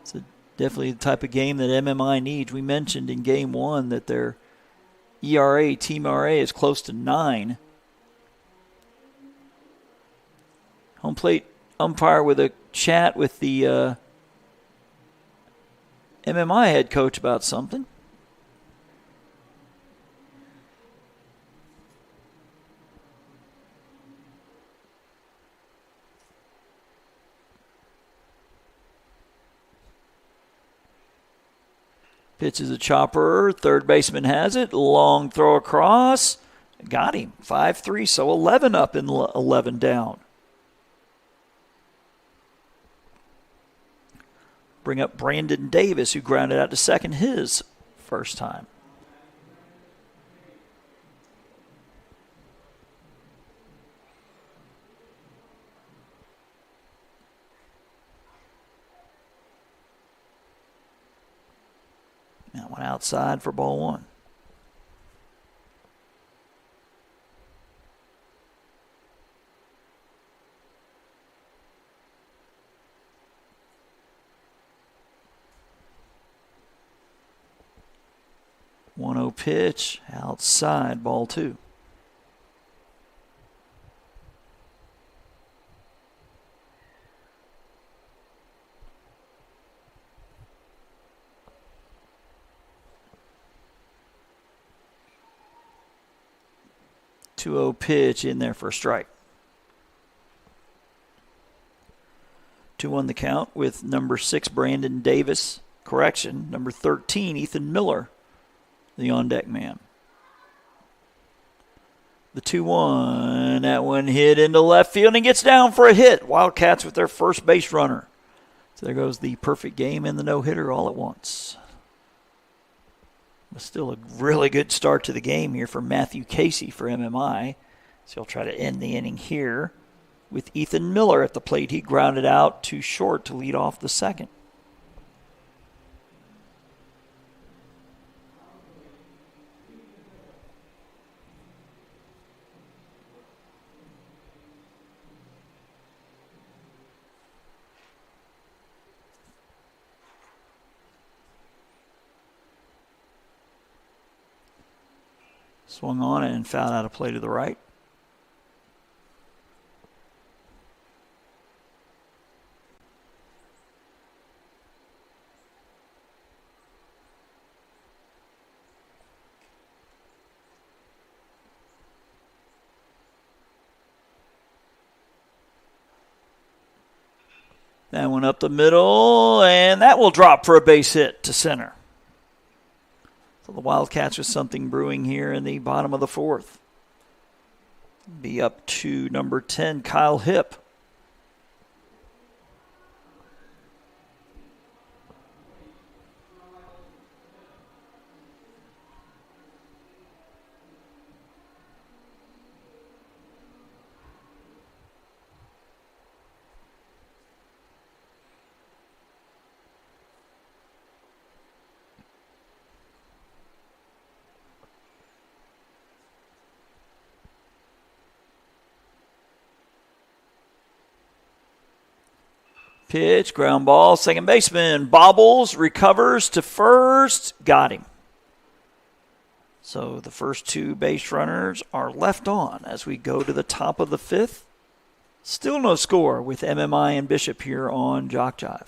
It's definitely the type of game that MMI needs. We mentioned in game one that their ERA, team ERA, is close to 9. Home plate umpire with a chat with the MMI head coach about something. Pitch is a chopper. Third baseman has it. Long throw across. Got him. 5-3, so 11 up and 11 down. Bring up Brandon Davis, who grounded out to second his first time. That one outside for ball one. One 1-0 pitch outside, ball two. Two-0 pitch in there for a strike. 2-1 the count with number 6, Brandon Davis. Correction, number 13, Ethan Miller, the on-deck man. The 2-1, that one hit into left field and gets down for a hit. Wildcats with their first base runner. So there goes the perfect game and the no-hitter all at once. But still a really good start to the game here for Matthew Casey for MMI. So he'll try to end the inning here with Ethan Miller at the plate. He grounded out too short to lead off the second. Swung on and fouled out of play to the right. That one up the middle, and that will drop for a base hit to center. So the Wildcats with something brewing here in the bottom of the fourth. Be up to number 10, Kyle Hipp. Pitch, ground ball, second baseman bobbles, recovers to first, got him. So the first two base runners are left on as we go to the top of the fifth. Still no score with MMI and Bishop here on JockJive.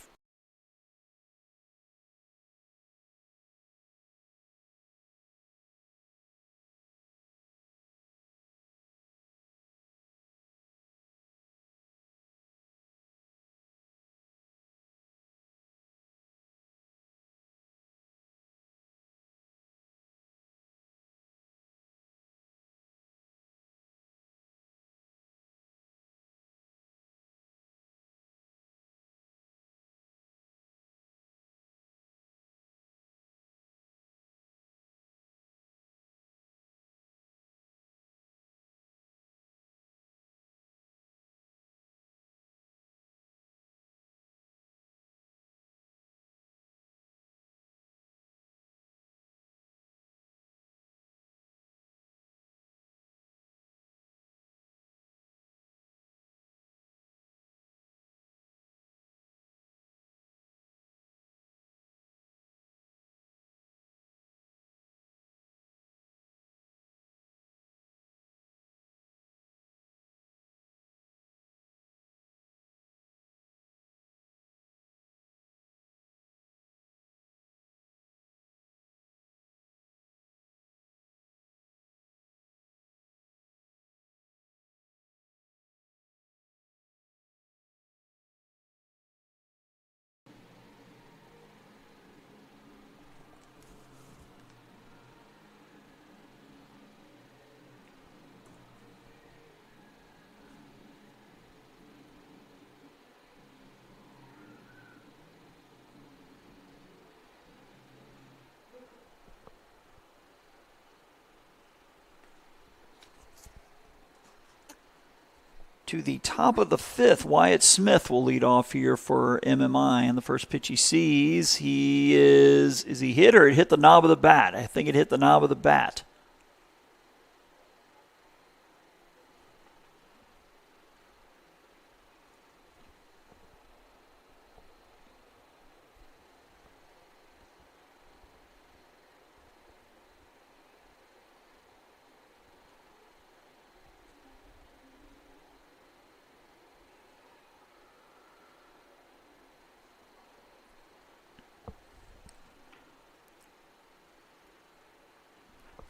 to the top of the fifth. Wyatt Smith will lead off here for MMI. And the first pitch he sees, is he hit or it hit the knob of the bat? I think it hit the knob of the bat.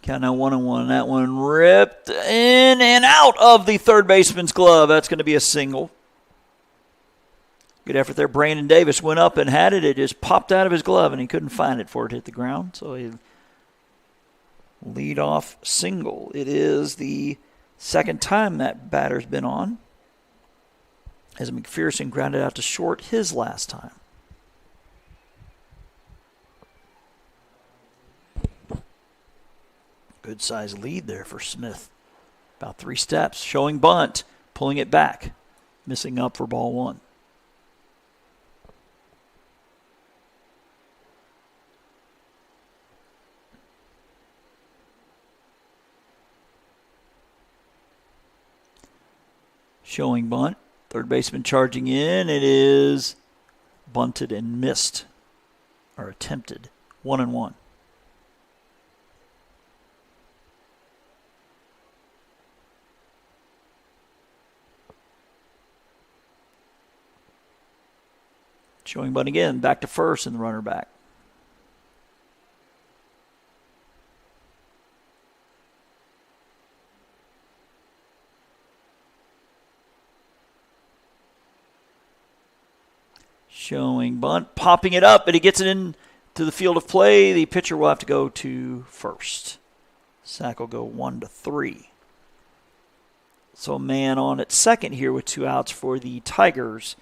Count now 1-1. That one ripped in and out of the third baseman's glove. That's going to be a single. Good effort there. Brandon Davis went up and had it. It just popped out of his glove, and he couldn't find it before it hit the ground. So a leadoff single. It is the second time that batter's been on, as McPherson grounded out to short his last time. Good size lead there for Smith. About 3 steps. Showing bunt. Pulling it back. Missing up for ball 1. Showing bunt. Third baseman charging in. It is bunted and missed. Or attempted. 1-1. Showing bunt again, back to first and the runner back. Showing bunt, popping it up, but he gets it into the field of play. The pitcher will have to go to first. Sack will go 1-3. So a man on at second here with 2 outs for the Tigers.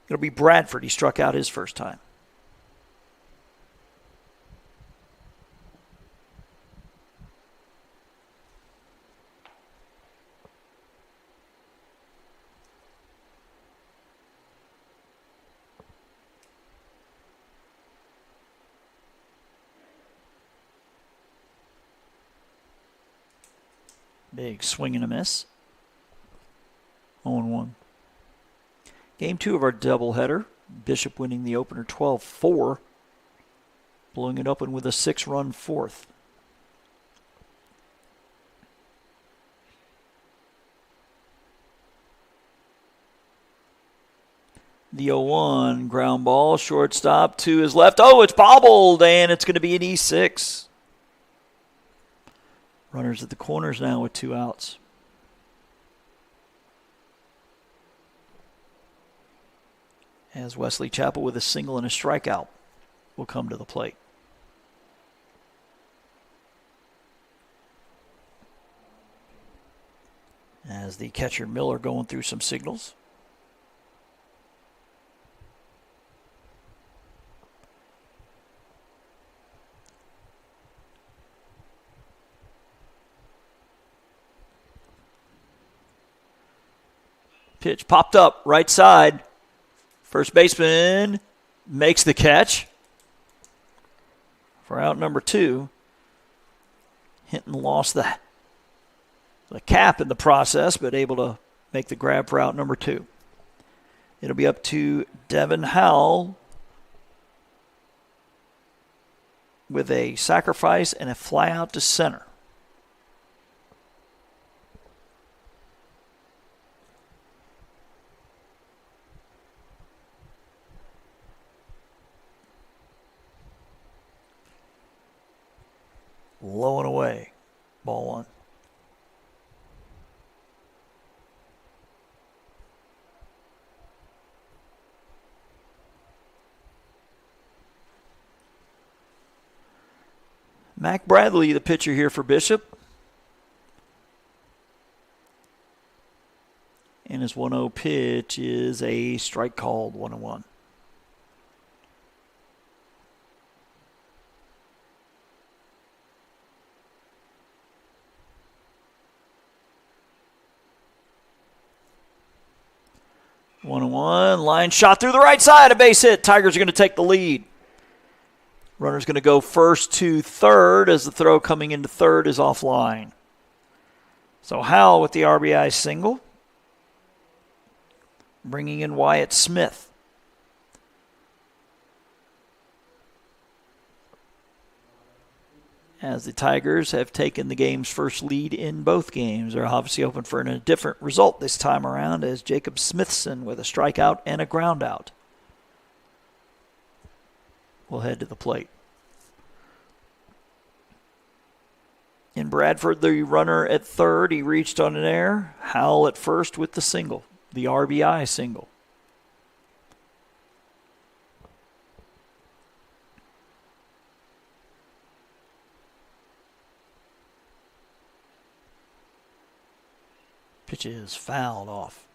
It'll be Bradford. He struck out his first time. Big swing and a miss. 0-1. Game 2 of our doubleheader. Bishop winning the opener 12-4. Blowing it open with a 6-run fourth. The 0-1 ground ball, shortstop to his left. Oh, it's bobbled, and it's going to be an E6. Runners at the corners now with 2 outs. As Wesley Chappell with a single and a strikeout will come to the plate. As the catcher Miller going through some signals. Pitch popped up, right side. First baseman makes the catch for out number 2. Hinton lost the cap in the process, but able to make the grab for out number 2. It'll be up to Devin Howell with a sacrifice and a fly out to center. Low and away. Ball 1. Mac Bradley, the pitcher here for Bishop. And his 1-0 pitch is a strike called, 1-1. 1-1. Line shot through the right side. A base hit. Tigers are going to take the lead. Runner's going to go first to third as the throw coming into third is offline. So Howell with the RBI single. Bringing in Wyatt Smith. As the Tigers have taken the game's first lead in both games. They're obviously hoping for a different result this time around as Jacob Smithson with a strikeout and a groundout will head to the plate. In Bradford, the runner at third, he reached on an error. Howell at first with the single, the RBI single. Pitch is fouled off.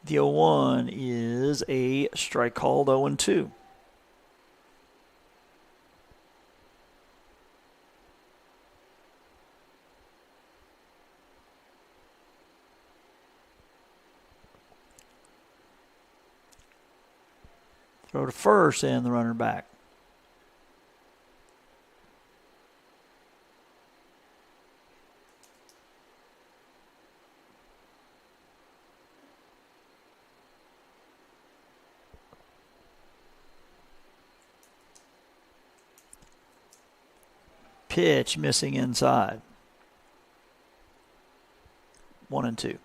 The 0-1 is a strike called 0-2. Throw to first and the runner back. Pitch missing inside. 1-2.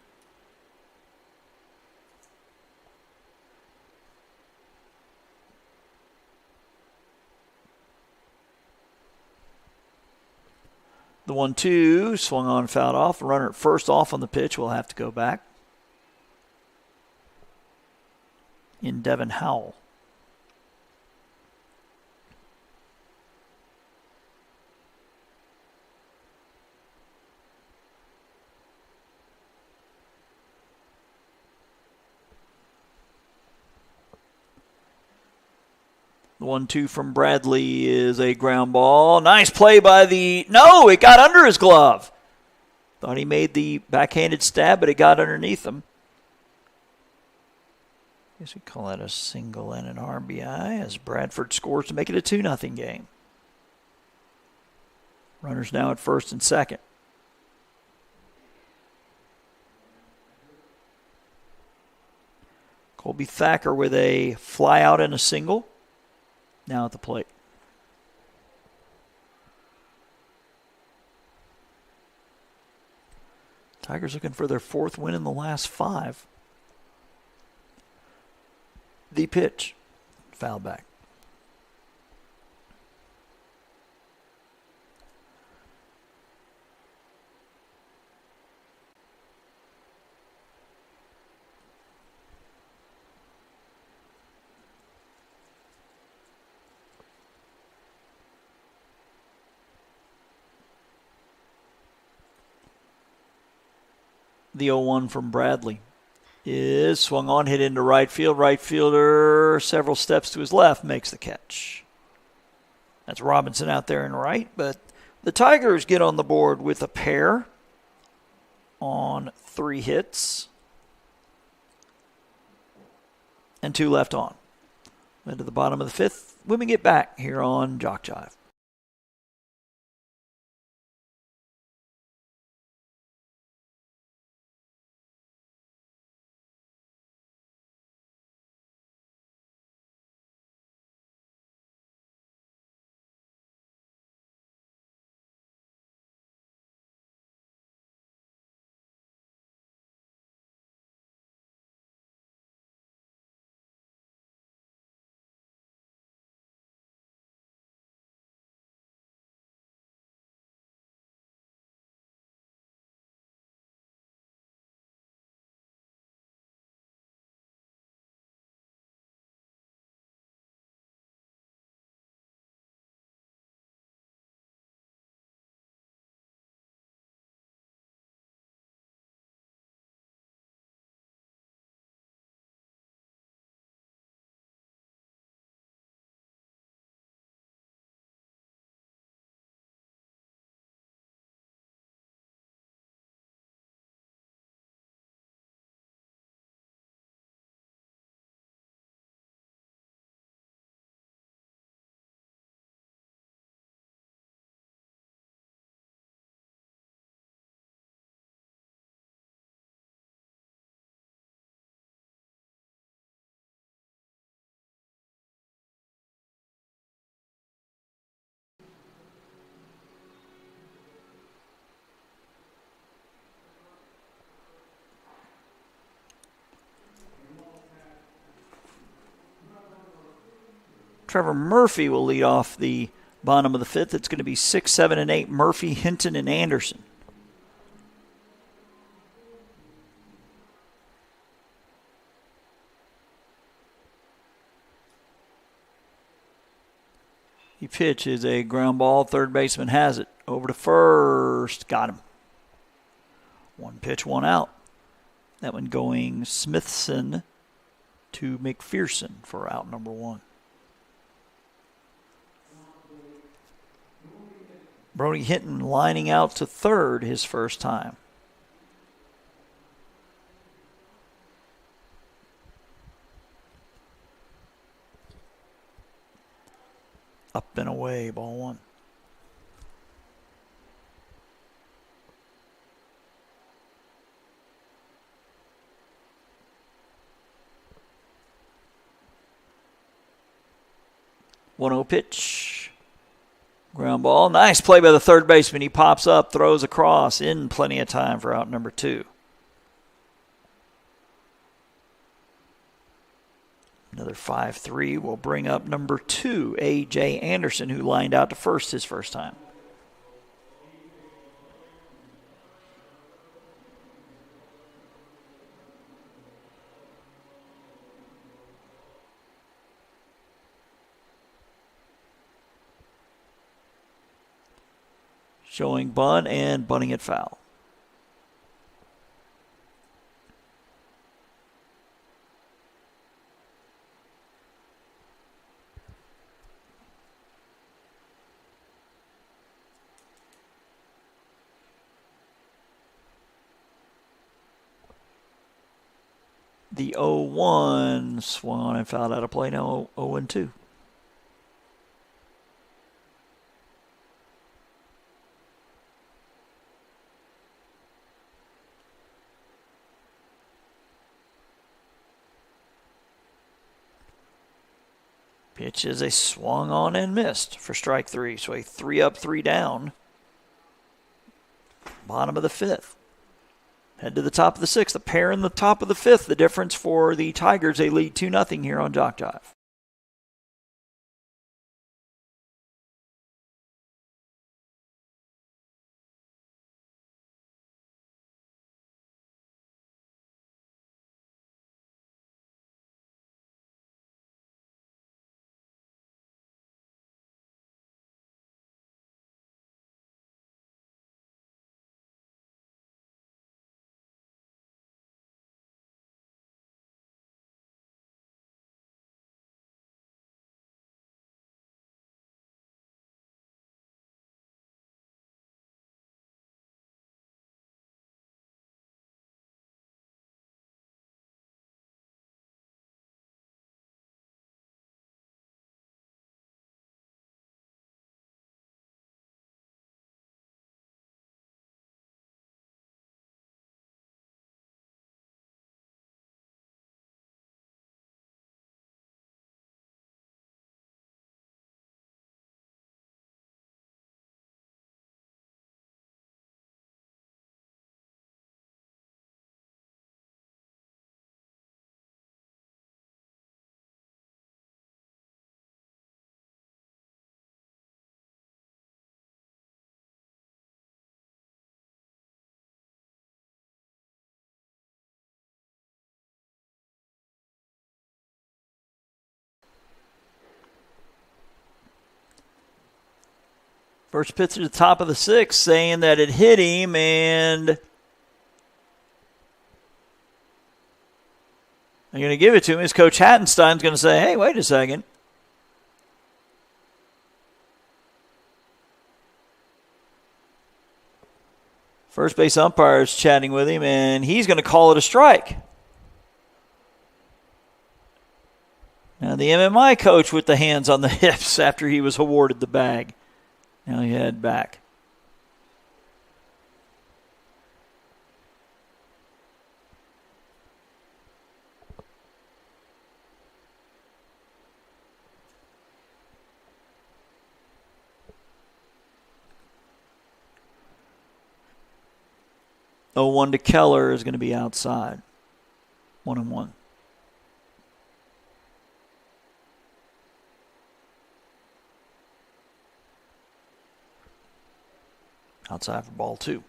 The 1-2 swung on, fouled off. The runner at first off on the pitch will have to go back. In Devin Howell. The 1-2 from Bradley is a ground ball. Nice play by the... No, it got under his glove. Thought he made the backhanded stab, but it got underneath him. I guess we call that a single and an RBI as Bradford scores to make it a 2-0 game. Runners now at first and second. Colby Thacker with a fly out and a single. Now at the plate. Tigers looking for their fourth win in the last 5. The pitch. Foul back. The 0-1 from Bradley is swung on, hit into right field. Right fielder, several steps to his left, makes the catch. That's Robinson out there in right, but the Tigers get on the board with a pair on 3 hits and 2 left on. Into the bottom of the 5th when we get back here on JockJive. Trevor Murphy will lead off the bottom of the fifth. It's going to be 6, 7, and 8. Murphy, Hinton, and Anderson. He pitches a ground ball. Third baseman has it. Over to first. Got him. One pitch, one out. That one going Smithson to McPherson for out number 1. Brody Hinton lining out to third his first time. Up and away, ball 1. One-0 pitch. Ground ball. Nice play by the third baseman. He pops up, throws across, in plenty of time for out number 2. Another 5-3 will bring up number 2, A.J. Anderson, who lined out to first his first time. Showing bunt and bunting it foul. The 0-1 swung on and fouled out of play. Now 0-2. Pitch is a swung on and missed for strike 3. So a 3 up, 3 down. Bottom of the 5th. Head to the top of the 6th. A pair in the top of the 5th. The difference for the Tigers. They lead 2-0 here on JockJive. First pitch to the top of the 6th saying that it hit him, and they're going to give it to him. His coach Hattenstein's going to say, hey, wait a second. First base umpire is chatting with him, and he's going to call it a strike. Now the MMI coach with the hands on the hips after he was awarded the bag. Now he head back. Oh, 1 to Keller is going to be outside. 1-1. Outside for ball 2.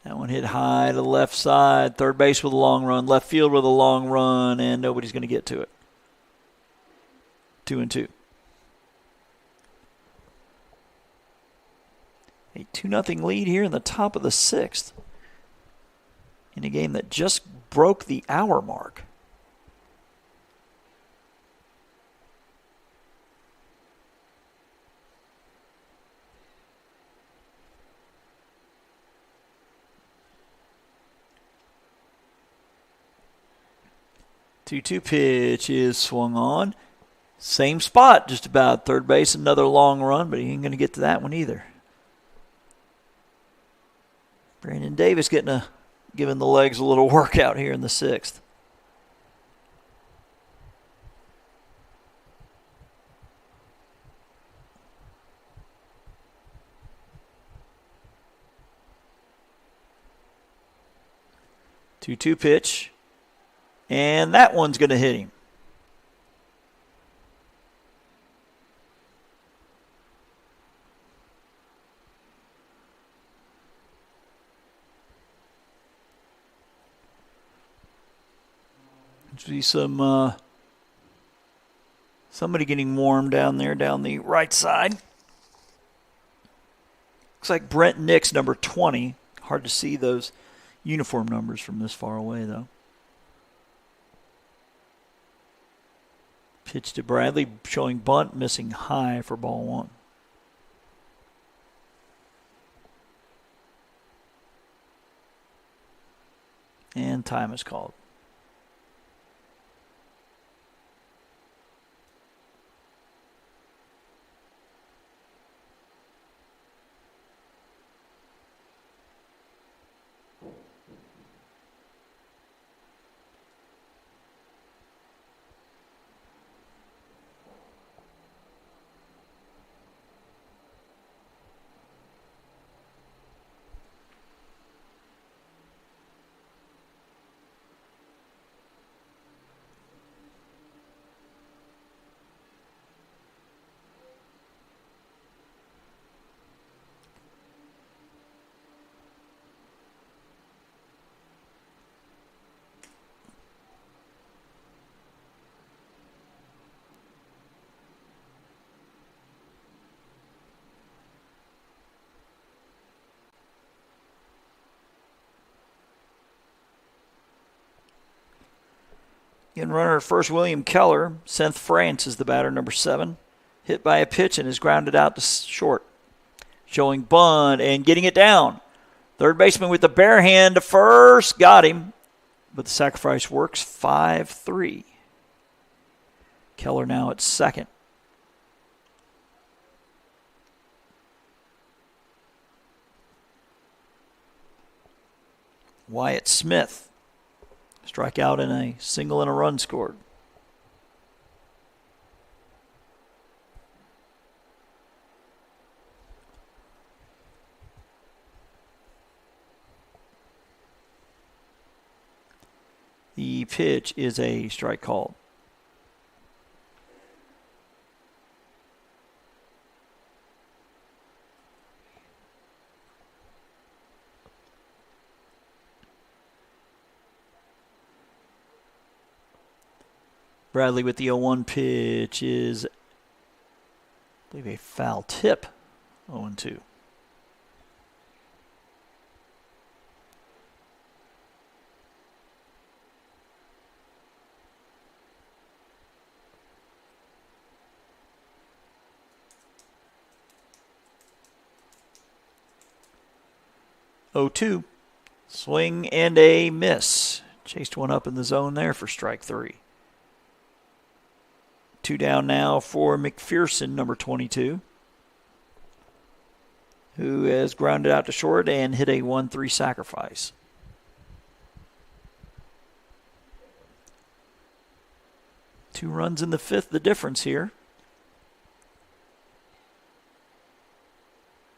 That one hit high to the left side. Third base with a long run. Left field with a long run. And nobody's going to get to it. 2-2. A 2-0 lead here in the top of the 6th. In a game that just broke the hour mark. Two-two pitch is swung on. Same spot, just about. Third base, another long run, but he ain't going to get to that one either. Brandon Davis giving the legs a little workout here in the 6th. Two-two pitch. And that one's going to hit him. See some somebody getting warm down there, down the right side. Looks like Brent Nix, number 20. Hard to see those uniform numbers from this far away, though. Pitch to Bradley, showing bunt, missing high for ball 1. And time is called. In runner at first, William Keller. Seth France is the batter, number 7. Hit by a pitch and is grounded out to short. Showing bunt and getting it down. Third baseman with the bare hand to first. Got him. But the sacrifice works. 5-3. Keller now at second. Wyatt Smith. Strikeout in a single and a run scored. The pitch is a strike called. Bradley with the 0-1 pitch is, I believe, a foul tip. 0-2. Swing and a miss. Chased one up in the zone there for strike 3. 2 down now for McPherson, number 22, who has grounded out to short and hit a 1-3 sacrifice. Two runs in the 5th, the difference here.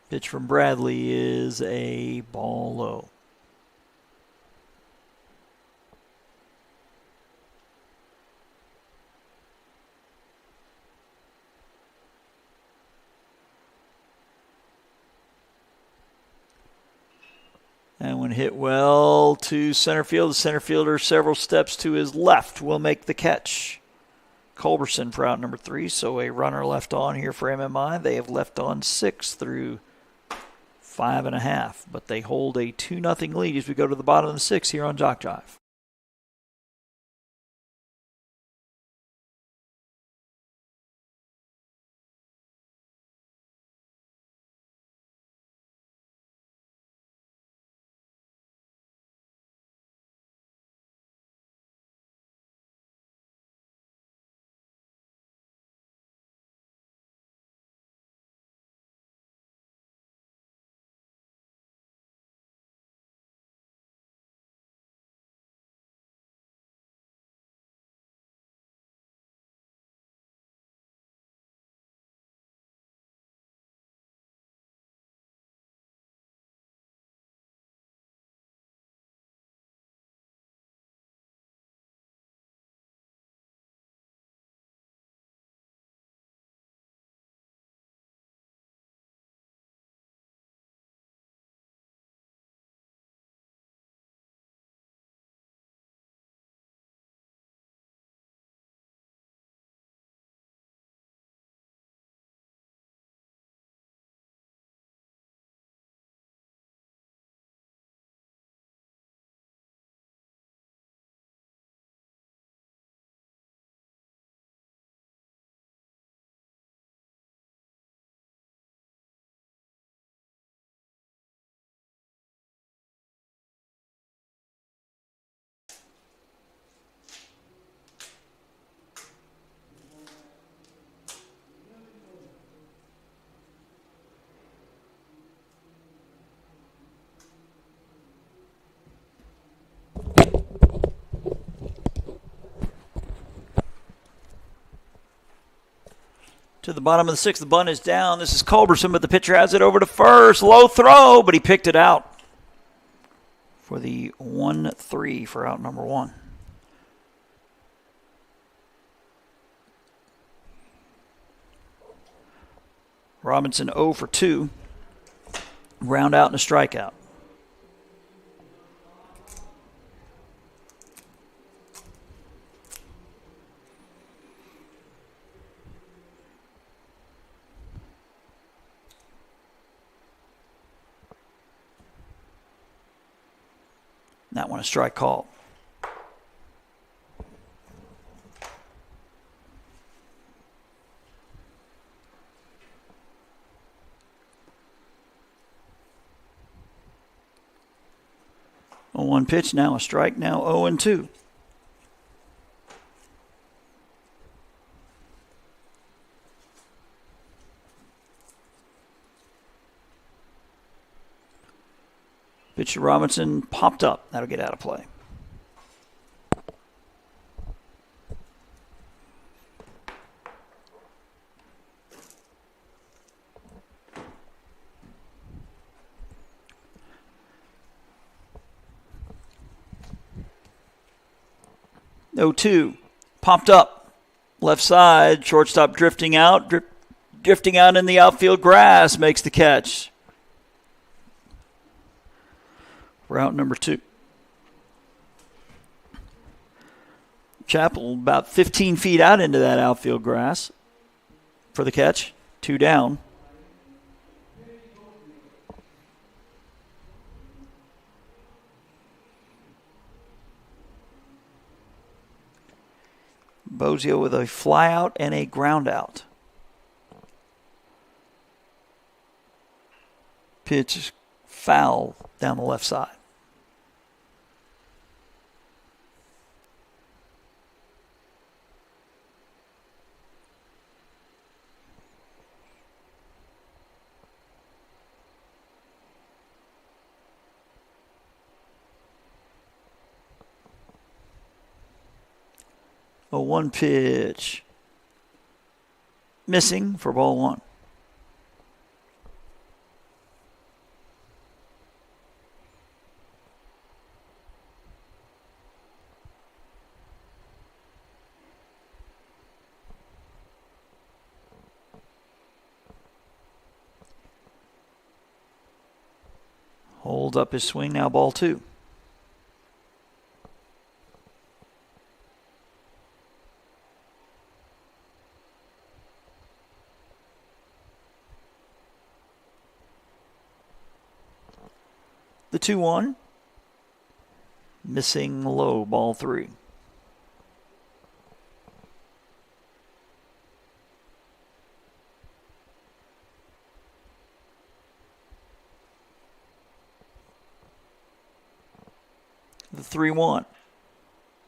Pitch from Bradley is a ball low. And when hit well to center field, the center fielder several steps to his left will make the catch. Culberson for out number 3, so a runner left on here for MMI. They have left on 6 through 5.5, but they hold a 2-0 lead as we go to the bottom of the 6th here on JockJive. To the bottom of the 6th, the bunt is down. This is Culberson, but the pitcher has it over to first. Low throw, but he picked it out for the 1-3 for out number 1. Robinson 0 for 2. Ground out and a strikeout. That one a strike call. A 1 pitch, now a strike, now 0-2. Pitch to Robinson, popped up. That'll get out of play. No 2. Popped up. Left side. Shortstop drifting out. Drifting out in the outfield grass. Makes the catch. Route number 2. Chappell about 15 feet out into that outfield grass for the catch. 2 down. Bozio with a fly out and a ground out. Pitch foul down the left side. A 1 pitch. Missing for ball 1. Holds up his swing, now ball 2. The 2-1. Missing low, ball 3. The 3-1.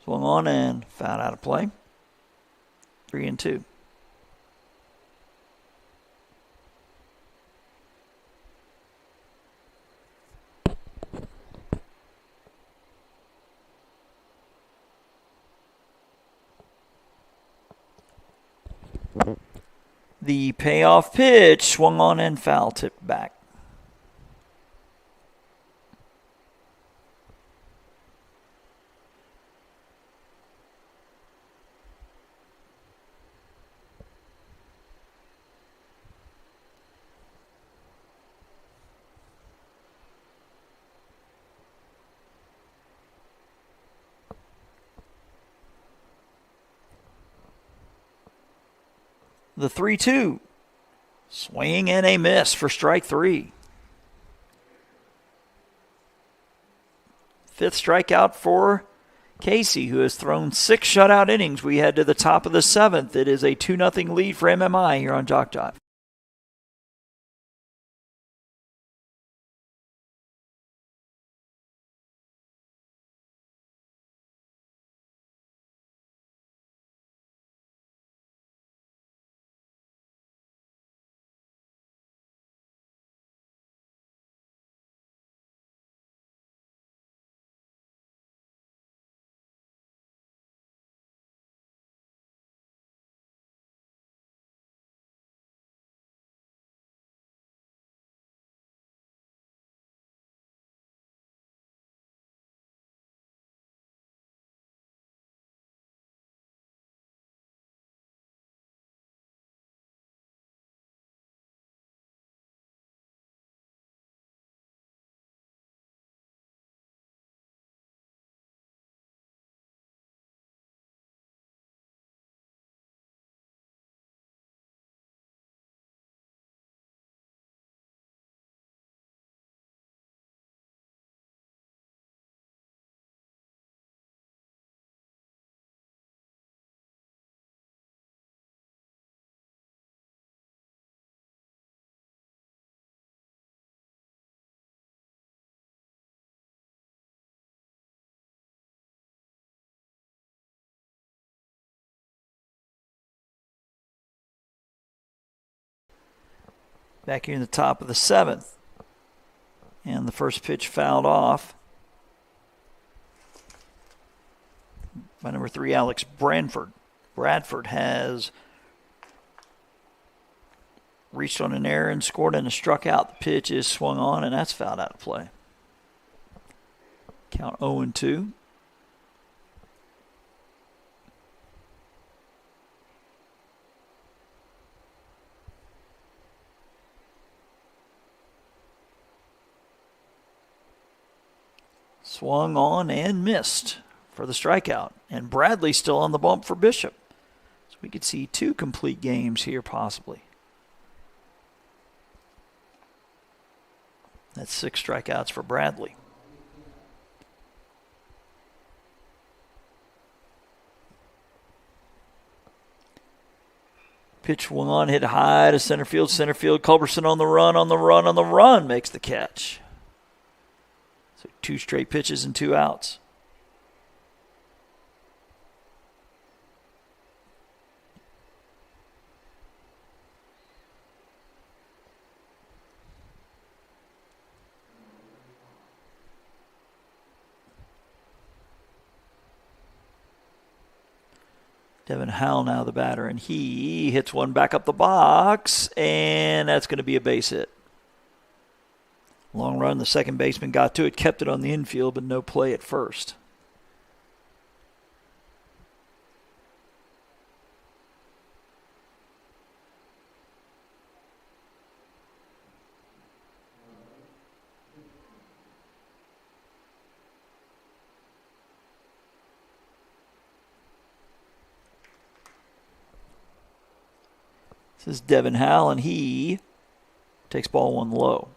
Swung on and fouled out of play. 3-2. The payoff pitch swung on and foul, tipped back. The 3-2. Swing and a miss for strike 3. 5th strikeout for Casey, who has thrown 6 shutout innings. We head to the top of the 7th. It is a 2-0 lead for MMI here on JockJive. Back here in the top of the 7th. And the first pitch fouled off by number 3, Alex Bradford. Bradford has reached on an error and scored and struck out. The pitch is swung on, and that's fouled out of play. Count 0-2. Swung on and missed for the strikeout. And Bradley still on the bump for Bishop. So we could see 2 complete games here possibly. That's 6 strikeouts for Bradley. Pitch swung on, hit high to center field. Center field, Culberson on the run, makes the catch. So 2 straight pitches and 2 outs. Devin Howell now the batter, and he hits one back up the box, and that's going to be a base hit. Long run, the second baseman got to it, kept it on the infield, but no play at first. This is Devin Howell, and he takes ball 1 low.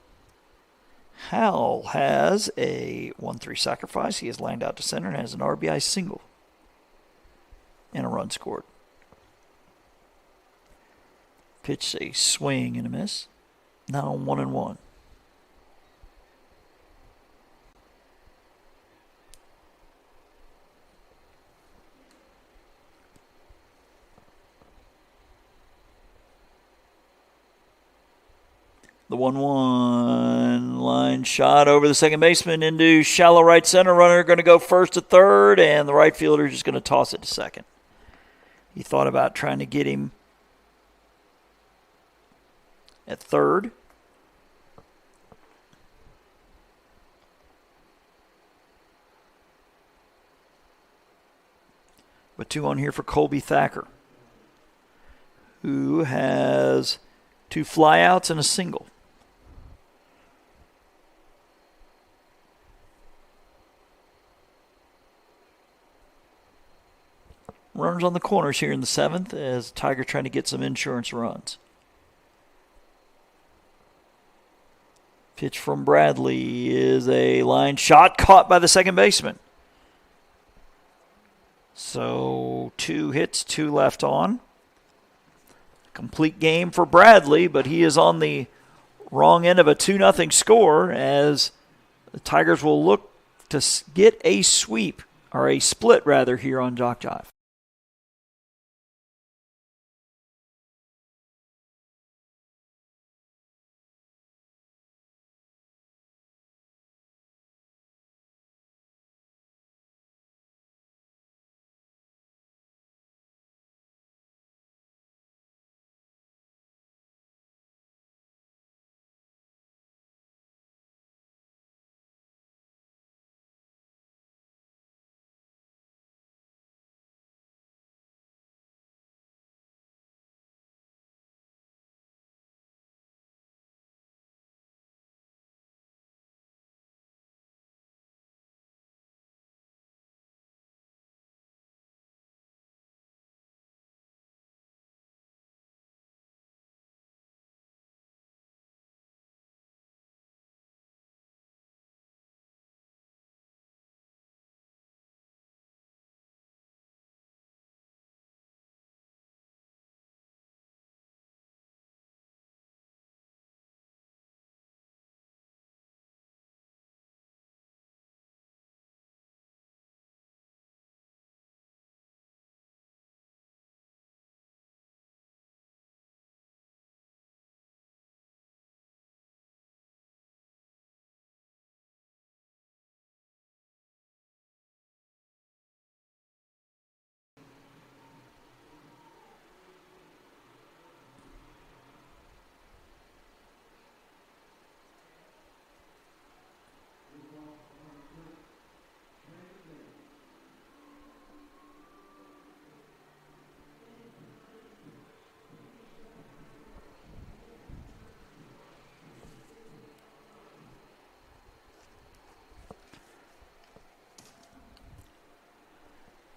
Howell has a 1-3 sacrifice. He is lined out to center and has an RBI single and a run scored. Pitch a swing and a miss. Now 1-1. The 1-1 line shot over the second baseman into shallow right center. Runner going to go first to third, and the right fielder is just going to toss it to second. He thought about trying to get him at third. But 2 on here for Colby Thacker, who has 2 flyouts and a single. Runners on the corners here in the 7th as Tiger trying to get some insurance runs. Pitch from Bradley is a line shot caught by the second baseman. So 2 hits, 2 left on. Complete game for Bradley, but he is on the wrong end of a 2-0 score as the Tigers will look to get a sweep, or a split rather, here on JockJive.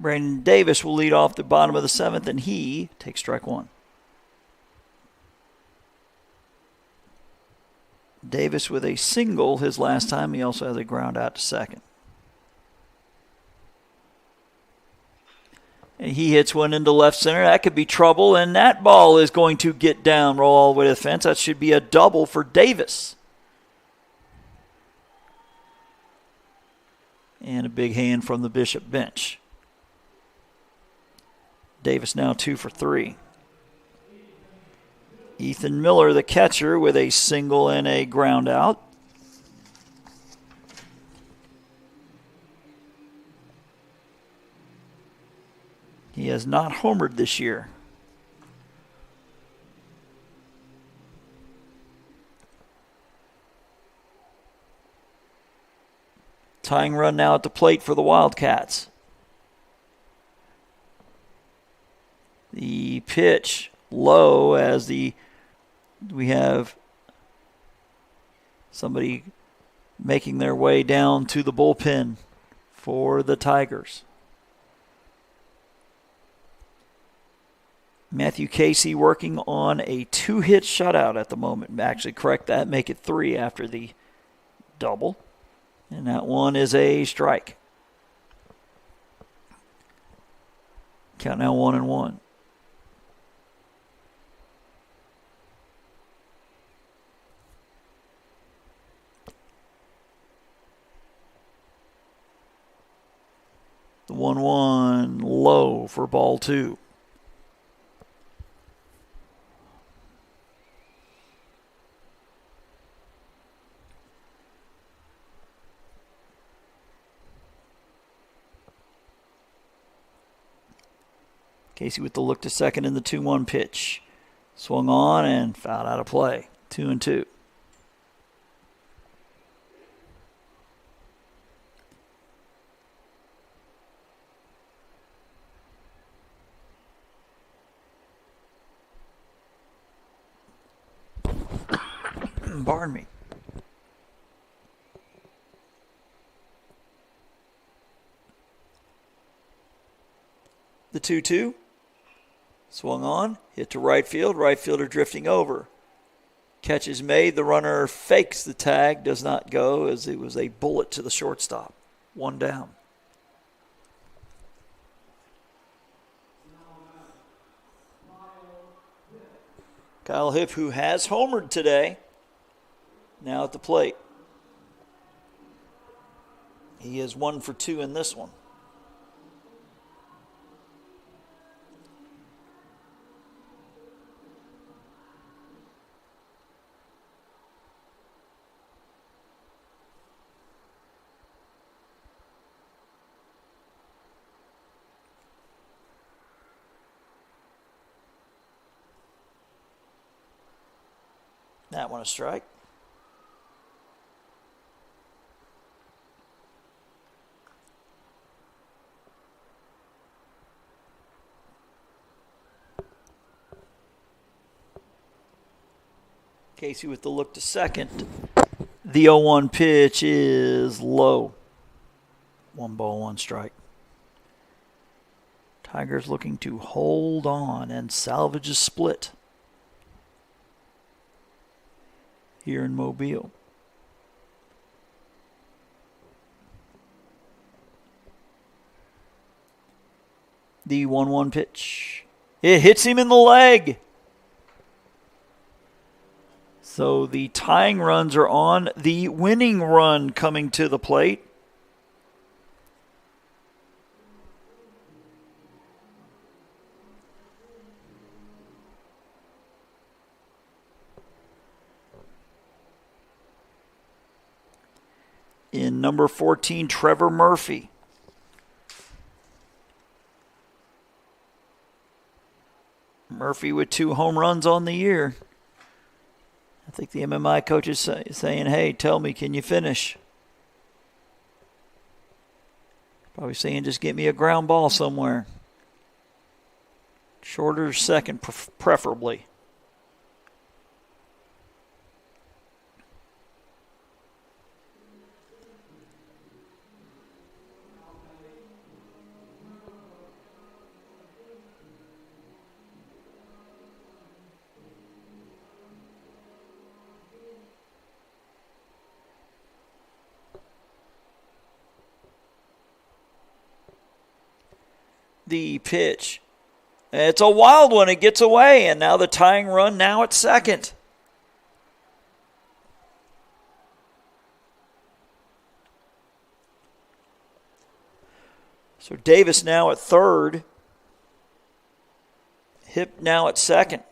Brandon Davis will lead off the bottom of the 7th, and he takes strike 1. Davis with a single his last time. He also has a ground out to second. And he hits one into left center. That could be trouble, and that ball is going to get down, roll all the way to the fence. That should be a double for Davis. And a big hand from the Bishop bench. Davis now 2 for 3. Ethan Miller, the catcher, with a single and a ground out. He has not homered this year. Tying run now at the plate for the Wildcats. The pitch low as we have somebody making their way down to the bullpen for the Tigers. Matthew Casey working on a 2-hit shutout at the moment. Actually, correct that, make it 3 after the double. And that one is a strike. Count now 1-1. The 1-1 low for ball 2. Casey with the look to second in the 2-1 pitch. Swung on and fouled out of play. 2-2. Pardon me. The 2-2. Swung on, hit to right field, right fielder drifting over. Catch is made, the runner fakes the tag, does not go as it was a bullet to the shortstop. 1 down. Kyle Hipp, who has homered today, now at the plate. He is 1 for 2 in this one. That one a strike. Casey with the look to second. The 0-1 pitch is low. 1 ball, 1 strike. Tigers looking to hold on and salvage a split here in Mobile. The 1-1 pitch. It hits him in the leg. So the tying runs are on. The winning run coming to the plate. In number 14, Trevor Murphy. Murphy with 2 home runs on the year. I think the MMI coach is saying, hey, tell me, can you finish? Probably saying, just get me a ground ball somewhere. Shorter second, preferably. The pitch. It's a wild one. It gets away, and now the tying run now at second. So Davis now at third. Hipp now at second.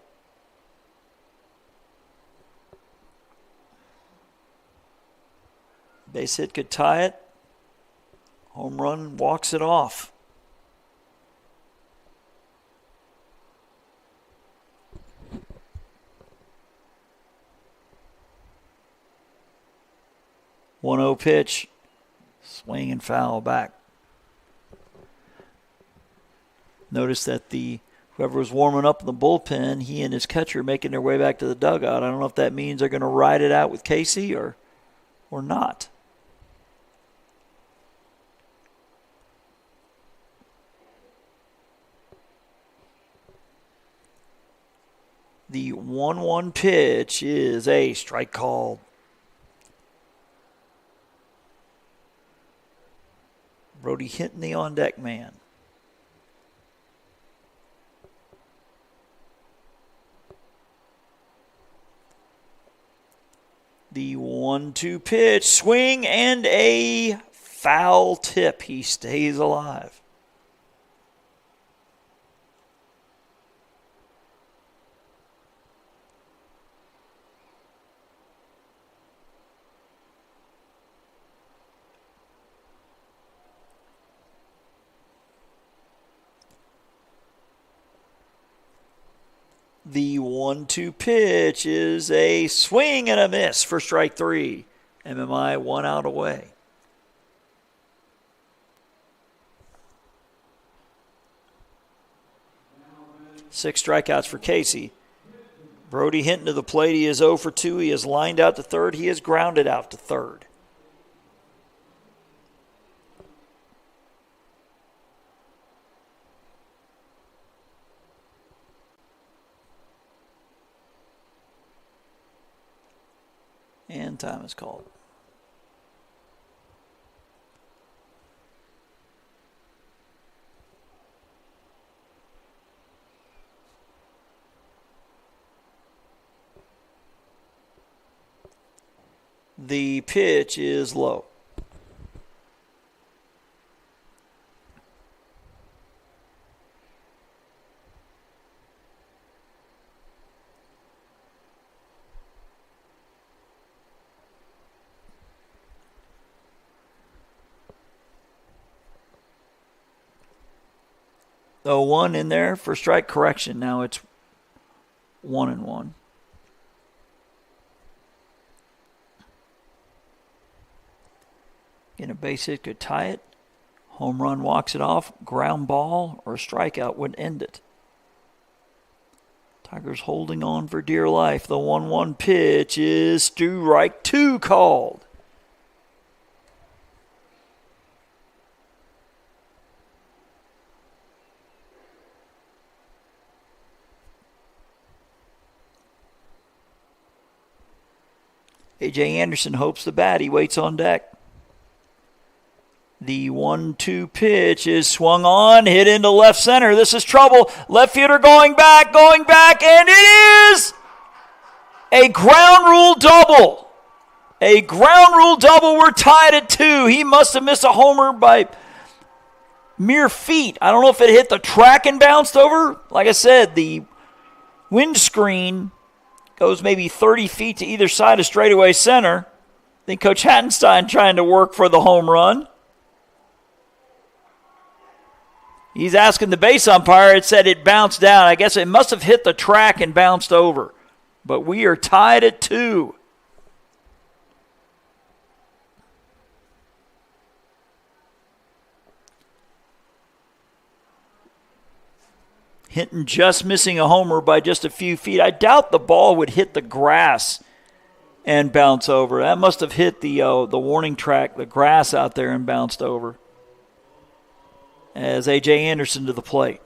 Base hit could tie it. Home run walks it off. One 0 pitch, swing and foul back. Notice that whoever was warming up in the bullpen, he and his catcher making their way back to the dugout. I don't know if that means they're going to ride it out with Casey or not. The 1-1 pitch is a strike called. Brody Hinton, the on-deck man. The 1-2 pitch, swing and a foul tip. He stays alive. The 1-2 pitch is a swing and a miss for strike 3. MMI 1 out away. Six strikeouts for Casey. Brody Hinton to the plate. He is 0 for 2. He is lined out to third. He is grounded out to third. And time is called. The pitch is low. The 1 in there for strike correction. Now it's 1-1. Getting a base hit could tie it. Home run walks it off. Ground ball or strikeout would end it. Tigers holding on for dear life. The 1-1 pitch is strike 2 called. A.J. Anderson hopes the bat. He waits on deck. The 1-2 pitch is swung on, hit into left center. This is trouble. Left fielder going back, and it is a ground rule double. A ground rule double. We're tied at 2. He must have missed a homer by mere feet. I don't know if it hit the track and bounced over. Like I said, the windscreen goes maybe 30 feet to either side of straightaway center. I think Coach Hattenstein trying to work for the home run. He's asking the base umpire. It said it bounced down. I guess it must have hit the track and bounced over. But we are tied at 2. Hinton just missing a homer by just a few feet. I doubt the ball would hit the grass and bounce over. That must have hit the warning track, the grass out there, and bounced over. As A.J. Anderson to the plate.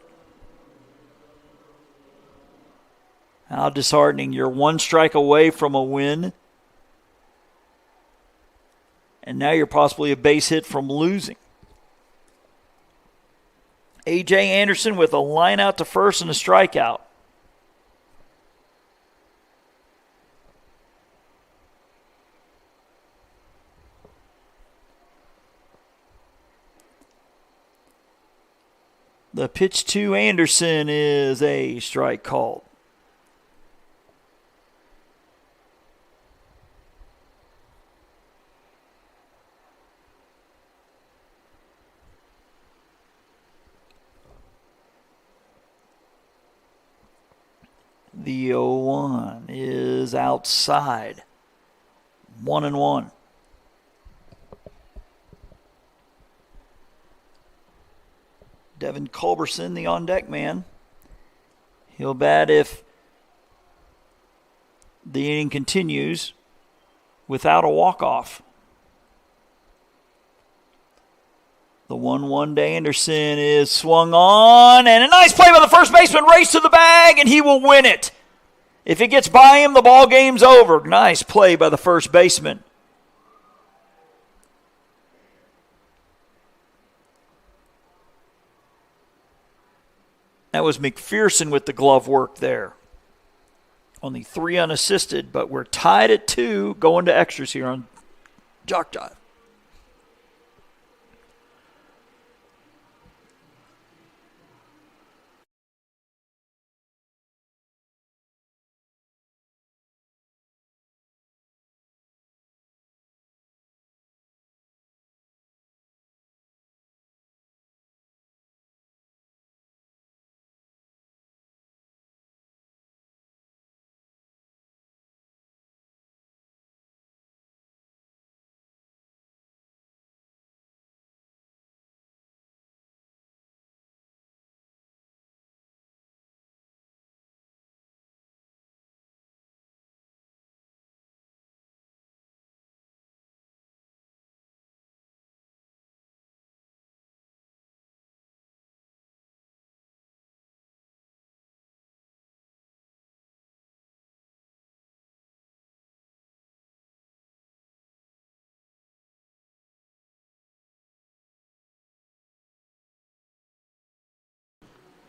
How disheartening. You're 1 strike away from a win. And now you're possibly a base hit from losing. A.J. Anderson with a line out to first and a strikeout. The pitch to Anderson is a strike called. The 0-1 is outside. 1-1. Devin Culberson, the on-deck man. He'll bat if the inning continues without a walk-off. The 1-1 to Anderson is swung on, and a nice play by the first baseman. Race to the bag, and he will win it. If he gets by him, the ball game's over. Nice play by the first baseman. That was McPherson with the glove work there. Only 3 unassisted, but we're tied at 2 going to extras here on JockJive.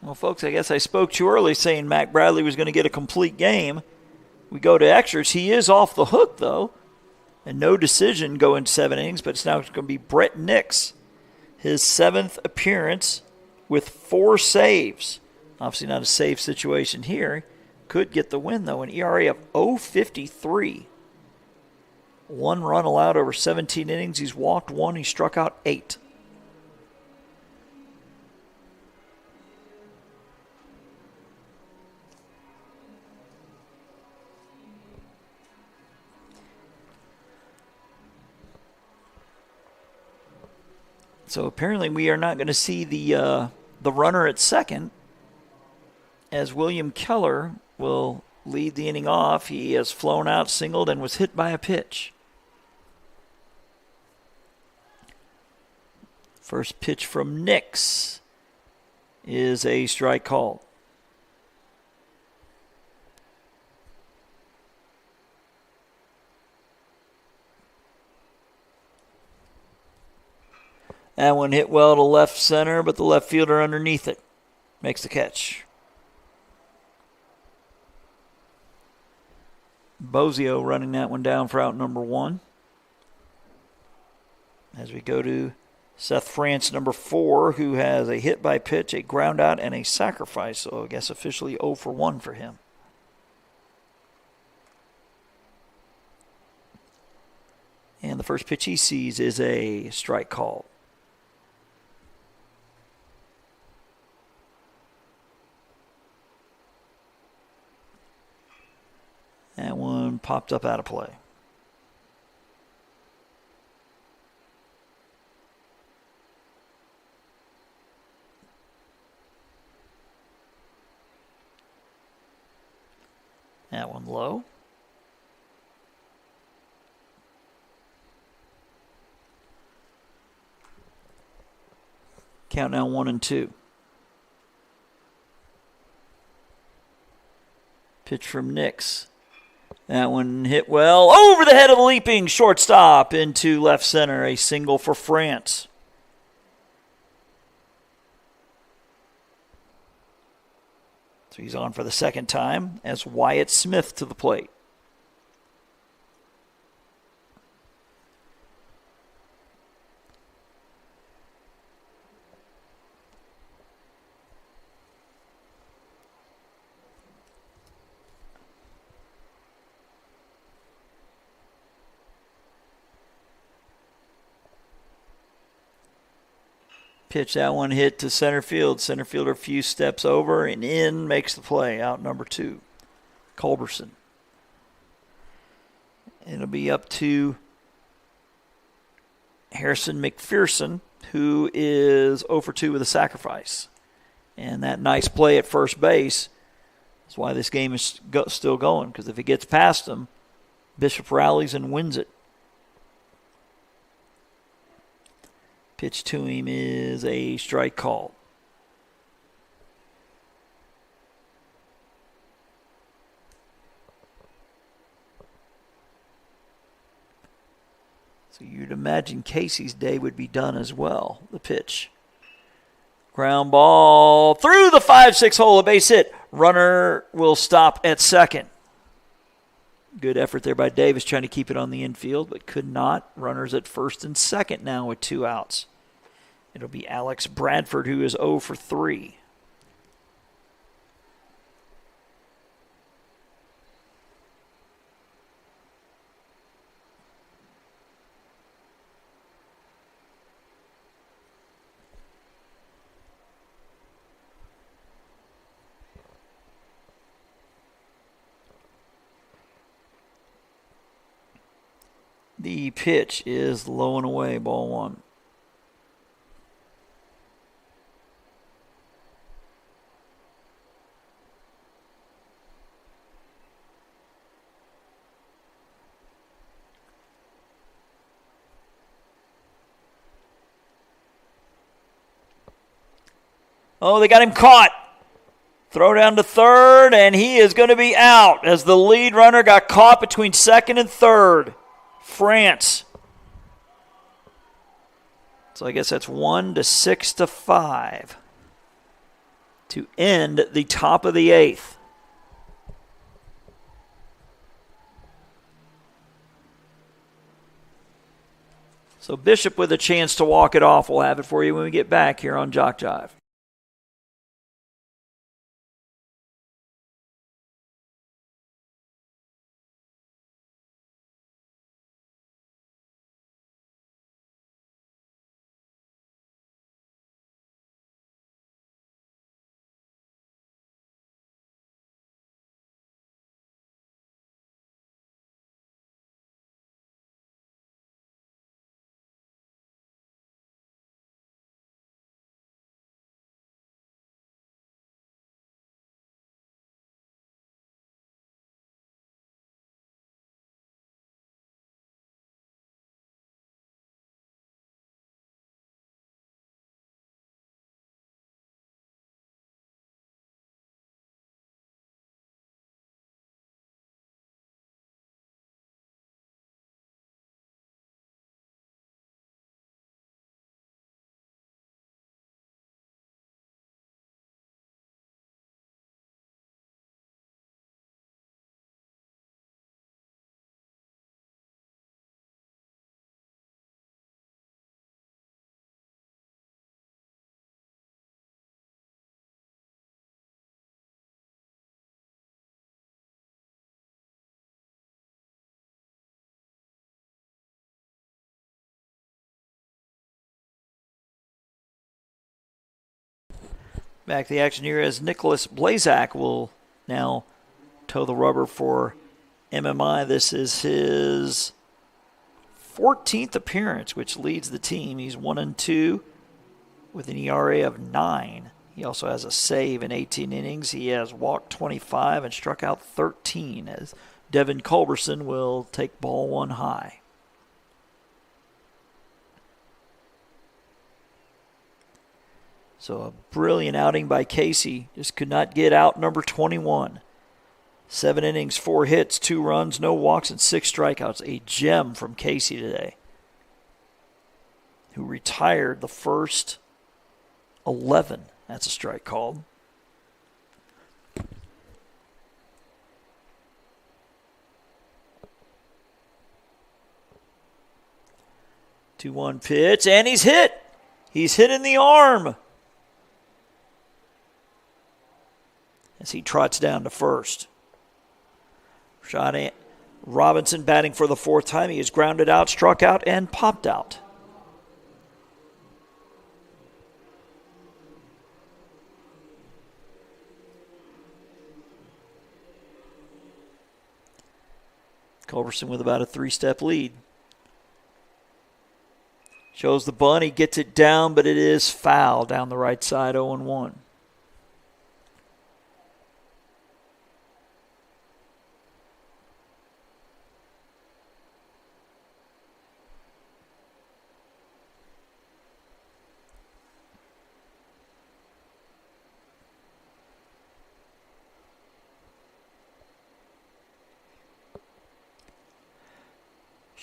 Well, folks, I guess I spoke too early saying Mac Bradley was going to get a complete game. We go to extras. He is off the hook, though. And no decision going 7 innings, but it's now going to be Brett Nix. His 7th appearance with 4 saves. Obviously not a save situation here. Could get the win, though. An ERA of 0.53. 1 run allowed over 17 innings. He's walked 1. He struck out 8. So apparently we are not going to see the runner at second, as William Keller will lead the inning off. He has flown out, singled, and was hit by a pitch. First pitch from Nix is a strike call. That one hit well to left center, but the left fielder underneath it makes the catch. Bozio running that one down for out number 1. As we go to Seth France, number 4, who has a hit by pitch, a ground out, and a sacrifice. So I guess officially 0 for 1 for him. And the first pitch he sees is a strike call. That one popped up out of play. That one low. Count now 1-2. Pitch from Nix. That one hit well over the head of the leaping shortstop into left center. A single for France. So he's on for the second time as Wyatt Smith to the plate. Pitch, that one hit to center field. Center fielder a few steps over and in, makes the play. Out number 2, Culberson. It'll be up to Harrison McPherson, who is 0 for 2 with a sacrifice. And that nice play at first base is why this game is still going, because if it gets past him, Bishop rallies and wins it. Pitch to him is a strike call. So you'd imagine Casey's day would be done as well. The pitch. Ground ball through the 5-6 hole, a base hit. Runner will stop at second. Good effort there by Davis trying to keep it on the infield, but could not. Runners at first and second now with 2 outs. It'll be Alex Bradford, who is 0 for 3. The pitch is low and away, ball 1. Oh, they got him caught. Throw down to third, and he is going to be out as the lead runner got caught between second and third. France. So I guess that's 1 to 6 to 5 to end the top of the 8th. So Bishop with a chance to walk it off. We'll have it for you when we get back here on JockJive. Back to the action here as Nicholas Blazak will now toe the rubber for MMI. This is his 14th appearance, which leads the team. He's 1-2 with an ERA of 9. He also has a save in 18 innings. He has walked 25 and struck out 13 as Devin Culberson will take ball 1 high. So a brilliant outing by Casey. Just could not get out number 21. 7 innings, 4 hits, 2 runs, no walks, and 6 strikeouts. A gem from Casey today, who retired the first 11. That's a strike called. Two-one pitch, and he's hit. He's hit in the arm as he trots down to first. Rashad Robinson batting for the 4th time. He is grounded out, struck out, and popped out. Culberson with about a 3-step lead. Shows the bunt. He gets it down, but it is foul down the right side, 0-1.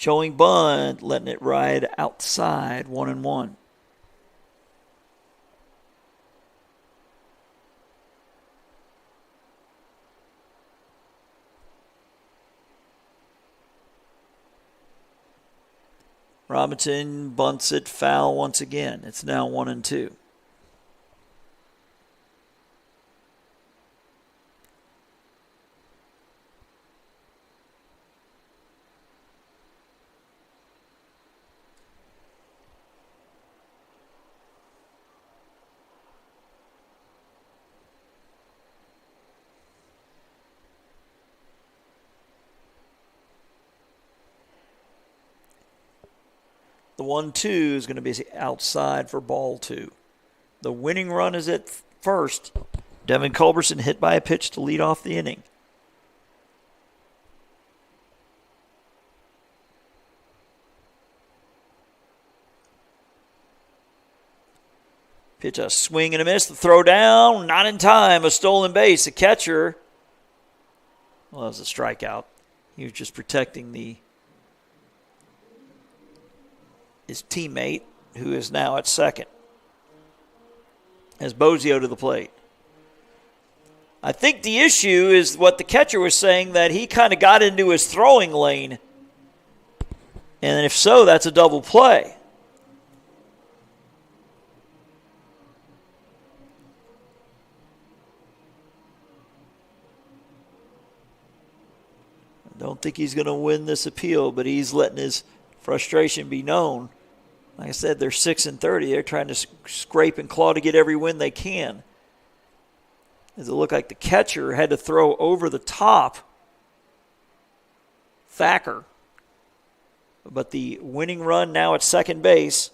Showing bunt, letting it ride outside, 1-1. Robinson bunts it foul once again. It's now 1-2. The 1-2 is going to be outside for ball 2. The winning run is at first. Devin Culberson hit by a pitch to lead off the inning. Pitch, a swing and a miss. The throw down, not in time. A stolen base. The catcher, well, that was a strikeout. He was just protecting his teammate, who is now at second, as Bozio to the plate. I think the issue is what the catcher was saying, that he kind of got into his throwing lane. And if so, that's a double play. I don't think he's going to win this appeal, but he's letting his frustration be known. Like I said, they're 6-30. They're trying to scrape and claw to get every win they can. As it looked like the catcher had to throw over the top Thacker. But the winning run now at second base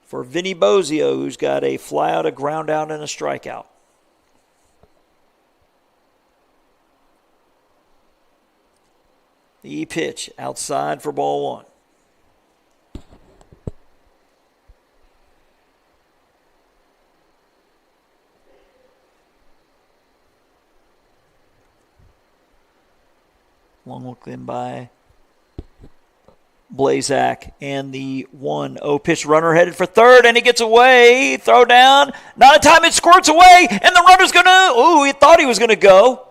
for Vinny Bozio, who's got a fly out, a ground out, and a strikeout. The pitch outside for ball 1. Long look in by Blazak, and the 1-0 pitch, runner headed for third, and he gets away. Throw down, not in time, it squirts away, and the runner's he thought he was going to go.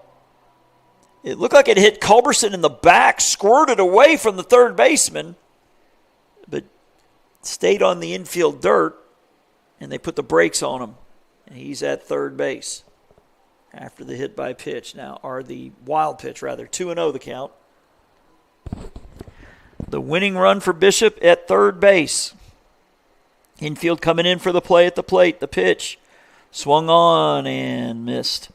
It looked like it hit Culberson in the back, squirted away from the third baseman, but stayed on the infield dirt, and they put the brakes on him, and he's at third base after the hit by pitch. Now, or the wild pitch, rather. 2-0 the count. The winning run for Bishop at third base. Infield coming in for the play at the plate. The pitch swung on and missed.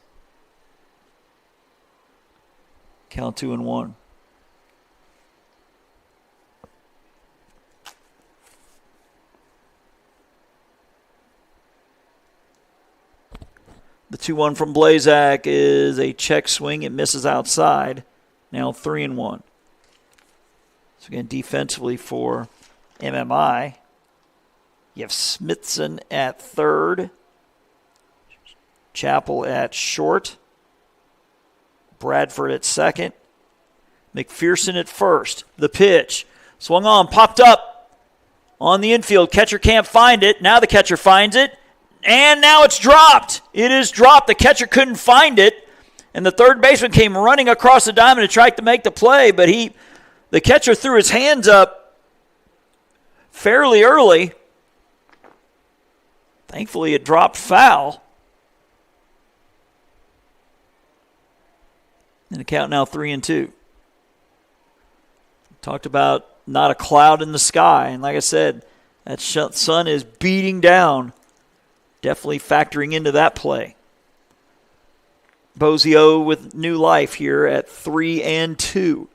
Count 2-1. The 2-1 from Blazak is a check swing. It misses outside. Now 3-1. So again, defensively for MMI, you have Smithson at third, Chappell at short, Bradford at second, McPherson at first. The pitch swung on, popped up on the infield. Catcher can't find it. Now the catcher finds it. And now it's dropped. It is dropped. The catcher couldn't find it. And the third baseman came running across the diamond to try to make the play. But the catcher threw his hands up fairly early. Thankfully, it dropped foul. And the count now 3-2. Talked about not a cloud in the sky. And like I said, that sun is beating down. Definitely factoring into that play. Bozio with new life here at 3-2.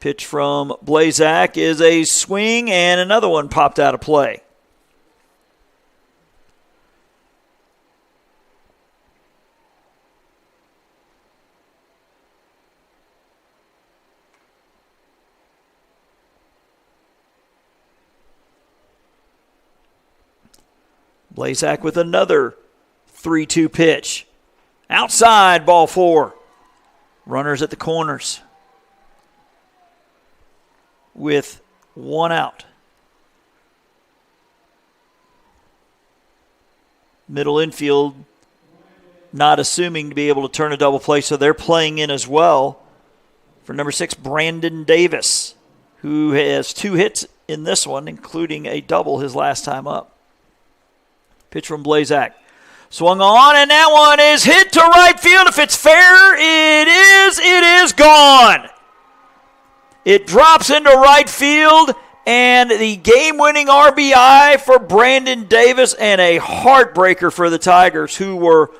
Pitch from Blazak is a swing, and another one popped out of play. Blazak with another 3-2 pitch. Outside, ball 4. Runners at the corners. with 1 out. Middle infield not assuming to be able to turn a double play, so they're playing in as well for number 6, Brandon Davis, who has 2 hits in this one, including a double his last time up. Pitch from Blazak. Swung on, and that one is hit to right field. If it's fair, it is gone. It drops into right field, and the game-winning RBI for Brandon Davis, and a heartbreaker for the Tigers, who were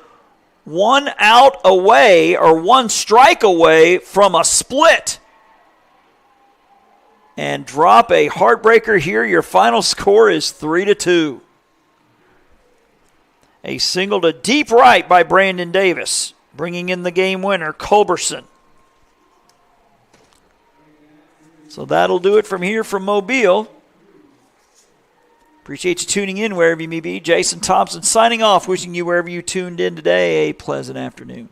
1 out away, or 1 strike away from a split. And drop a heartbreaker here. Your final score is 3-2. A single to deep right by Brandon Davis, bringing in the game winner, Culberson. So that'll do it from here from Mobile. Appreciate you tuning in wherever you may be. Jason Thompson signing off, wishing you wherever you tuned in today a pleasant afternoon.